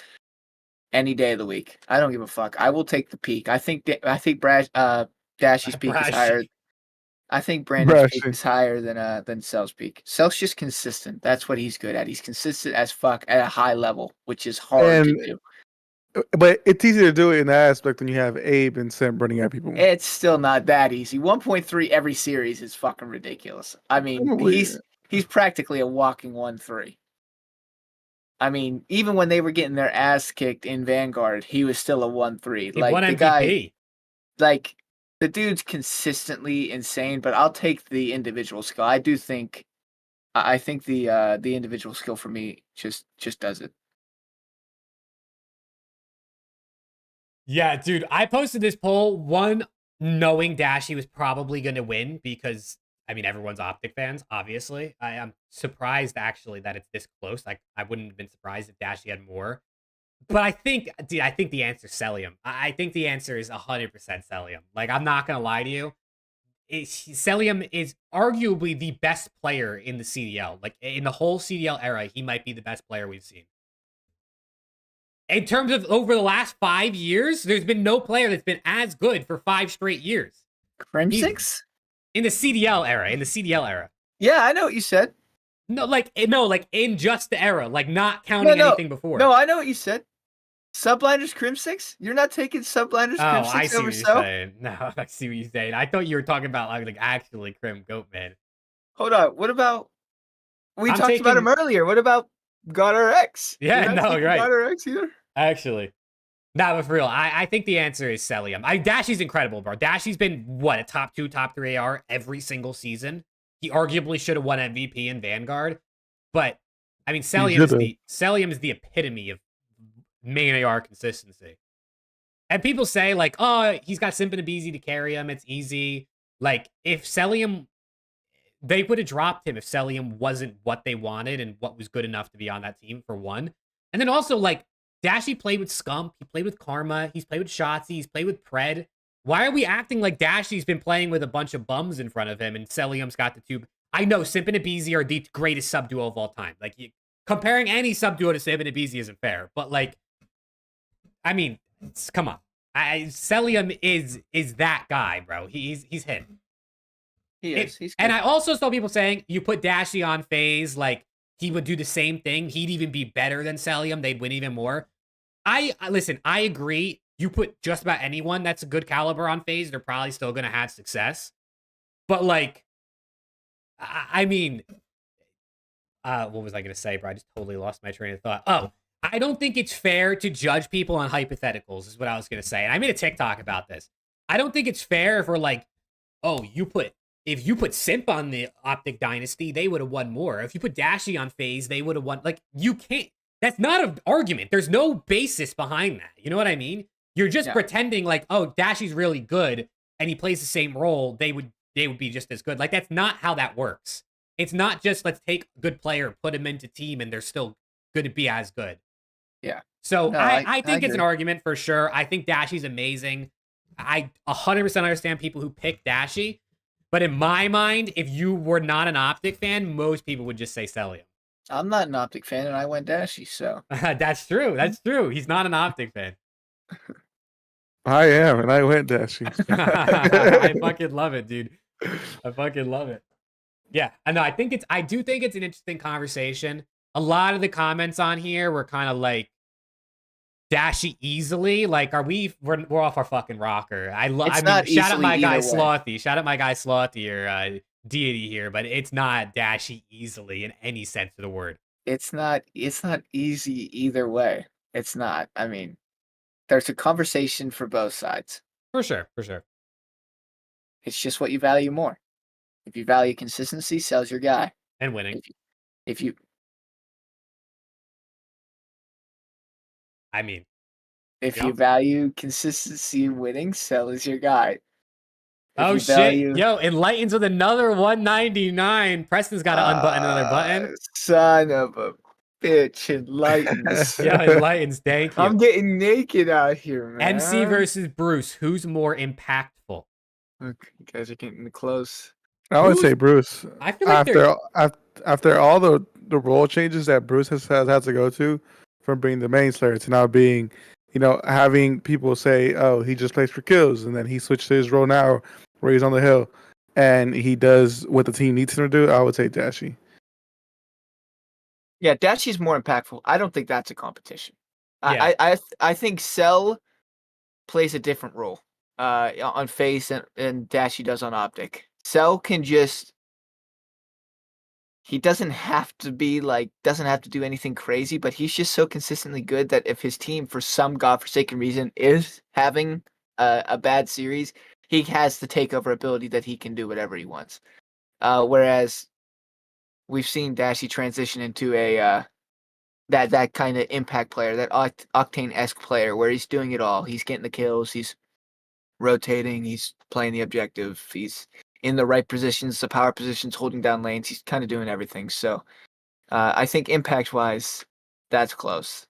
any day of the week. I don't give a fuck. I will take the peak. I think Dashy's peak is higher. I think Brandon's peak is higher than Cell's peak. Cell's just consistent. That's what he's good at. He's consistent as fuck at a high level, which is hard to do. But it's easy to do it in that aspect when you have Abe and Simp running at people. It's still not that easy. 1.3 every series is fucking ridiculous. I mean, he's practically a walking 1-3. I mean, even when they were getting their ass kicked in Vanguard, he was still a 1-3. Like the MVP. Like the dude's consistently insane. But I'll take the individual skill. I think the individual skill for me just does it. Yeah, dude, I posted this poll, one, knowing Dashy was probably going to win because, I mean, everyone's Optic fans, obviously. I am surprised, actually, that it's this close. Like, I wouldn't have been surprised if Dashy had more. But I think, dude, I think the answer is Celium. I think the answer is 100% Celium. Like, I'm not gonna lie to you. Celium is arguably the best player in the CDL. Like, in the whole CDL era, he might be the best player we've seen. In terms of over the last 5 years, there's been no player that's been as good for 5 straight years. Crimsix? In the CDL era. In the CDL era. Yeah, I know what you said. No, like in just the era, like not counting anything before. No, I know what you said. Subliners Crimsix? You're not taking Subliners I Crimsix see over what you're Cell? saying. No, I see what you're saying. I thought you were talking about like actually Crim Goatman. Hold on. What about we I'm talked about him earlier? What about God RX? Yeah, no, you're right. God RX either? Actually. Nah, but for real, I think the answer is Celium. Dashy's incredible, bro. Dashy's been what, a top 2, top 3 AR every single season. He arguably should have won MVP in Vanguard. But I mean, Celium is the epitome of main AR consistency. And people say, like, oh, he's got Simp and Abizi to carry him. It's easy. Like, if Celium, they would have dropped him if Celium wasn't what they wanted and what was good enough to be on that team, for one. And then also, like, Dashy played with Scump. He played with Karma. He's played with Shotzzy. He's played with Pred. Why are we acting like Dashy's been playing with a bunch of bums in front of him and Celium's got the two? I know Simp and Abizi are the greatest sub duo of all time. Like, comparing any sub duo to Simp and Abizi isn't fair. But, like, I mean, come on. Celium is that guy, bro. He's him. He is. He's good. And I also saw people saying you put Dashy on FaZe, like he would do the same thing. He'd even be better than Celium. They'd win even more. Listen, I agree. You put just about anyone that's a good caliber on FaZe, they're probably still gonna have success. But like, I mean, what was I gonna say, bro? I just totally lost my train of thought. Oh, I don't think it's fair to judge people on hypotheticals, is what I was going to say. And I made a TikTok about this. I don't think it's fair if we're like, oh, if you put Simp on the OPTIC Dynasty, they would have won more. If you put Dashy on FaZe, they would have won. Like, you can't, that's not an argument. There's no basis behind that. You know what I mean? You're just pretending like, oh, Dashy's really good and he plays the same role. They would be just as good. Like, that's not how that works. It's not just, let's take a good player, put him into team, and they're still going to be as good. Yeah. So no, I think it's an argument for sure. I think Dashy's amazing. I 100% understand people who pick Dashy. But in my mind, if you were not an OPTIC fan, most people would just say Celium. I'm not an OPTIC fan, and I went Dashy, so. That's true. That's true. He's not an OPTIC fan. I am, and I went Dashy. I fucking love it, dude. I fucking love it. Yeah, I know. I do think it's an interesting conversation. A lot of the comments on here were kind of like Dashy easily. Like, we're off our fucking rocker. I mean, shout out my guy Slothy. Shout out my guy Slothy, or deity here, but it's not Dashy easily in any sense of the word. It's not easy either way. It's not. I mean, there's a conversation for both sides. For sure, for sure. It's just what you value more. If you value consistency, Cell's your guy. And winning. If you I mean, if you value consistency and winning, Cell is your guy. Oh shit! Yo, Enlightens with another 199. Preston's got to unbutton another button. Son of a bitch, Enlightens. Yo, Enlightens, thank you. I'm getting naked out here, man. MC versus Bruce. Who's more impactful? Okay, you guys are getting close. I would say Bruce. I feel like after all the role changes that Bruce has had to go to, from being the main slayer to now being, having people say, oh, he just plays for kills, and then he switched to his role now where he's on the hill and he does what the team needs him to do, I would say Dashy. Yeah, Dashy's more impactful. I don't think that's a competition. Yeah. I think Cell plays a different role on FaZe and Dashy does on OPTIC. Cell can he doesn't have to do anything crazy, but he's just so consistently good that if his team, for some godforsaken reason, is having a bad series, he has the takeover ability that he can do whatever he wants. Whereas we've seen Dashy transition into a that kind of impact player, that Octane-esque player, where he's doing it all. He's getting the kills, he's rotating, he's playing the objective, he's in the right positions, the power positions, holding down lanes. He's kind of doing everything. So I think impact-wise, that's close.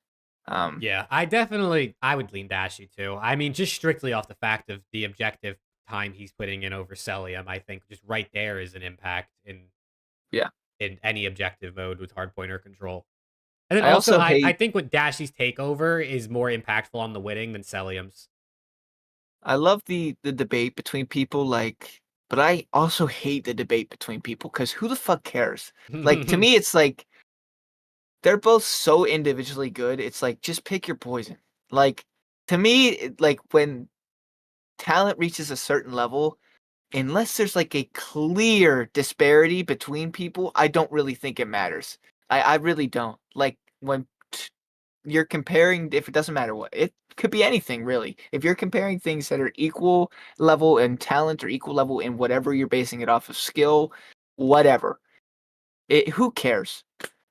Yeah, I would lean Dashy too. I mean, just strictly off the fact of the objective time he's putting in over Celium, I think just right there is an impact Yeah. in any objective mode with hard pointer control. And then I also, also I hate. think with Dashy's takeover is more impactful on the winning than Celium's. I love the debate between people, like, but I also hate the debate between people because who the fuck cares? Like, to me, it's like they're both so individually good. It's like just pick your poison. Like, to me, like when talent reaches a certain level, unless there's like a clear disparity between people, I don't really think it matters. I really don't. Like when you're comparing, if it doesn't matter what, it could be anything really. If you're comparing things that are equal level in talent or equal level in whatever you're basing it off of skill, whatever. Who cares?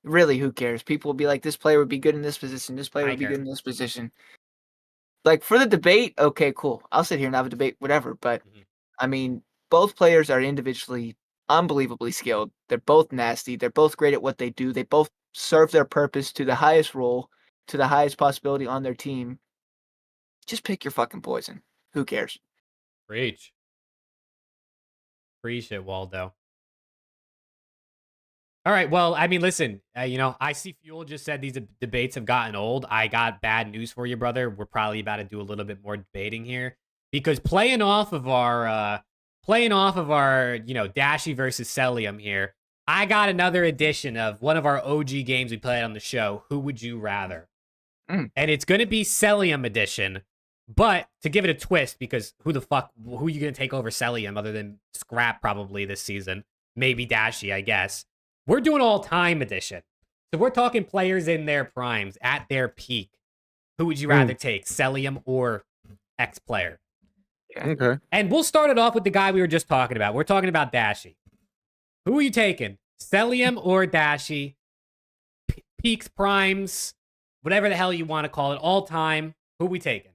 Really, who cares? People will be like, this player would be good in this position, this player I would be care. good in this position. Like for the debate, okay, cool. I'll sit here and have a debate, whatever. But I mean, both players are individually unbelievably skilled. They're both nasty. They're both great at what they do. They both serve their purpose to the highest role, to the highest possibility on their team. Just pick your fucking poison. Who cares? Preach. Preach it, Waldo. All right. Well, I mean, listen, I see Fuel just said these debates have gotten old. I got bad news for you, brother. We're probably about to do a little bit more debating here because playing off of our, Dashy versus Celium here, I got another edition of one of our OG games we played on the show. Who would you rather? And it's going to be Celium edition, but to give it a twist, because who are you going to take over Celium other than Scrap probably this season? Maybe Dashy, I guess. We're doing all-time edition. So we're talking players in their primes, at their peak. Who would you rather take, Celium or X player? Okay. And we'll start it off with the guy we were just talking about. We're talking about Dashy. Who are you taking, Celium or Dashy? Peaks, primes, whatever the hell you want to call it, all-time. Who are we taking?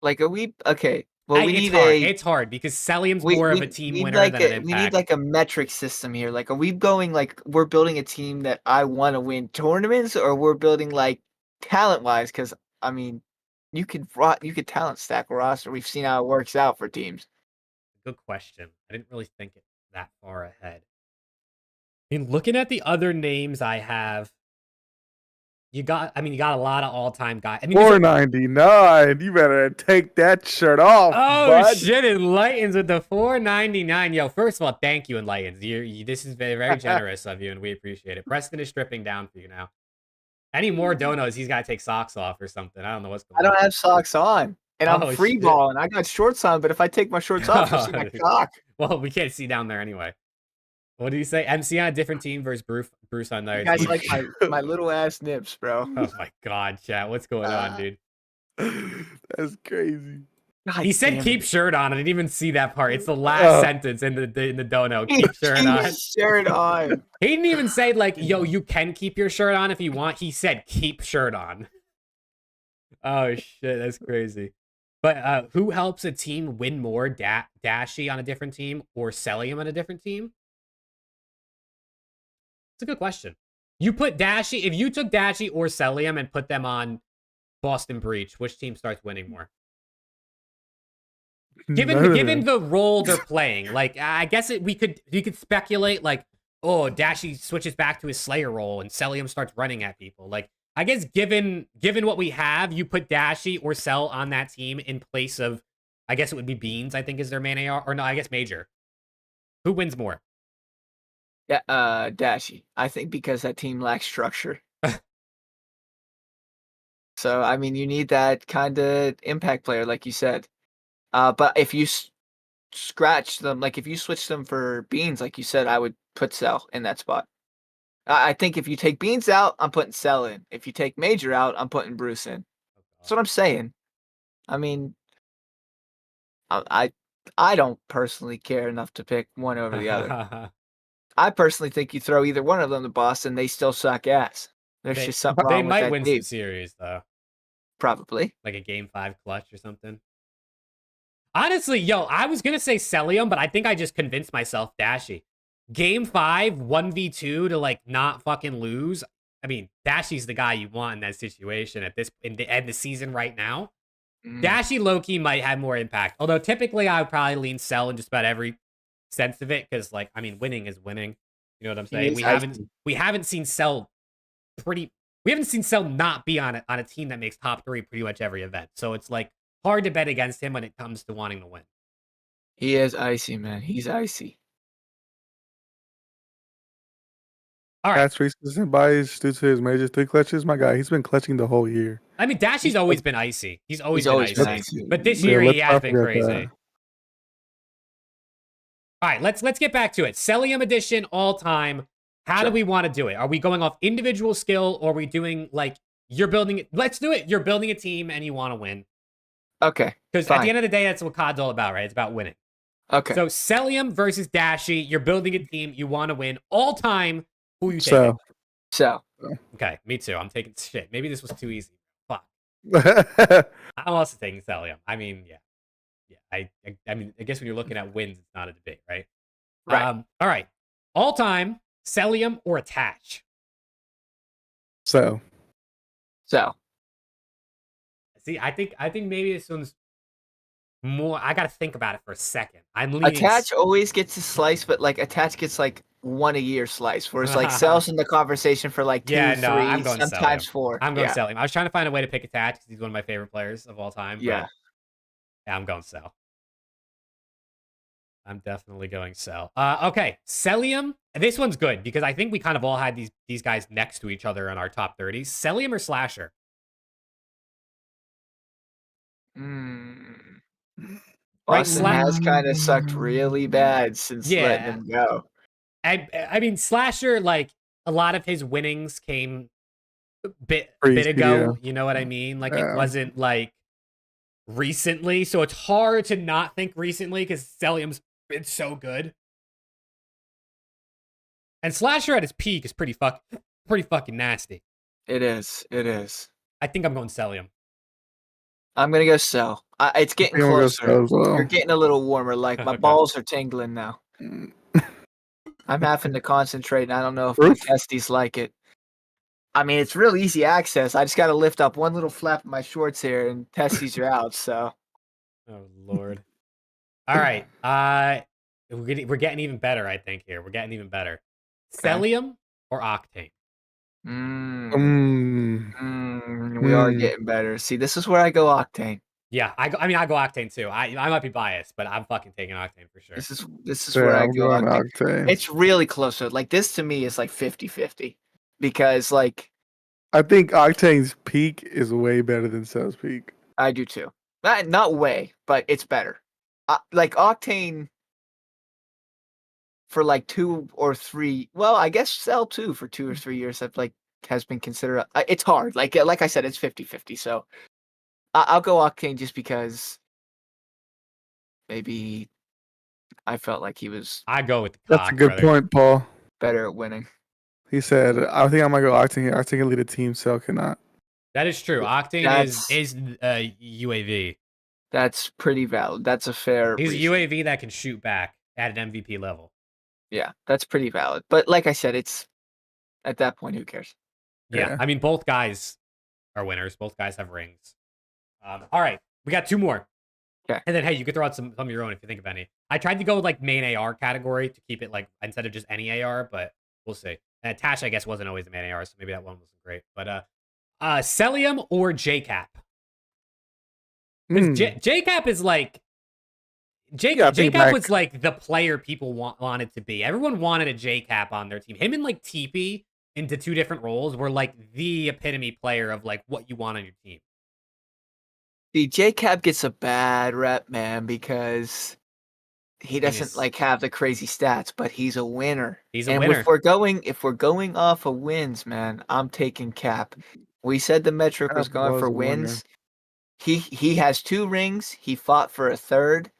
Like, are we okay? Well, It's hard because Celium's more of a team winner than an impact. We need like a metric system here. Like, are we going like we're building a team that I want to win tournaments, or we're building like talent wise? Because I mean, you could talent stack a roster. We've seen how it works out for teams. Good question. I didn't really think it that far ahead. I mean, looking at the other names I have, you got a lot of all-time guys. I mean, 499. You better take that shirt off. Oh, bud. shit, Enlightens with the 499. Yo, first of all, thank you, Enlightens. This is very, very generous of you, and we appreciate it. Preston is stripping down for you now. Any more donos, he's got to take socks off or something. I don't know what's going on. I don't have socks on, and I'm free shit. balling. I got shorts on, but if I take my shorts off, you'll see my cock. Well, we can't see down there anyway. What did you say? MC on a different team versus Bruce on there. You guys like my little ass nips, bro. Oh my god, chat. What's going on, dude? That's crazy. God He said damn keep it. shirt on. I didn't even see that part. It's the last sentence in the dono. Keep shirt on. Shirt on. He didn't even say like, yo, you can keep your shirt on if you want. He said keep shirt on. Oh shit, that's crazy. But who helps a team win more? Dashy on a different team or Celium on a different team? It's a good question. You put Dashy, if you took Dashy or Celium and put them on Boston Breach, which team starts winning more? Given the role they're playing, like I guess you could speculate like, oh, Dashy switches back to his Slayer role and Celium starts running at people. Like I guess given what we have, you put Dashy or Cell on that team in place of, I guess it would be Beans. I think is their main AR, or no, I guess Major. Who wins more? Yeah, Dashy. I think because that team lacks structure. So I mean, you need that kind of impact player, like you said. But if you scratch them, like if you switch them for Beans, like you said, I would put Cell in that spot. I think if you take Beans out, I'm putting Cell in. If you take Major out, I'm putting Bruce in. That's what I'm saying. I mean, I don't personally care enough to pick one over the other. I personally think you throw either one of them to Boston, they still suck ass. There's just something wrong with that They might win team. some series though. Probably. Like a game 5 clutch or something. Honestly, yo, I was gonna say Celium, but I think I just convinced myself Dashy. Game 5, 1v2 to like not fucking lose. I mean, Dashy's the guy you want in that situation at this in the end of the season right now. Dashy Loki might have more impact. Although typically I would probably lean Cell in just about every sense of it, because like I mean, winning is winning. You know what I'm saying? We haven't seen Cell we haven't seen Cell not be on a team that makes top 3 pretty much every event. So it's like hard to bet against him when it comes to wanting to win. He is icy, man. He's icy. All right. Past recent bias due to his major 3 clutches. My guy, he's been clutching the whole year. I mean, Dashy's always been icy. He's always been icy. But this Yeah, year he let's has not been forget crazy. that. All right, let's get back to it. Cellium edition all time. How do we want to do it? Are we going off individual skill, or are we doing like you're building it? Let's do it. You're building a team and you want to win. Okay. Because at the end of the day, that's what COD's all about, right? It's about winning. Okay. So Cellium versus Dashy. You're building a team. You want to win all time. Who you taking? So. Okay, me too. I'm taking shit. Maybe this was too easy. Fuck. I'm also taking Cellium. I mean, yeah. I mean, I guess when you're looking at wins, it's not a debate, right? Right. All right. All time, Cellium or Attach? So. See, I think maybe this one's more. I got to think about it for a second. I'm leaning. Attach always gets a slice, but like Attach gets like 1 a year slice, whereas like Cell's in the conversation for like 2, 3, I'm going sometimes Cellium. 4. I'm going Cellium. I was trying to find a way to pick Attach because he's one of my favorite players of all time. Yeah. Yeah, I'm going Cell. I'm definitely going Cell. Okay, Cellium. This one's good because I think we kind of all had these guys next to each other in our top 30s. Cellium or Slasher? Austin has kind of sucked really bad since letting him go. I mean, Slasher, like a lot of his winnings came a bit Crazy, ago. You know what I mean? Like it wasn't like recently, so it's hard to not think recently because Cellium's been so good. And Slasher at his peak is pretty fucking nasty. It is. I think I'm going Cellium. I'm gonna go Cell. It's getting closer. You're getting a little warmer. Like my balls are tingling now. I'm having to concentrate, and I don't know if my testes like it. I mean, it's real easy access. I just got to lift up one little flap of my shorts here, and testes are out. So. Oh Lord. All right. We're getting even better. I think here we're getting even better. Okay. Cellium or Octane? We are getting better. See, this is where I go Octane. Yeah, I go Octane too. I might be biased, but I'm fucking taking Octane for sure. This is where I go Octane. It's really close. Like this to me is like 50-50 because like I think Octane's peak is way better than Cell's peak. I do too. Not way, but it's better. Like Octane for like 2 or 3. Well, I guess Cell too for 2 or 3 years. That like has been considered. It's hard. Like I said, it's 50-50. So. I'll go Octane just because maybe I felt like he was. I go with the That's a good point, Paul. Better at winning. He said, "I think I might go Octane here. Octane can lead a team, Cell cannot." That is true. Octane is UAV. That's pretty valid. That's a fair. He's a UAV that can shoot back at an MVP level. Yeah, that's pretty valid. But like I said, it's at that point, who cares? Yeah. I mean, both guys are winners. Both guys have rings. All right, we got 2 more. Okay. And then, hey, you could throw out some of your own if you think of any. I tried to go with like main AR category to keep it like instead of just any AR, but we'll see. And Attach, I guess, wasn't always the main AR, so maybe that one wasn't great. But Cellium or JCap? Because JCap is like JCap was like the player people wanted to be. Everyone wanted a JCap on their team. Him and like TP into 2 different roles were like the epitome player of like what you want on your team. The JCap gets a bad rep, man, because he doesn't like have the crazy stats, but he's a winner. He's a winner. If we're going off of wins, man, I'm taking Cap. We said the metric was going for wins. He has 2 rings. He fought for a 3rd.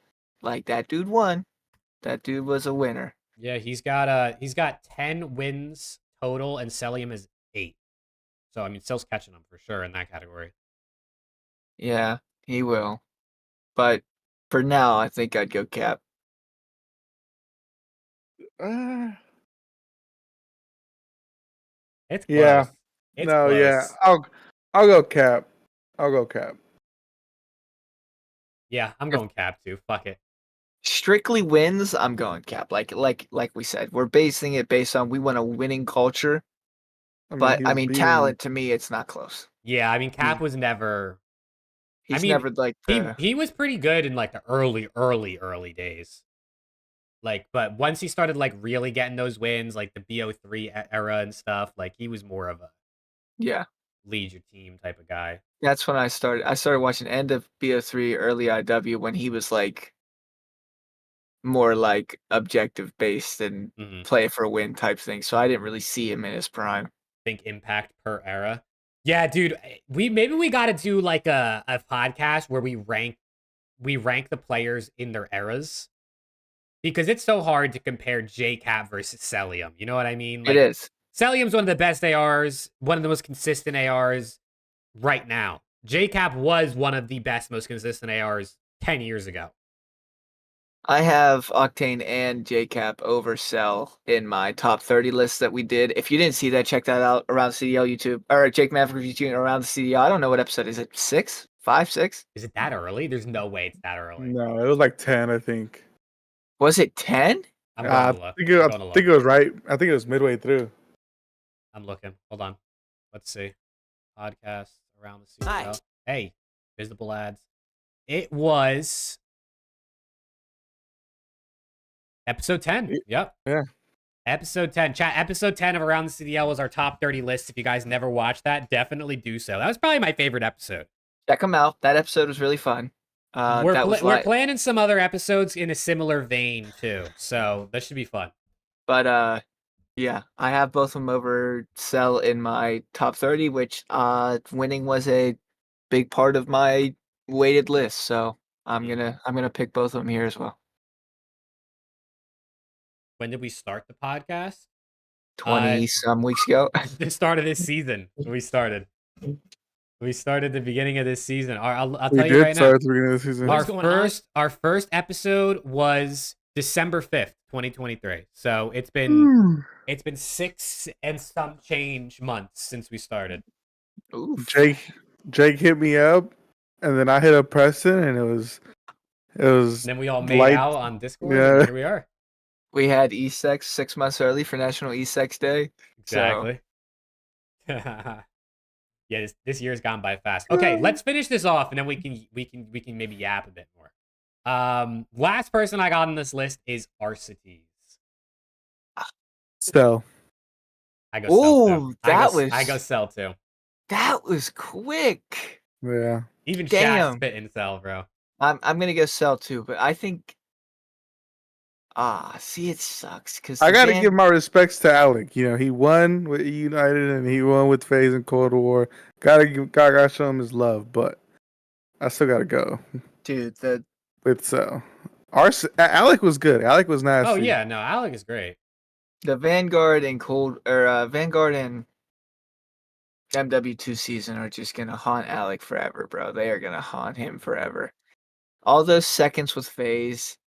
Like that dude won. That dude was a winner. Yeah, he's got 10 wins total, and Cellium is 8. So I mean, Cell's catching him for sure in that category. Yeah, he will. But for now, I think I'd go Cap. It's close. Yeah. It's No, yeah, close. I'll go Cap. I'll go Cap. Yeah, I'm If going Cap too. Fuck it. strictly wins, I'm going Cap. Like we said, we're basing it based on we want a winning culture. I mean, But I he's mean, beating. talent to me, it's not close. Yeah, I mean, Cap was never. I He's mean, never like the he was pretty good in like the early days. Like, but once he started like really getting those wins, like the BO3 era and stuff, like he was more of a yeah. lead your team type of guy. That's when I started. I started watching end of BO3, early IW when he was like more like objective based and Hmm. play for a win type thing. So I didn't really see him in his prime. Think impact per era. Yeah, dude, we got to do like a podcast where we rank the players in their eras because it's so hard to compare JCap versus Celium. You know what I mean? It Like is. Celium's one of the best ARs, one of the most consistent ARs right now. JCap was one of the best, most consistent ARs 10 years ago. I have Octane and JCap over Cell in my top 30 list that we did. If you didn't see that, check that out around CDL YouTube or Jake Maverick YouTube around the CDL. I don't know what episode is it? 6? 5, 6? Is it that early? There's no way it's that early. No, it was like 10, I think. Was it 10? I'm going I to look. think it, I'm I going to look. think it was right. I think it was midway through. I'm looking. Hold on. Let's see. Podcast around the CDL. Hi. Hey, visible ads. It was episode 10. Yep. Yeah. Episode 10. Chat, episode 10 of Around the CDL was our top 30 list. If you guys never watched that, definitely do so. That was probably my favorite episode. Check them out. That episode was really fun. We're planning some other episodes in a similar vein too. So that should be fun. But yeah, I have both of them over Cell in my top 30, which winning was a big part of my weighted list. So I'm gonna pick both of them here as well. When did we start the podcast? 20 some weeks ago. The start of this season. We started. We started the beginning of this season. I'll tell you right now. At the beginning of the season. Our first episode was December 5th, 2023. So it's been 6 and some change months since we started. Oof. Jake hit me up, and then I hit up Preston, and it was. And then we all made out on Discord. Yeah. And here we are. We had ESEX 6 months early for National ESEX Day. Exactly. So. Yeah, this year's gone by fast. Okay, let's finish this off, and then we can maybe yap a bit more. Last person I got on this list is Arcites. So. I go Cell too. I go Cell too. That was quick. Yeah. Even Damn. Shaq spit in Cell, bro. I'm gonna go Cell too, but I think. See, it sucks because I gotta give my respects to Alec. You know, he won with United and he won with FAZE and Cold War. Gotta show him his love, but I still gotta go. Dude, With Alec was good. Alec was nasty. Oh yeah, no, Alec is great. the Vanguard and Vanguard and MW2 season are just gonna haunt Alec forever, bro. They are gonna haunt him forever. All those seconds with FAZE.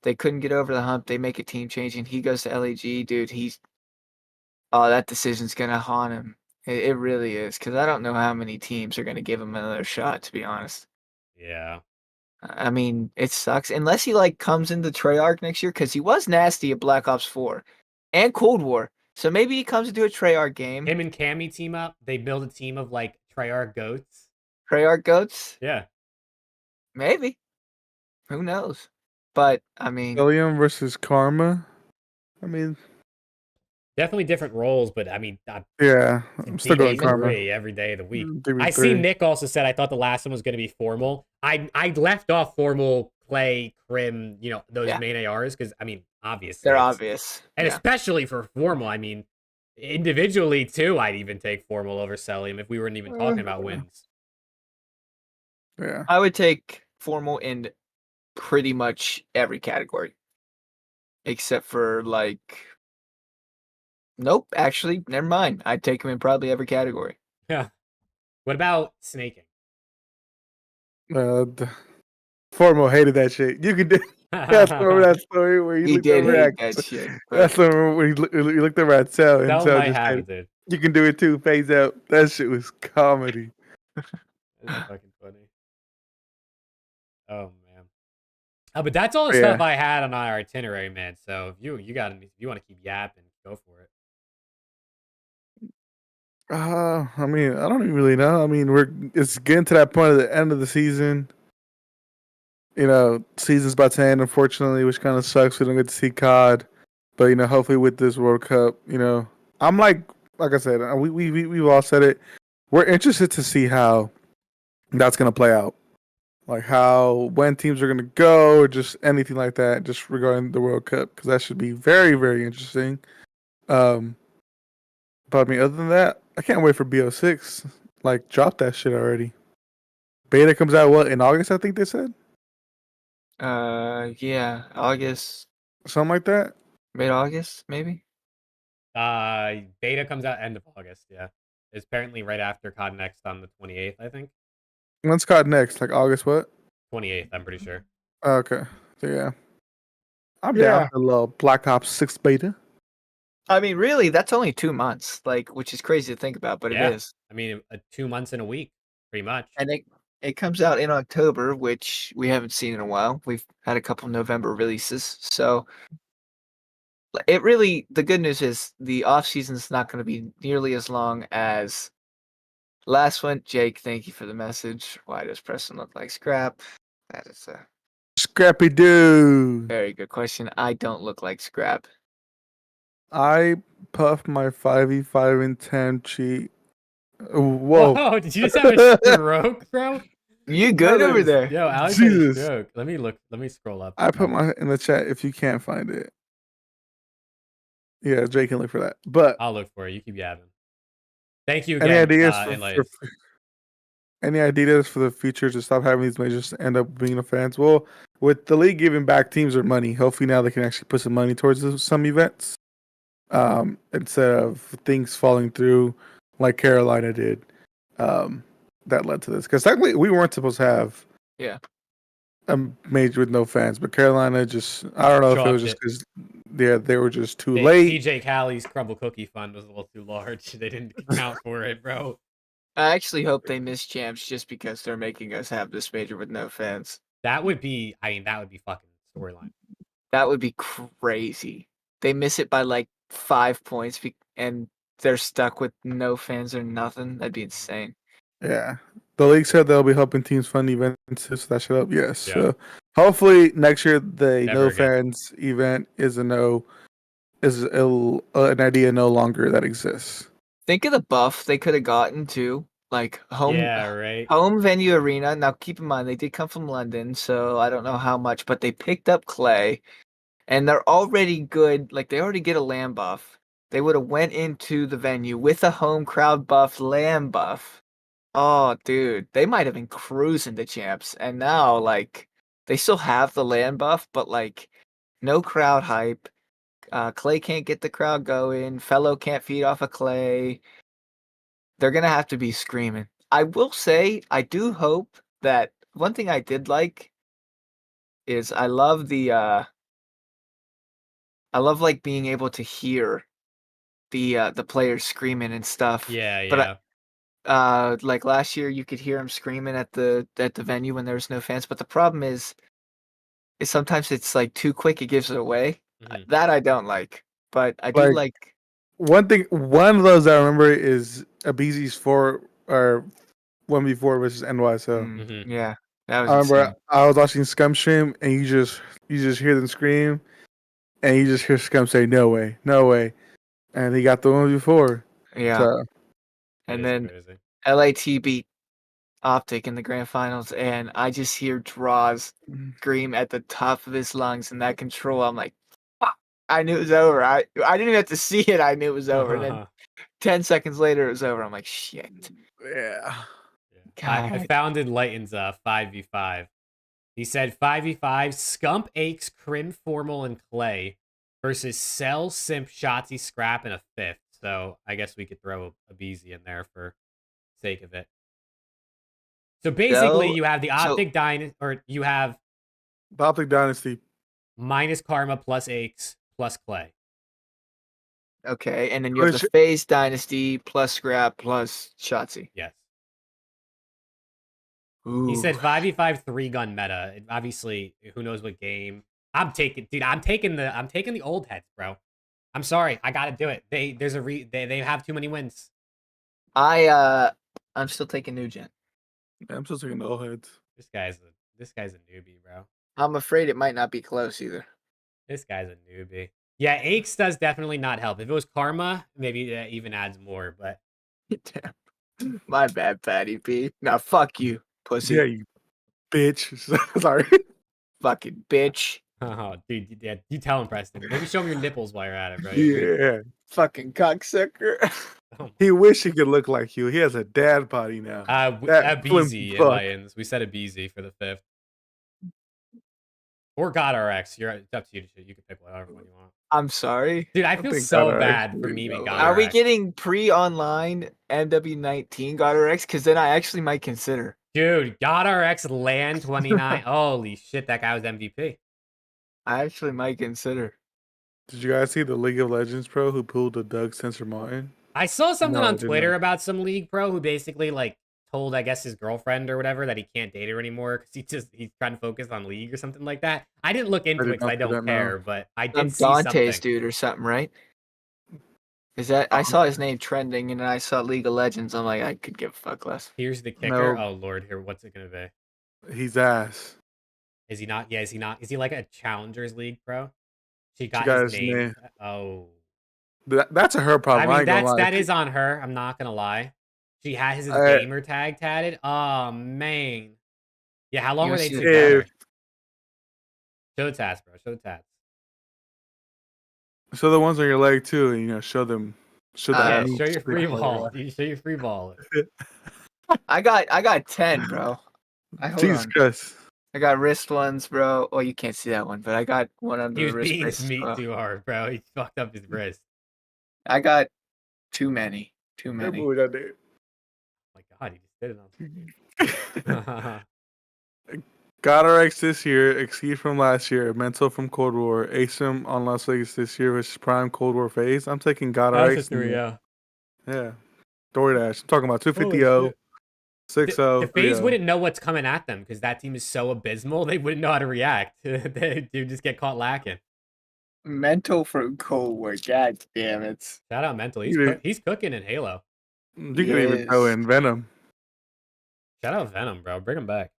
They couldn't get over the hump. They make a team change, and he goes to LAG. Dude, that decision's going to haunt him. It really is, because I don't know how many teams are going to give him another shot, to be honest. Yeah. I mean, it sucks. Unless he, comes into Treyarch next year, because he was nasty at Black Ops 4 and Cold War. So maybe he comes into a Treyarch game. Him and Cammy team up. They build a team of, Treyarch goats. Treyarch goats? Yeah. Maybe. Who knows? But, I mean... William versus Karma. I mean... Definitely different roles, but, I mean... yeah, I'm still going Karma. Every day of the week. I see Nick also said, I thought the last one was going to be formal. I left off formal, Clay, Crim, those main ARs, because, I mean, obviously. They're obvious. And especially for formal, I mean, individually, too, I'd even take formal over Celium if we weren't even talking about wins. Yeah. I would take formal in pretty much every category except for nope, actually never mind. I'd take him in probably every category. Yeah. What about snaking? Formal hated that shit. You could do remember that story where he did hate that shit. That's where you looked over at Cell and Cell Cell might just have hated, it, dude. You can do it too. Phase out. That shit was comedy. That's fucking funny. Oh man. Oh, but that's all the Yeah. stuff I had on our itinerary, man. So if you want to keep yapping, go for it. I mean, I don't even really know. I mean, it's getting to that point of the end of the season. You know, season's about to end, unfortunately, which kind of sucks. We don't get to see COD, but you know, hopefully with this World Cup, you know, I'm like I said, we've all said it. We're interested to see how that's gonna play out, like when teams are gonna go, or just anything like that, just regarding the World Cup, because that should be very, very interesting. But I mean, other than that, I can't wait for BO6. Like, drop that shit already. Beta comes out in August? I think they said Yeah, August, something like that. mid-August, maybe. Beta comes out end of August. Yeah, it's apparently right after COD Next on the 28th. I think When's COD next? Like August what? 28th. I'm pretty sure. Okay, so yeah, I'm Yeah. down for a little Black Ops 6 beta. I mean, really, that's only 2 months, like, which is crazy to think about, but Yeah. it is. I mean, 2 months in a week, pretty much. And it comes out in October, which we haven't seen in a while. We've had a couple November releases, so it really the good news is the off season's not going to be nearly as long as last one. Jake, thank you for the message. Why does Preston look like scrap? That is a Scrappy dude. very good question. I don't look like scrap. I puffed my 5v5 and 10 cheat. Whoa. Whoa! Did you just have a stroke, bro? You good over there? Yo, Alex had a Jesus. stroke. Let me look. Let me scroll up. I put my in the chat if you can't find it. Yeah, Jay can look for that. But I'll look for it. You keep yapping. Thank you any again. ideas Enlightened. any ideas for the future to stop having these majors end up being a fans? Well, with the league giving back teams their money, hopefully now they can actually put some money towards some events. Instead of things falling through like Carolina did. That led to this. Because technically we weren't supposed to have a major with no fans, but Carolina just I don't know if it was just because they were just too late. TJ Callie's Crumble Cookie Fund was a little too large. They didn't account for it, bro. I actually hope they miss champs just because they're making us have this major with no fans. That would be, I mean, that would be fucking storyline. That would be crazy. They miss it by like 5 points and they're stuck with no fans or nothing. That'd be insane. Yeah. The league said they'll be helping teams fund events, so that should help. Yes. Yeah. So hopefully next year the Never no again. fans event is an idea no longer that exists. Think of the buff they could have gotten too. Like home venue arena. Now keep in mind they did come from London, so I don't know how much, but they picked up Clay and they're already good. Like they already get a LAN buff. They would have went into the venue with a home crowd buff, LAN buff. Oh, dude, they might have been cruising to champs, and now like they still have the LAN buff, but like no crowd hype. Clay can't get the crowd going. Fellow can't feed off of Clay. They're gonna have to be screaming. I will say, I do hope that one thing I did like is I love like being able to hear the players screaming and stuff. Yeah, But like last year you could hear them screaming at the venue when there was no fans, but the problem is sometimes it's like too quick, it gives it away. That I don't like, but I do like one of those I remember is Abizi's 1v4 versus NYSL. Yeah, that was I remember insane. I was watching SCUMP stream and you just hear them scream and you just hear SCUMP say no way, and he got the 1v4. Yeah. So, and then crazy. LAT beat OPTIC in the grand finals, and I just hear Draws scream at the top of his lungs in that control. I'm like, fuck. I knew it was over. I didn't even have to see it. I knew it was over. And then 10 seconds later, it was over. I'm like, shit. Yeah. I found Enlightened's 5v5. He said 5v5, Scump, Aches, Crim, Formal, and Clay versus Cell, Simp, Shotzi, Scrap, and a fifth. So I guess we could throw a BZ in there for sake of it. So basically, you have the OPTIC Dynasty, or you have the OPTIC Dynasty minus Karma plus Aches plus Clay. Okay, and then you have the FAZE Dynasty plus Scrap plus Shotzi. Yes. Ooh. He said 5v5 3-gun meta. Obviously, who knows what game. I'm taking the old heads, bro. I'm sorry, I gotta do it. They have too many wins. I'm still taking New Gen. Yeah, I'm still taking the old heads. This guy's a newbie, bro. I'm afraid it might not be close either. This guy's a newbie. Yeah, Aches does definitely not help. If it was Karma, maybe that even adds more, but Damn. My bad, Patty P. Now fuck you, pussy. Yeah, you bitch. Sorry. Fucking bitch. oh, dude, yeah, you tell him, Preston. Maybe show him your nipples while you're at it, bro. Yeah. Fucking cocksucker. Oh, He wish he could look like you. He has a dad body now. That BZ fuck. Lions. We said a BZ for the 5th. Or God RX. It's up to you. You can pick whatever one you want. I'm sorry. Dude, I feel so bad for memeing God Are we RX. getting pre-online MW19 God RX? Because then I actually might consider. Dude, God RX land 29. Holy shit, that guy was MVP. I actually might consider. Did you guys see the League of Legends pro who pulled the Doug Sensor Martin? I saw something No, I on did Twitter not. about some league pro who basically like told, I guess, his girlfriend or whatever that he can't date her anymore because he's trying to focus on league or something like that. I didn't look into it because I don't care, but I did I'm see Dante's something. dude or something, right? Is that I saw his name trending and then I saw League of Legends. I'm like, I could give a fuck less. Here's the kicker. No. Oh lord, here, what's it gonna be? He's ass. Is he not? Yeah, is he not? Is he like a Challengers League pro? She got his his name. name. Oh, That's a her problem. I mean, ain't gonna lie. that is on her. I'm not gonna lie. She has his gamer tag tatted. Oh man. Yeah, how long You were they see the together? Show the tats, bro. Show the tats. Show the ones on your leg too, and show them. Show that. Yeah, show your free ball. Dude, show your free ball. I got 10, bro. Jesus Christ. I got wrist ones, bro. Oh, you can't see that one, but I got one under He the was wrist beating his brace. meat too hard, bro. He fucked up his wrist. I got too many. Too many. What I did. Oh my god, he just did it on. God RX this year, Exceed from last year, Mental from Cold War, ASIM on Las Vegas this year versus Prime Cold War FaZe. I'm taking God That's RX. a 3, yeah. Yeah. DoorDash. I'm talking about 250 Holy 6-0. The FaZe wouldn't know what's coming at them because that team is so abysmal. They wouldn't know how to react. They would just get caught lacking. Mental from Cold War. God damn it. Shout out Mental. He's cooking in Halo. You can even throw in Venom. Shout out Venom, bro. Bring him back.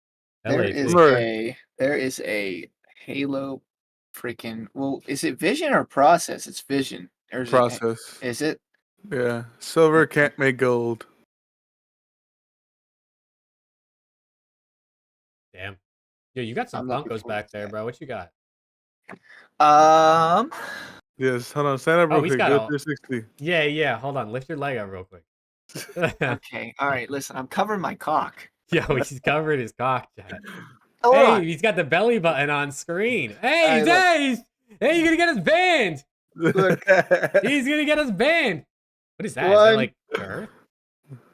There is a Halo freaking. Well, is it Vision or Process? It's Vision. Process. Is it? Yeah. Silver can't make gold. Damn. Dude, you got some Funkos back there, bro. What you got? Yes, hold on. Stand up real quick. got Go 360. Yeah. Hold on. Lift your leg up real quick. Okay. All right. Listen, I'm covering my cock. Yo, he's covering his cock, Jack. Hold Hey, on. he's got the belly button on screen. Hey, Hey, hey, you're gonna get us banned. Look. He's gonna get us banned. What is that? Is One. that like Earth?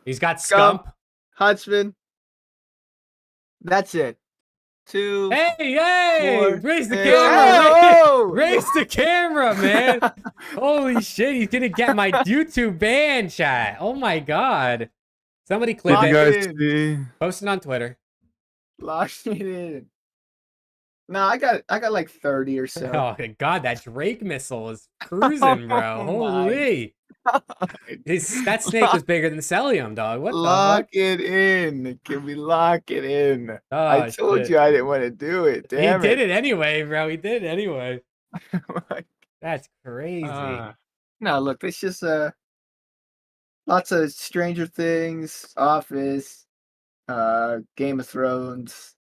He's got Scump. Huntsman. That's it. 2. Hey! 4, Raise the 6. camera! Raise the camera, man! Holy shit, he's gonna get my YouTube ban, chat. Oh my god. Somebody clip Did you it. guys see? Post it on Twitter. Lock it in. No, I got like 30 or so. Oh my god, that Drake missile is cruising, bro. Holy. That snake was bigger than Celium, dog. What the fuck? Lock it in. Can we lock it in? Oh, I told you I didn't want to do it. Damn He did it anyway, bro. He did it anyway. it. That's crazy. No, look, it's just lots of Stranger Things, Office, Game of Thrones,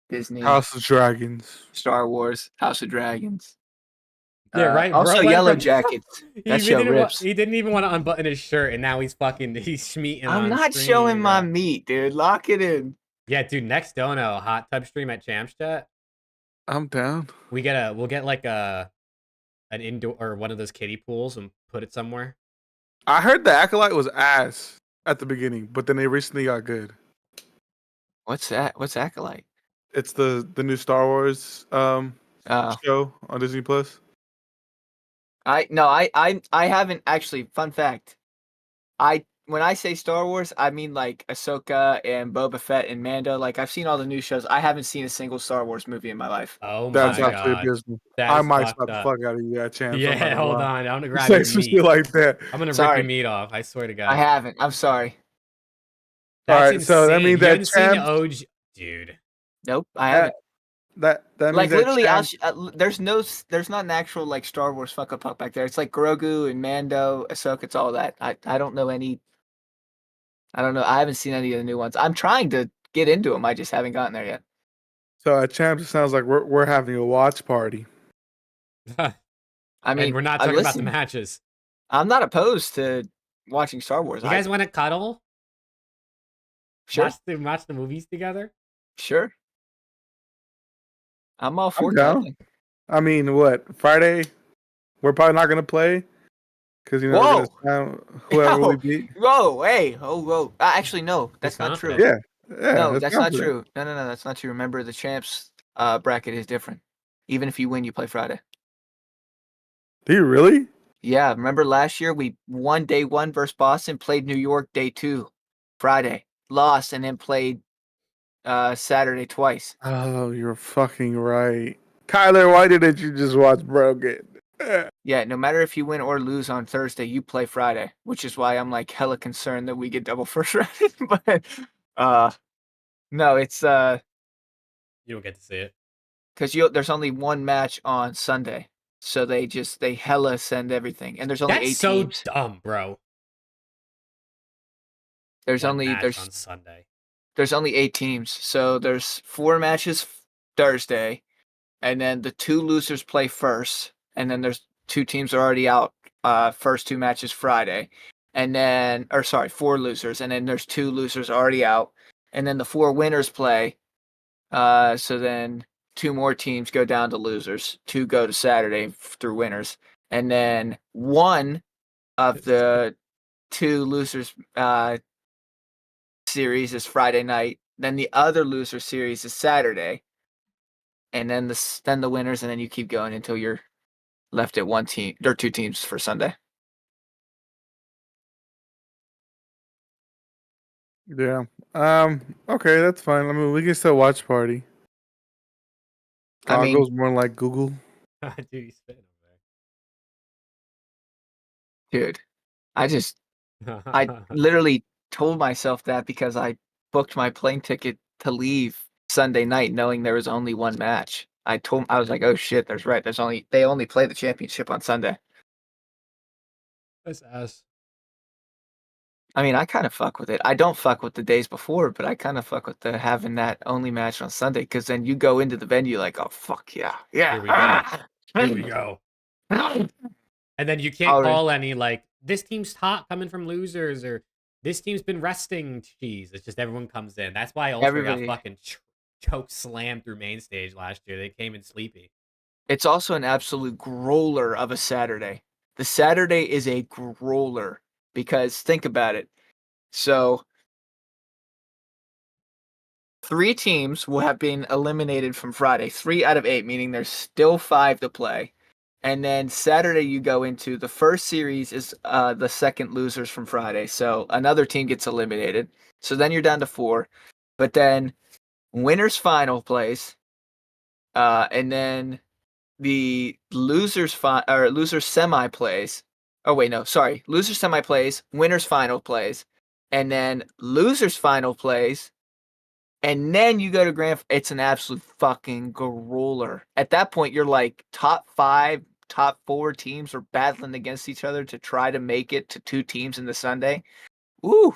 Disney, House of Dragons. Star Wars, House of Dragons. Yeah, right. Also, Bro, Yellow Jackets. That show rips. He didn't even want to unbutton his shirt, and now he's schmeating. I'm not screen, showing bro. my meat, dude. Lock it in. Yeah, dude. Next dono, hot tub stream at Champs Chat. I'm down. We'll get like an indoor or one of those kiddie pools and put it somewhere. I heard the Acolyte was ass at the beginning, but then they recently got good. What's that? What's Acolyte? It's the new Star Wars show on Disney Plus. I haven't actually. Fun fact. When I say Star Wars, I mean like Ahsoka and Boba Fett and Mando. Like I've seen all the new shows. I haven't seen a single Star Wars movie in my life. Oh That's my Fun fact. actually god. abysmal. That I is might fucked slap the up. fuck out of you at chance. I'm not Yeah, gonna hold lie. on. I'm gonna You grab say your some meat. shit like that. I'm gonna rip your Sorry. meat off. I swear to I God. haven't. I'm sorry. All That's right, so that insane. means You that haven't seen champs. OG, dude. Nope, I That haven't. that means Like that literally, champs. there's not an actual like Star Wars fuck up back there. It's like Grogu and Mando, Ahsoka. It's all that. I don't know any. I don't know. I haven't seen any of the new ones. I'm trying to get into them. I just haven't gotten there yet. So at champs, it sounds like we're having a watch party. I And mean, we're not talking about the listen, matches. I'm not opposed to watching Star Wars. You guys want to cuddle? Sure, Watch the movies together? sure. I'm all for I'm down. cuddling. I mean, what Friday? We're probably not gonna play because we're gonna sound whoever we beat. Whoa, hey, oh, whoa. Actually, no, that's not true. confident. Yeah, No, that's that's not confident. true. No, that's not true. Remember, the champs bracket is different. Even if you win, you play Friday. Do you really? Yeah, remember last year we won day 1 versus Boston, played New York day 2, Friday, lost, and then played Saturday twice. Oh, you're fucking right. Kyler, why didn't you just watch Brogan? Yeah, no matter if you win or lose on Thursday, you play Friday, which is why I'm like hella concerned that we get double first round. But no, it's You don't get to see it. because there's only one match on Sunday, so they hella send everything, and there's only That's 8 so teams. dumb, bro. There's One only match on Sunday. there's only 8 teams, so there's 4 matches Thursday, and then the 2 losers play first, and then there's 2 teams are already out. First 2 matches Friday, and then 4 losers, and then there's 2 losers already out, and then the 4 winners play. So then 2 more teams go down to losers, 2 go to Saturday through winners, and then one of the 2 losers series is Friday night. Then the other loser series is Saturday, and then the winners, and then you keep going until you're left at 1 team or 2 teams for Sunday. Yeah. Okay, that's fine. I mean, we can still watch party. I mean, Goggles more like Google. Dude, he's spitting dude, I over literally told myself that because I booked my plane ticket to leave Sunday night knowing there was only one match. I was like, oh shit, they only play the championship on Sunday. That's ass. I mean, I kind of fuck with it. I don't fuck with the days before, but I kind of fuck with the having that only match on Sunday because then you go into the venue like, oh fuck yeah, yeah. Here we go. Here we go. And then you can't Alright. call any like this team's hot coming from losers or this team's been resting. Jeez, it's just everyone comes in. That's why Ultra Everybody. got fucking choke slammed through main stage last year. They came in sleepy. It's also an absolute growler of a Saturday. The Saturday is a growler because think about it. So 3 teams will have been eliminated from Friday. 3 out of 8, meaning there's still 5 to play. And then Saturday you go into the first series is the second losers from Friday. So another team gets eliminated. So then you're down to 4. But then winners final plays. And then the losers semi plays. Oh wait, no, sorry. Losers semi plays, winners final plays, and then losers final plays, and then you go to grand. It's an absolute fucking growler. At that point, you're like top 5, top 4 teams are battling against each other to try to make it to 2 teams in the Sunday. Woo!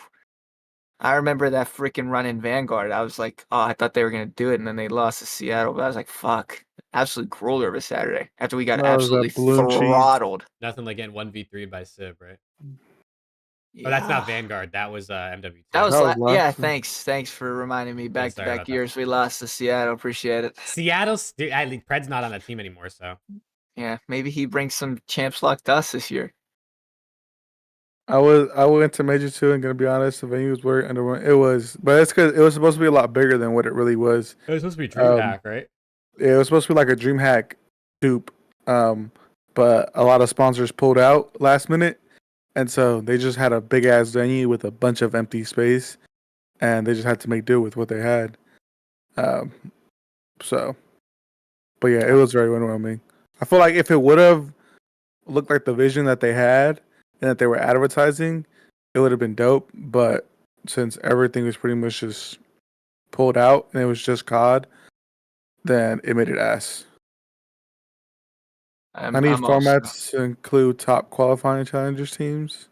I remember that freaking run in Vanguard. I was like, oh, I thought they were gonna do it, and then they lost to Seattle. But I was like, fuck, absolute growler of a Saturday after we got No, it was that absolutely balloon cheese. throttled. Nothing like getting 1v3 by Civ, right? Yeah. Oh, that's not Vanguard. That was MW2. That was That was yeah. last one. Thanks for reminding me. sorry about Back-to-back that. years we lost to Seattle. Appreciate it. Seattle's Pred's not on that team anymore, so Yeah, maybe he brings some champs luck to us this year. I went to Major 2 and gonna be honest, the venue was very underwhelming. It was, but it's because it was supposed to be a lot bigger than what it really was. it was supposed to be DreamHack, right? Yeah, it was supposed to be like a DreamHack dupe. but a lot of sponsors pulled out last minute, and so they just had a big ass venue with a bunch of empty space, and they just had to make do with what they had. Um, so, but yeah, it was very underwhelming. I feel like if it would have looked like the vision that they had and that they were advertising, it would have been dope. But since everything was pretty much just pulled out and it was just COD, then it made it ass. I need formats to include top qualifying challengers teams.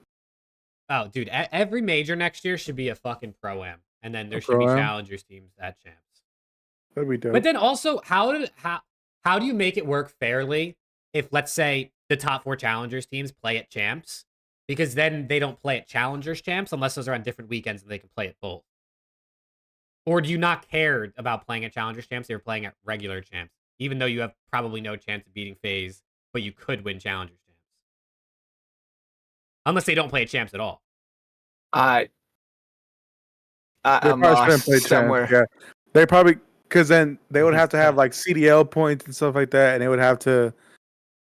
Oh, dude, every major next year should be a fucking pro-am, and then there should be Pro-Am? challengers teams at champs. That'd be dope. But then also, how do you make it work fairly if, let's say, the top 4 challengers teams play at champs? Because then they don't play at challengers champs unless those are on different weekends and they can play at both. Or do you not care about playing at challengers champs? They're playing at regular champs, even though you have probably no chance of beating FAZE, but you could win challengers champs. Unless they don't play at champs at all. I'm probably lost shouldn't play somewhere. champs. Yeah, they probably, because then they would have to have like CDL points and stuff like that, and they would have to,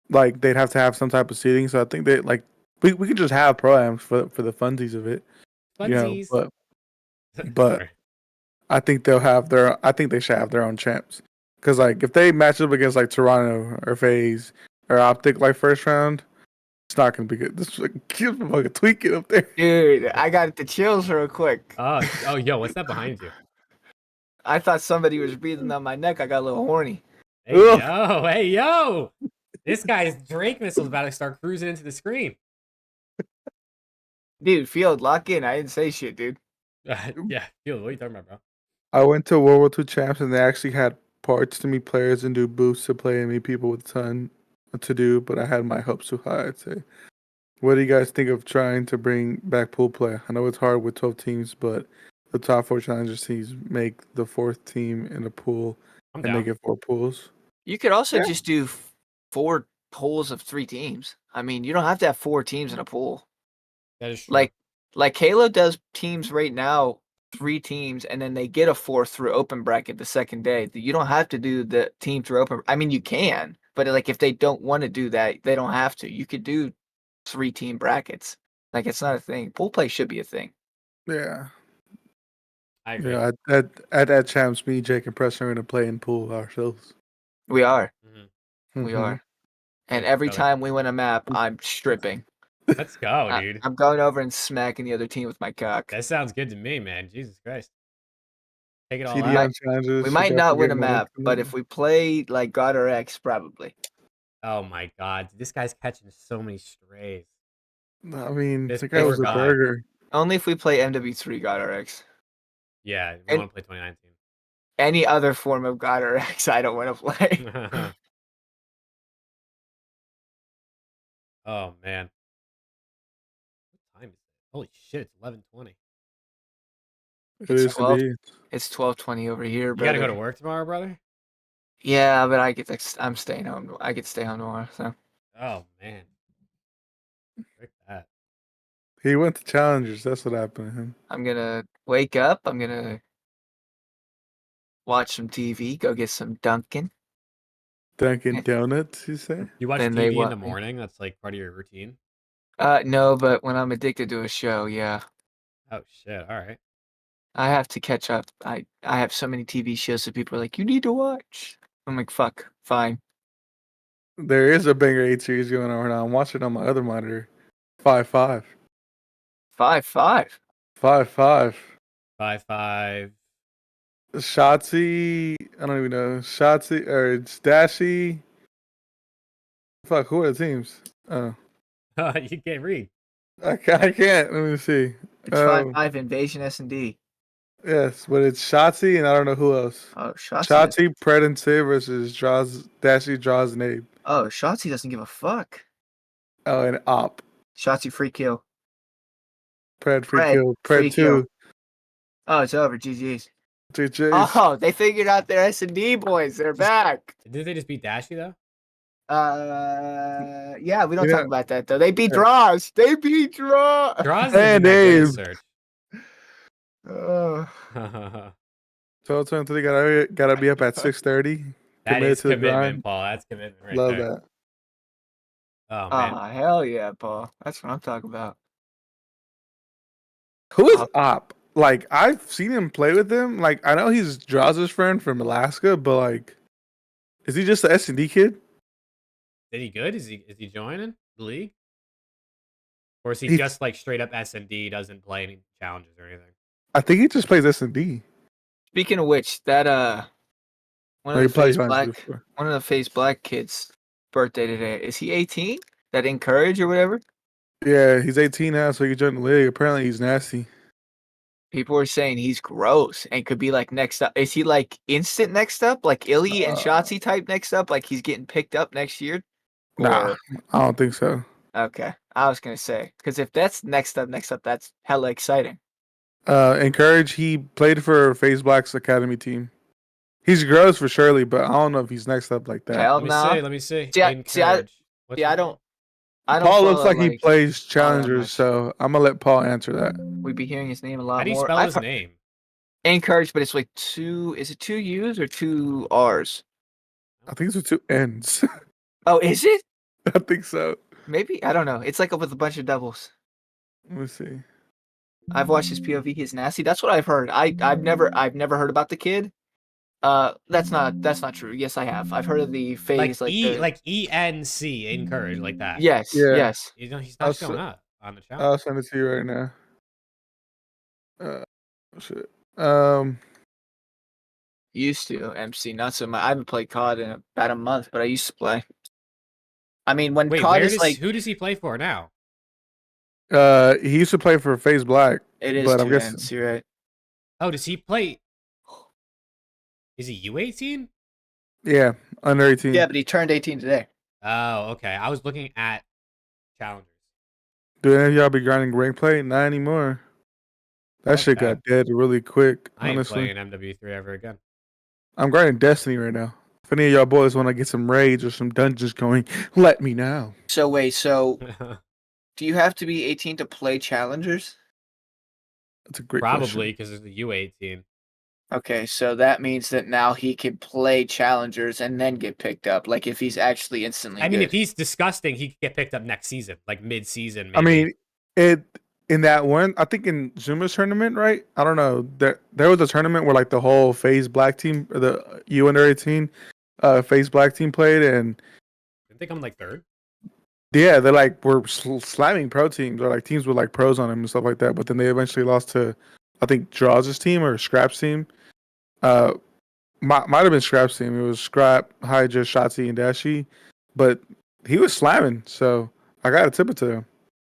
like, they'd have to have some type of seating. So I think they like we could just have pro-ams for the funsies of it. Funsies. You know, but I think they'll have their. I think they should have their own champs. Because like if they match up against like Toronto or FAZE or OPTIC like first round, it's not gonna be good. This is like fucking tweaking up there. Dude, I got the chills real quick. Oh, yo, what's that behind you? I thought somebody was breathing down my neck. I got a little horny. Hey, yo. This guy's Drake missile's about to start cruising into the screen. Dude, Field, lock in. I didn't say shit, dude. Yeah, Field, what are you talking about, bro? I went to World War II champs and they actually had parts to meet players and do booths to play and meet people with a ton to do, but I had my hopes too high, I'd say. What do you guys think of trying to bring back pool play? I know it's hard with 12 teams, but the top 4 challengers teams make the 4th team in a pool and make it 4 pools. You could also just do 4 pools of 3 teams. I mean, you don't have to have 4 teams in a pool. That is true. Like Halo does teams right now, 3 teams, and then they get a 4th through open bracket the second day. You don't have to do the team through open. I mean, you can, but like if they don't want to do that, they don't have to. You could do 3 team brackets. Like it's not a thing. Pool play should be a thing. Yeah. I agree. Yeah, at that champs, me, Jake, and Preston are going to play in pool ourselves. We are. Mm-hmm. We are. And every time we win a map, I'm stripping. Let's go, dude. I'm going over and smacking the other team with my cock. That sounds good to me, man. Jesus Christ. Take it all CDL out. challenges. We might not win a map, but if we play like God or X, probably. Oh my God. This guy's catching so many strays. I mean, This the guy was a guy. burger. Only if we play MW3 God or X. Yeah, we want to play 2019. Any other form of God or X, I don't want to play. Oh, man. What time is it? Holy shit, it's 11:20. It is indeed. It's 12:20 over here, You got to go to work tomorrow, brother? Yeah, but I'm staying home. I get to stay home tomorrow, so. Oh, man. Frick that. He went to challengers. That's what happened to him. I'm going to wake up. I'm going to watch some TV, go get some Dunkin'. Dunkin' Donuts, you say? You watch Then TV in the morning? That's like part of your routine? No, but when I'm addicted to a show, yeah. Oh, shit. All right. I have to catch up. I have so many TV shows that people are like, you need to watch. I'm like, fuck, fine. There is a banger 8 series going on right now. I'm watching on my other monitor. 5-5. 5-5. 5-5. 5-5. Shotzi, I don't even know. Shotzi or it's Dashy. Fuck, who are the teams? Oh, You can't read. I can't. Let me see. It's 5-5 Invasion S&D. Yes, but it's Shotzi and I don't know who else. Oh, Shotzi. Shotzi, Pred, and Sid versus Dashy, Draws, and Abe. Oh, Shotzi doesn't give a fuck. Oh, and Op. Shotzi free kill. Pred, free kill. Pred 2. Kill. Oh, it's over. GG's. GG's. Oh, they figured out their S&D boys. They're back. Did they just beat Dashy, though? Yeah, we don't talk about that, though. They beat Draws. They beat Draws. Draws and Abe. So 23 gotta be up at 6:30. That is commitment, Paul. That's commitment right Love there. that. Oh man, hell yeah, Paul. That's what I'm talking about. Who is Op- Op? Like I've seen him play with him. Like I know he's Jaws' friend from Alaska, but like, is he just the S&D kid? is he good? Is he joining the league, or is he He, just like straight up S&D? Doesn't play any challenges or anything? I think he just plays S&D. Speaking of which, that one No, of he the played Phase Giants Black, before. one of the Phase Black kids' birthday today. Is he 18? That Encourage or whatever? Yeah, he's 18 now, so he can join the league. Apparently, he's nasty. People were saying he's gross and could be like next up. Is he like instant next up, like Illy and Uh, Shotzi type next up, like he's getting picked up next year? nah, Or I don't think so. okay, I was gonna say because if that's next up, that's hella exciting. Encourage. He played for FaZe Black's academy team. He's gross for surely, but I don't know if he's next up like that. Hell Let me nah. see. Let me see. See, Encourage. What's I his name? don't, I don't Paul looks follow like he like plays all that challengers, much. so I'm gonna let Paul answer that. We be hearing his name a How lot do you more. spell I've his heard name? Encourage, but it's like two. Is it two U's or two R's? I think it's with 2 N's. Oh, is it? I think so. Maybe I don't know. It's like with a bunch of doubles. Let me see. I've watched his POV. He's nasty. That's what I've heard. I've never heard about the kid. That's not true. Yes, I have. I've heard of the phase like the Like ENC, encourage, like that. yes, Yeah, yes. You know, he's I'll, not s- showing up on the challenge. I'll send it to you right now. Shit. Um, Used to MC, not so much. I haven't played COD in about a month, but I used to play. I mean, when Wait, COD is like who does he play for now? he used to play for FaZe Black, it is but I'm two guessing ends, you're right? Oh, does he play? Is he U18? yeah, under 18. Yeah, but he turned 18 today. Oh, okay. I was looking at challengers. Do any of y'all be grinding rank play? Not anymore. That shit Okay. got dead really quick. I ain't Honestly, playing MW3 ever again. I'm grinding Destiny right now. If any of y'all boys want to get some raids or some dungeons going, let me know. So wait, so do you have to be 18 to play challengers? That's a great Probably question. because it's the U18. Okay, so that means that now he can play challengers and then get picked up. Like if he's actually instantly I mean, good. if he's disgusting, he could get picked up next season, like mid-season. Maybe. I mean, it in that one. I think in Zuma's tournament, right? I don't know. There was a tournament where like the whole FaZe Black team, or the U under 18, FaZe Black team played, and didn't they come like third? yeah, they like were slamming pro teams or like teams with like pros on them and stuff like that. But then they eventually lost to, I think Draws' team or Scrap's team. Might have been Scrap's team. It was Scrap, Hydra, Shotzi, and Dashi, but he was slamming. So I gotta tip it to him.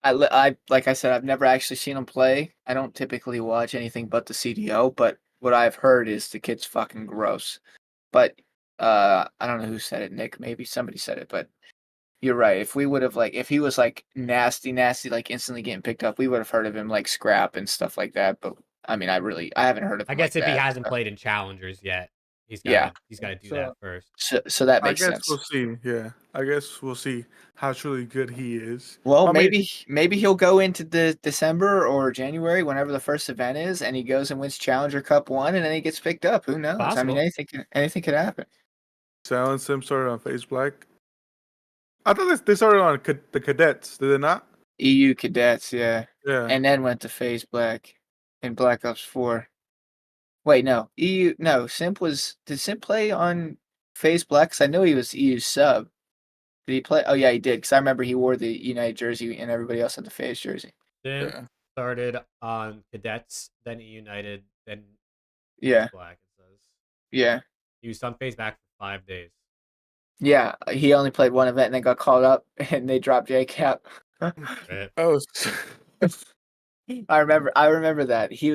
I like I said, I've never actually seen him play. I don't typically watch anything but the CDL, but what I've heard is the kid's fucking gross. But I don't know who said it, Nick, maybe somebody said it, but you're right. If we would have like if he was like nasty, like instantly getting picked up, we would have heard of him like Scrap and stuff like that. But I mean I haven't heard of I him guess like if he that. hasn't played in challengers yet, he's Yeah. got to do So that first. So that I makes guess sense. we'll see. Yeah, I guess we'll see how truly good he is. Well, I mean, maybe he'll go into the December or January, whenever the first event is, and he goes and wins Challenger Cup 1, and then he gets picked up. Who knows? I mean, Possible. anything could happen. Silent Sim started on FaZe Black. I thought they started on the cadets. Did they not? EU Cadets, yeah, Yeah. and then went to FaZe Black in Black Ops 4. Wait, no, EU, no, did Simp play on FaZe Black? 'Cause I know he was EU sub. Did he play? Oh yeah, he did. Because I remember he wore the United jersey, and everybody else had the FaZe jersey. Then Yeah. started on cadets, then United, then Yeah, Black. It says yeah. he was on phase back for 5 days. Yeah, he only played one event and then got called up and they dropped JCap. Right. Oh, I remember that. He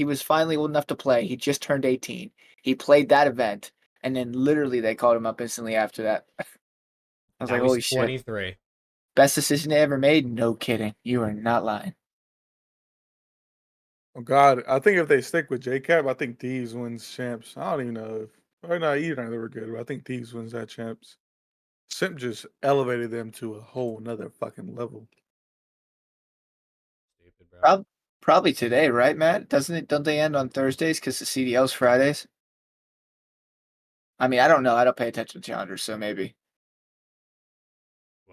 was finally old enough to play. He just turned 18. He played that event and then literally they called him up instantly after that. I was Now like, he's holy shit. 23. Best decision they ever made? No kidding. You are not lying. oh God! I think if they stick with JCap, I think Thieves wins champs. I don't even know if or not either. They were good, but I think Thieves wins that champs. Simp just elevated them to a whole nother fucking level. Stupid, bro. Probably today, right, Matt? Don't they end on Thursdays because the CDL's Fridays? I mean, I don't know. I don't pay attention to challengers, so maybe.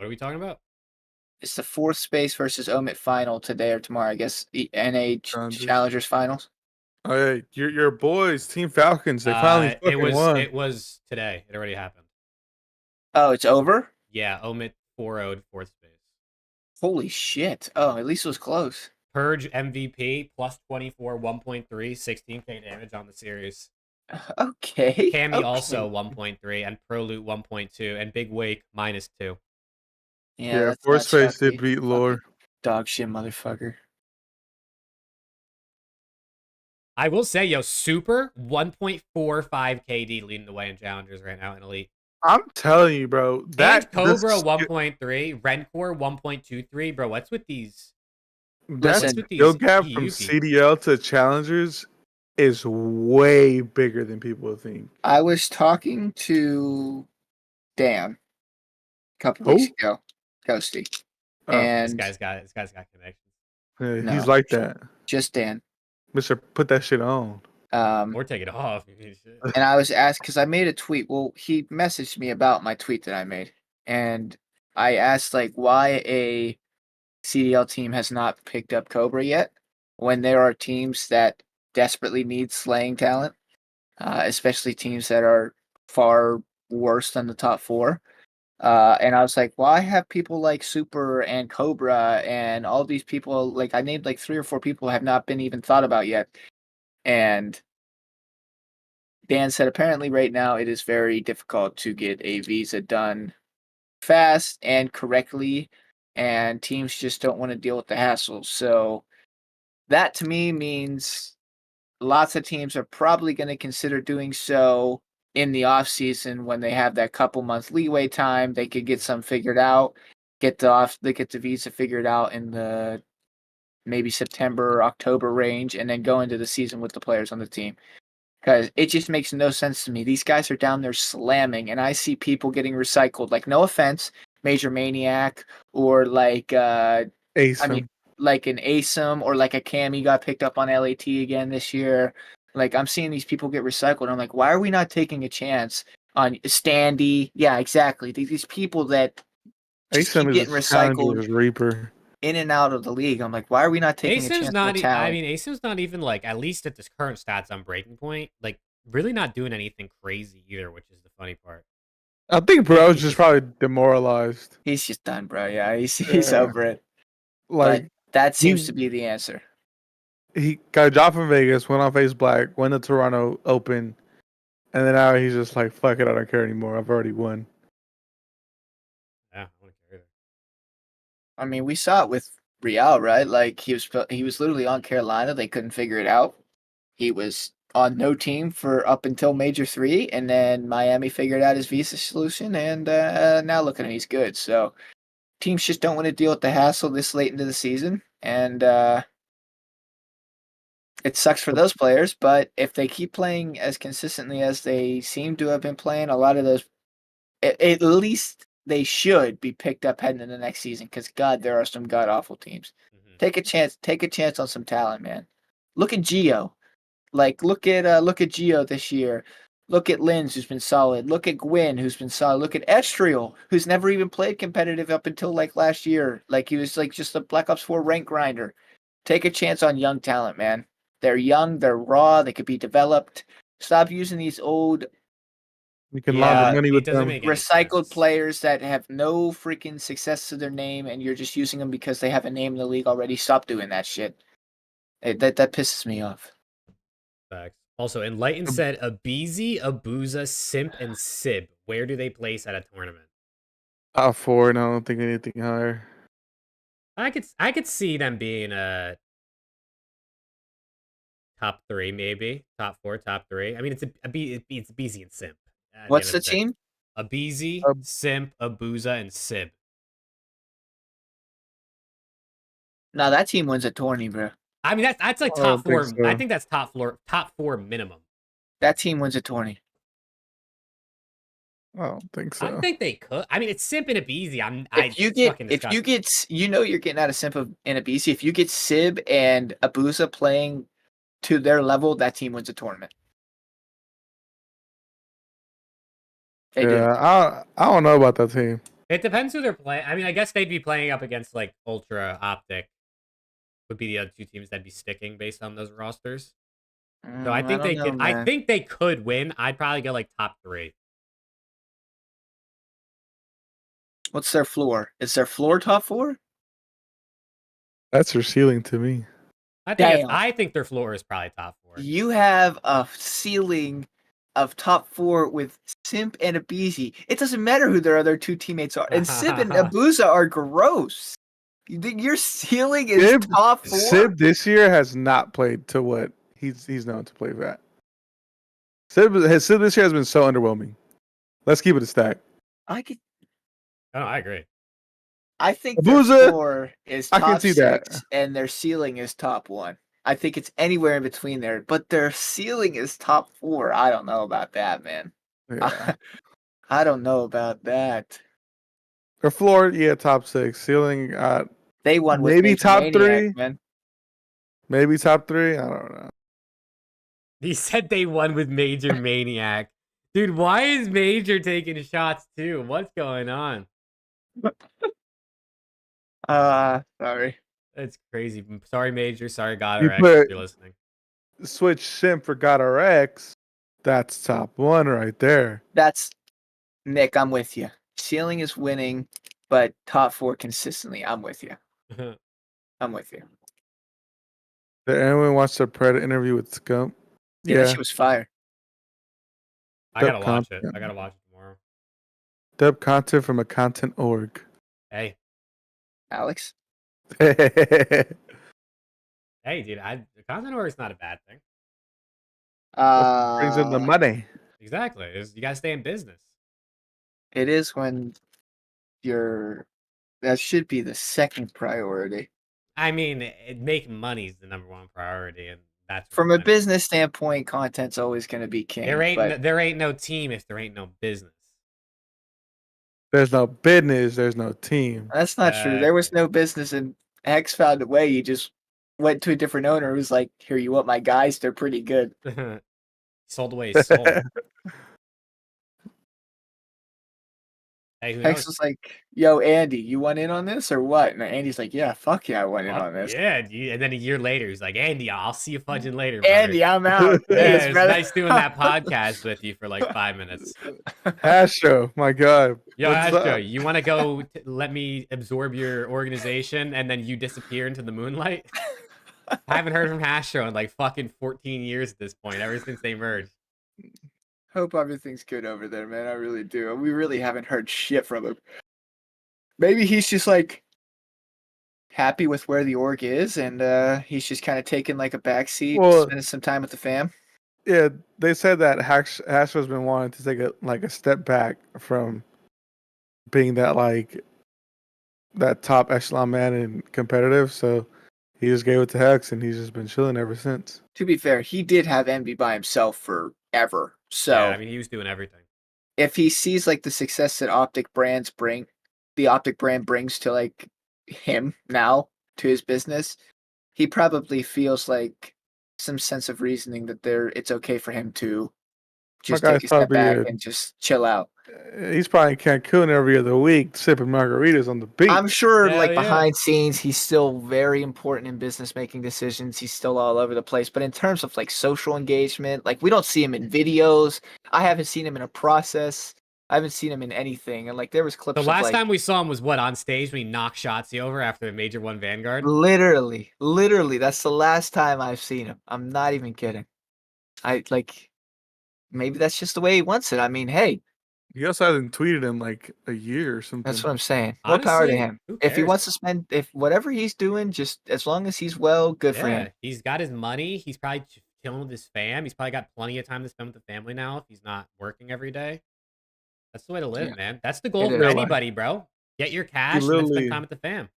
What are we talking about? It's the 4th space versus Omit final today or tomorrow. I guess the NA Challengers. Challengers finals. Oh, hey, your boys, Team Falcons, they finally fucking won. It was today. It already happened. Oh, it's over? Yeah, Omit 4-0'd 4th space. Holy shit. Oh, at least it was close. Purge MVP plus 24, 1.3, 16k damage on the series. Okay. Cammy okay. also 1.3, and Proloot 1.2, and Big Wake -2. Yeah, that's Force not Face did Sheffy. beat Lore. Dog shit motherfucker. I will say, yo, Super 1.45 KD leading the way in challengers right now in Elite. I'm telling you, bro. That And Cobra 1.3, Rencore 1.23. Bro, what's with these? that Listen, skill gap EU from people? CDL to challengers is way bigger than people think. I was talking to Dan a couple Who? weeks ago, Ghosty, Oh, and This guy's got connections. yeah, no. he's like that. just Dan. Mister, put that shit on. Or take it off. And I was asked because I made a tweet. Well, he messaged me about my tweet that I made, and I asked like why a CDL team has not picked up Cobra yet, when there are teams that desperately need slaying talent, especially teams that are far worse than the top 4. And I was like, why have people like Super and Cobra and all these people, like I named like 3 or 4 people have not been even thought about yet. And Dan said apparently right now it is very difficult to get a visa done fast and correctly, and teams just don't want to deal with the hassle. So that to me means lots of teams are probably going to consider doing so in the off season when they have that couple month leeway time. They could get some figured out, get the visa figured out in the maybe September or October range, and then go into the season with the players on the team. Because it just makes no sense to me. These guys are down there slamming, and I see people getting recycled. Like, no offense, Major Maniac, or like, Ace. I mean, like an ASIM, or like a Cammy got picked up on LAT again this year. Like, I'm seeing these people get recycled. I'm like, why are we not taking a chance on Standy? Yeah, exactly. These people that just Ace keep is getting a recycled challenger's Reaper. in and out of the league. I'm like, why are we not taking a chance on the talent? ASIM's not even like, at least at this current stats on Breaking Point, like really not doing anything crazy either, which is the funny part. I think bro's just probably demoralized. He's just done, bro. Yeah, he's over it. Like, but that seems to be the answer. he got a job from Vegas, went on Face Black, went to Toronto Open, and then now he's just like, fuck it, I don't care anymore. I've already won. Yeah, I don't care either. I mean, we saw it with Real, right? Like he was literally on Carolina. They couldn't figure it out. He was on no team for up until Major 3, and then Miami figured out his visa solution, and now look at him, he's good. So teams just don't want to deal with the hassle this late into the season, and it sucks for those players. But if they keep playing as consistently as they seem to have been playing, a lot of those, at least they should be picked up heading into the next season. Because God, there are some god awful teams. Mm-hmm. Take a chance on some talent, man. Look at Geo. Like look at Geo this year. Look at Linz, who's been solid. Look at Gwyn, who's been solid. Look at Estriel, who's never even played competitive up until like last year. Like he was like just a Black Ops 4 rank grinder. Take a chance on young talent, man. They're young, they're raw, they could be developed. Stop using these old You can launder money with doesn't them. make any recycled sense. players that have no freaking success to their name, and you're just using them because they have a name in the league already. Stop doing that shit. That pisses me off. Facts. Also, Enlightened said Abizi, Abuza, Simp, and Sib. Where do they place at a tournament? Top 4, and I don't think anything higher. I could see them being a top 3, maybe top 4, top 3. I mean, it's Abizi and Simp. What's the team? Abizi, Simp, Abuza, and Sib. No, that team wins a tourney, bro. I mean, that's like top 4. So. I think that's top 4 minimum. That team wins a tourney. I don't think so. I think they could. I mean, it's Simp and Abizi. If you get, you know, you're getting out of Simp and Abizi. If you get Sib and Abuza playing to their level, that team wins a tournament. They do. I don't know about that team. It depends who they're playing. I mean, I guess they'd be playing up against like Ultra Optic would be the other two teams that'd be sticking based on those rosters. So I I think don't they know, could. I man. think they could win. I'd probably go like top 3. What's their floor? Is their floor top 4? That's their ceiling to me. Damn. I think their floor is probably top 4. You have a ceiling of top 4 with Simp and Abizi. It doesn't matter who their other 2 teammates are. And Simp and Abuza are gross. You think your ceiling is top 4? Sib this year has not played to what he's known to play at. Sib this year has been so underwhelming. Let's keep it a stack. I could. Oh, I agree. I think Abuza, their floor is I top can see 6 that. and their ceiling is top 1. I think it's anywhere in between there, but their ceiling is top 4. I don't know about that, man. Yeah. I don't know about that. Their floor, yeah, top 6. Ceiling, They won with maybe Major top Maniac, 3. man. Maybe top 3. I don't know. He said they won with Major Maniac. Dude, why is Major taking shots too? What's going on? Sorry. That's crazy. Sorry, Major. Sorry, God You RX, put- if you're listening. Switch Simp for God RX. That's top 1 right there. That's Nick, I'm with you. Ceiling is winning, but top 4 consistently. I'm with you. I'm with you. Did anyone watch the Predator interview with Scump? Yeah, that shit was fire. I gotta watch it. I gotta watch it tomorrow. Dub content from a content org. Hey, Alex? hey, dude. The content org is not a bad thing. Brings in the money. Exactly. You gotta stay in business. It is when that should be the second priority. I mean, making money is the #1 priority, and that's From a business standpoint, content's always going to be king. There ain't no team if there ain't no business. There's no business. There's no team. That's not true. There was no business, and Hex found a way. He just went to a different owner who was like, "Here, you want my guys? They're pretty good." Sold away his soul. Hey, who Hex knows? was like, "Yo, Andy, you want in on this or what?" And Andy's like, "Yeah, fuck yeah, I want in on this." Yeah, dude. And then a year later, he's like, Andy, I'll see you fudging later, brother. Andy, I'm out. Yeah, it's nice doing that podcast with you for like 5 minutes. Astro, my God. Yo, What's Astro, up? you want to go let me absorb your organization and then you disappear into the moonlight? I haven't heard from Astro in like fucking 14 years at this point, ever since they merged. Hope everything's good over there, man. I really do. We really haven't heard shit from him. Maybe he's just like happy with where the org is, and he's just kind of taking like a backseat, spending some time with the fam. Yeah, they said that Astro's been wanting to take a step back from being that top echelon man and competitive. So he just gave it to Hex, and he's just been chilling ever since. To be fair, he did have Envy by himself forever. So yeah, I mean, he was doing everything. If he sees like the success that the Optic brand brings to like him now to his business, he probably feels like some sense of reasoning that it's okay for him to just take a step back and just chill out. He's probably in Cancun every other week sipping margaritas on the beach. I'm sure behind scenes he's still very important in business making decisions. He's still all over the place. But in terms of like social engagement, like we don't see him in videos. I haven't seen him in a process. I haven't seen him in anything. And like there was clips The of last time we saw him was on stage when he knocked Shotzi over after the Major 1 Vanguard? Literally, that's the last time I've seen him. I'm not even kidding. Maybe that's just the way he wants it. I mean, hey. He also hasn't tweeted in like a year or something. That's what I'm saying. More power to him. If he wants to if whatever he's doing, just as long as he's well, good for him. He's got his money. He's probably chilling with his fam. He's probably got plenty of time to spend with the family now if he's not working every day. That's the way to live, man. That's the goal for anybody, bro. Get your cash and then spend time with the fam.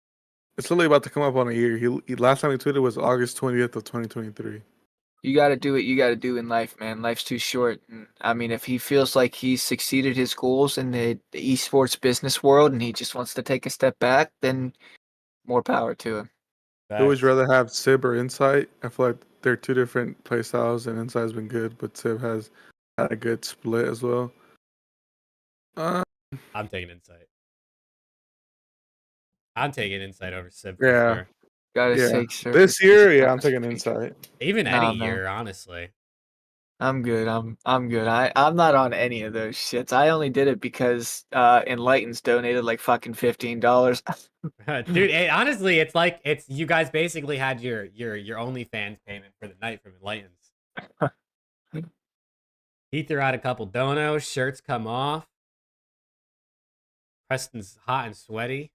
It's literally about to come up on a year. He last time he tweeted was August 20th of 2023. You got to do what you got to do in life, man. Life's too short. And, I mean, if he feels like he's succeeded his goals in the esports business world and he just wants to take a step back, then more power to him. I would rather have Sib or Insight. I feel like they're two different play styles, and Insight's been good, but Sib has had a good split as well. I'm taking Insight. I'm taking Insight over Sib for Yeah. sure. Gotta Yeah. take service. This year, yeah, I'm taking Insight. Even Nah, any man. year, honestly. I'm good. I'm good. I'm not on any of those shits. I only did it because Enlighten's donated like fucking $15. Dude, honestly, it's like you guys basically had your OnlyFans payment for the night from Enlightens. He threw out a couple donos, shirts come off. Preston's hot and sweaty.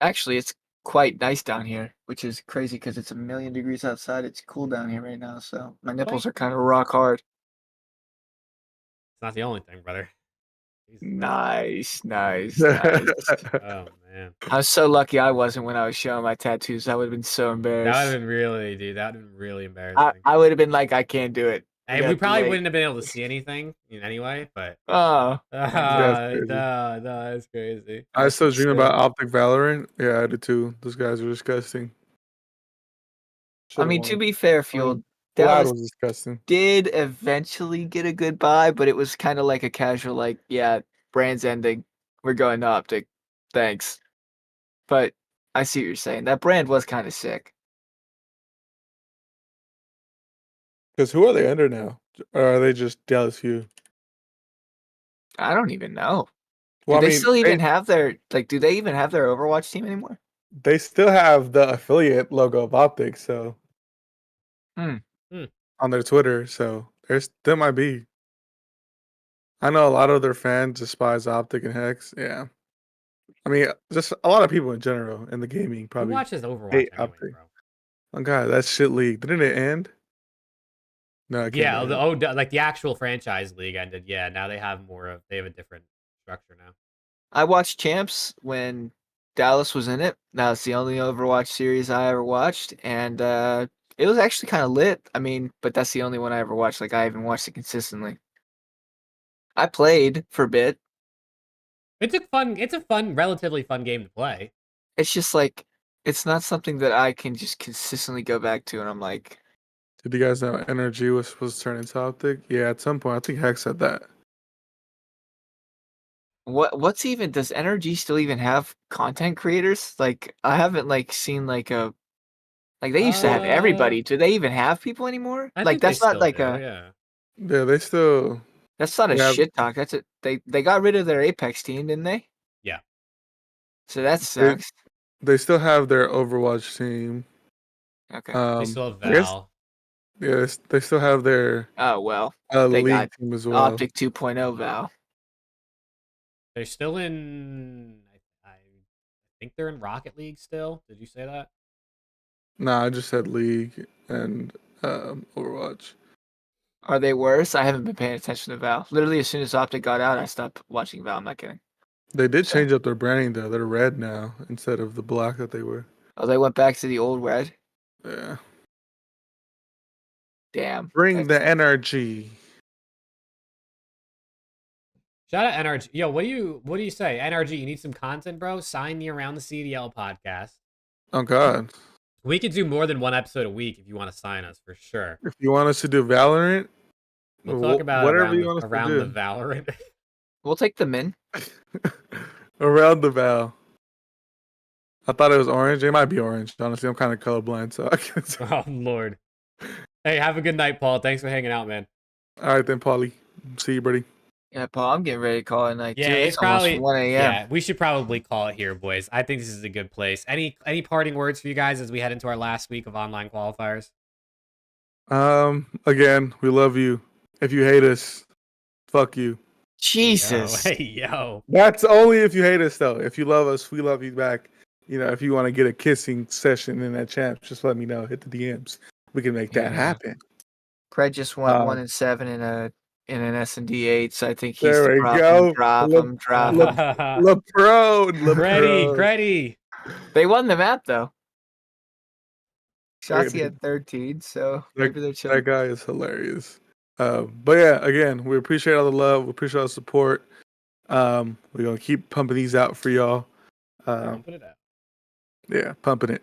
Actually, it's quite nice down here, which is crazy because it's 1,000,000 degrees outside. It's cool down here right now, so my nipples are kind of rock hard. It's not the only thing, brother. Jesus. Nice. Oh man, I was so lucky I wasn't when I was showing my tattoos. I would have been so that embarrassed. would have been really, dude. That would have been really embarrassing. I would have been like, I can't do it. Hey, we probably wouldn't have been able to see anything anyway, but Oh, crazy. no, that's crazy. I still dream sick. about Optic Valorant. Yeah, I do too. Those guys are disgusting. I mean, to be fair, Fuel, Vlad Dallas was disgusting. did eventually get a good buy, but it was kind of like a casual, like, yeah, brand's ending. We're going to Optic. Thanks. But I see what you're saying. That brand was kind of sick. Because who are they under now? Or are they just Dallas View? I don't even know. Well, Do they still even have their, like, do they even have their Overwatch team anymore? They still have the affiliate logo of Optic, so on their Twitter, so there might be. I know a lot of their fans despise Optic and Hex. Yeah, I mean, just a lot of people in general in the gaming Who probably watches Overwatch hate anyway, Optic. bro? Oh god, that shit league didn't it end? No, it Yeah, can't. like the actual franchise league ended. Yeah, now they have they have a different structure now. I watched Champs when Dallas was in it. Now it's the only Overwatch series I ever watched, and it was actually kind of lit. I mean, but that's the only one I ever watched. Like, I haven't watched it consistently. I played for a bit. It's a fun, relatively fun game to play. It's just like, it's not something that I can just consistently go back to, and I'm like, Did you guys know Energy was supposed to turn into Optic? Yeah, at some point I think Hex said that. what's even, does NRG still even have content creators? Like, I haven't like seen like a, like, they used to have everybody. Do they even have people anymore? I Like, think they that's not still like do, a, yeah. Yeah, they still. that's not a Yeah. shit talk. That's it. They got rid of their Apex team, didn't they? Yeah. So that sucks. They still have their Overwatch team. Okay. They still have I guess- Val. Yeah, they still have their Oh well. They league got team as well. Optic 2.0 Val. They're still in. I think they're in Rocket League still. Did you say that? Nah, I just said league and Overwatch. Are they worse? I haven't been paying attention to Val. Literally, as soon as Optic got out, I stopped watching Val. I'm not kidding. They did change up their branding though. They're red now instead of the black that they were. Oh, they went back to the old red. Yeah. Damn. Bring the That's- energy. Shout out NRG. Yo, what do you say? NRG, you need some content, bro? Sign me around the CDL podcast. Oh God. We could do more than one episode a week if you want to sign us for sure. If you want us to do Valorant, We'll talk about whatever it you want us around to the do. Valorant. We'll take them in. Around the Val. I thought it was orange. It might be orange. Honestly, I'm kind of colorblind, so I can't. Oh Lord. Hey, have a good night, Paul. Thanks for hanging out, man. All right then, Paulie. See you, buddy. Yeah, Paul, I'm getting ready to call it night. Yeah, too. it's almost probably 1 a.m. Yeah, we should probably call it here, boys. I think this is a good place. Any parting words for you guys as we head into our last week of online qualifiers? Again, we love you. If you hate us, fuck you. Jesus. Yo, hey, yo. That's only if you hate us, though. If you love us, we love you back. You know, if you want to get a kissing session in that chat, just let me know. Hit the DMs. We can make that happen. Craig just went 1-7 in an S&D 8, so I think he's There the we problem. go. Drop him. LePro. Gretty. They won the map though. Very Shotzi had 13, so maybe they're That chilling. guy is hilarious. But yeah, again, we appreciate all the love. We appreciate all the support. We're gonna keep pumping these out for y'all. Pumping it out. Yeah, pumping it.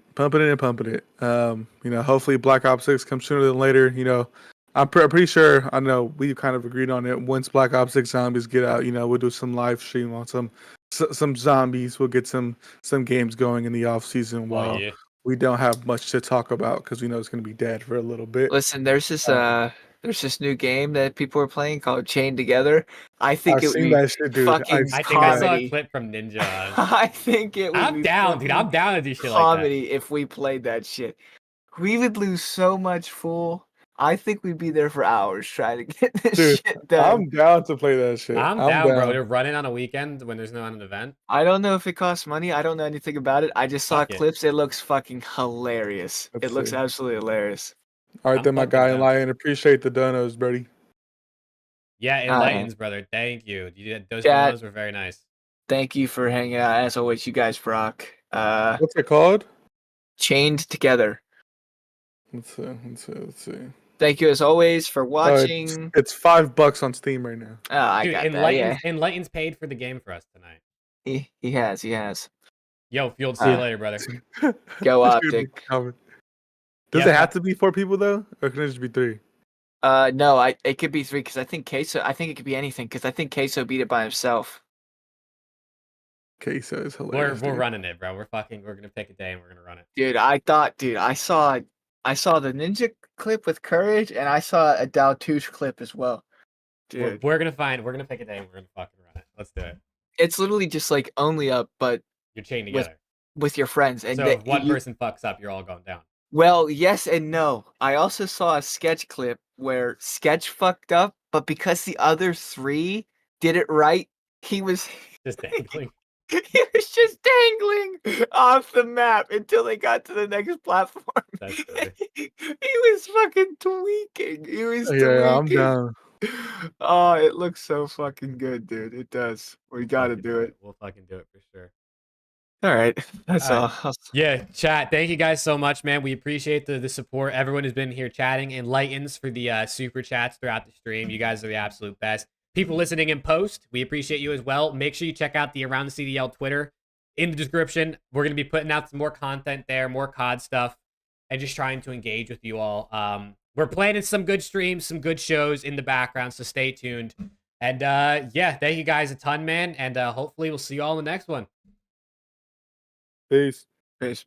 You know, hopefully Black Ops 6 comes sooner than later. You know, I'm pretty sure. I know we kind of agreed on it. Once Black Ops 6 zombies get out, you know, we'll do some live stream on some some zombies. We'll get some games going in the off season Oh while yeah. we don't have much to talk about because we know it's going to be dead for a little bit. Listen, there's this new game that people are playing called Chained Together. I think I've it would seen be that shit, dude. fucking I think I saw a comedy. clip from Ninja. I think it would I'm be down, dude. I'm fucking down to do shit like that. comedy if we played that shit. We would lose so much, fool. I think we'd be there for hours trying to get this Dude, shit done. I'm down to play that shit. I'm down, bro. To run it on a weekend when there's no an event. I don't know if it costs money. I don't know anything about it. I just saw Fuck it. clips. It looks fucking hilarious. Let's it looks see. absolutely hilarious. All right, I'm then, my fucking guy down. in Lion. Appreciate the donos, buddy. Yeah, Alright. enlightens, brother. Thank you. Those Chat. demos were very nice. Thank you for hanging out. As always, you guys rock. What's it called? Chained Together. Let's see. Thank you as always for watching. It's $5 on Steam right now. Oh, I Dude, got that. Yeah, Enlightens paid for the game for us tonight. he has. Yo, Field, see you later, brother. Go This Optic. shit covered. Does Yeah, it have to be 4 people though, or can it just be 3? No, it could be 3 because I think Queso. I think it could be anything because I think Queso beat it by himself. Queso is hilarious. We're dude. running it, bro. We're gonna pick a day and we're gonna run it. Dude, I saw the Ninja clip with Courage and I saw a Daltouche clip as well. Dude, We're gonna pick a day and we're gonna fucking run it. Let's do it. it's literally just like only up, but You're chained With- together. with your friends. And So if one person fucks up, you're all going down. Well, yes and no. I also saw a sketch clip where Sketch fucked up, but because the other 3 did it right, he was Just dangling. he was just dangling off the map until they got to the next platform. That's funny. He was fucking tweaking. He was Yeah, I'm tweaking. down. Oh, it looks so fucking good, dude. It does. We gotta Fucking do it. We'll fucking do it for sure. All right. That's All all. Yeah, chat. Thank you guys so much, man. We appreciate the support. Everyone who's been here chatting. Enlightens for the super chats throughout the stream. You guys are the absolute best. People listening in post, we appreciate you as well. Make sure you check out the Around the CDL Twitter in the description. We're going to be putting out some more content there, more COD stuff, and just trying to engage with you all. We're planning some good streams, some good shows in the background, so stay tuned. And yeah, thank you guys a ton, man. And hopefully we'll see you all in the next one. Peace. Peace.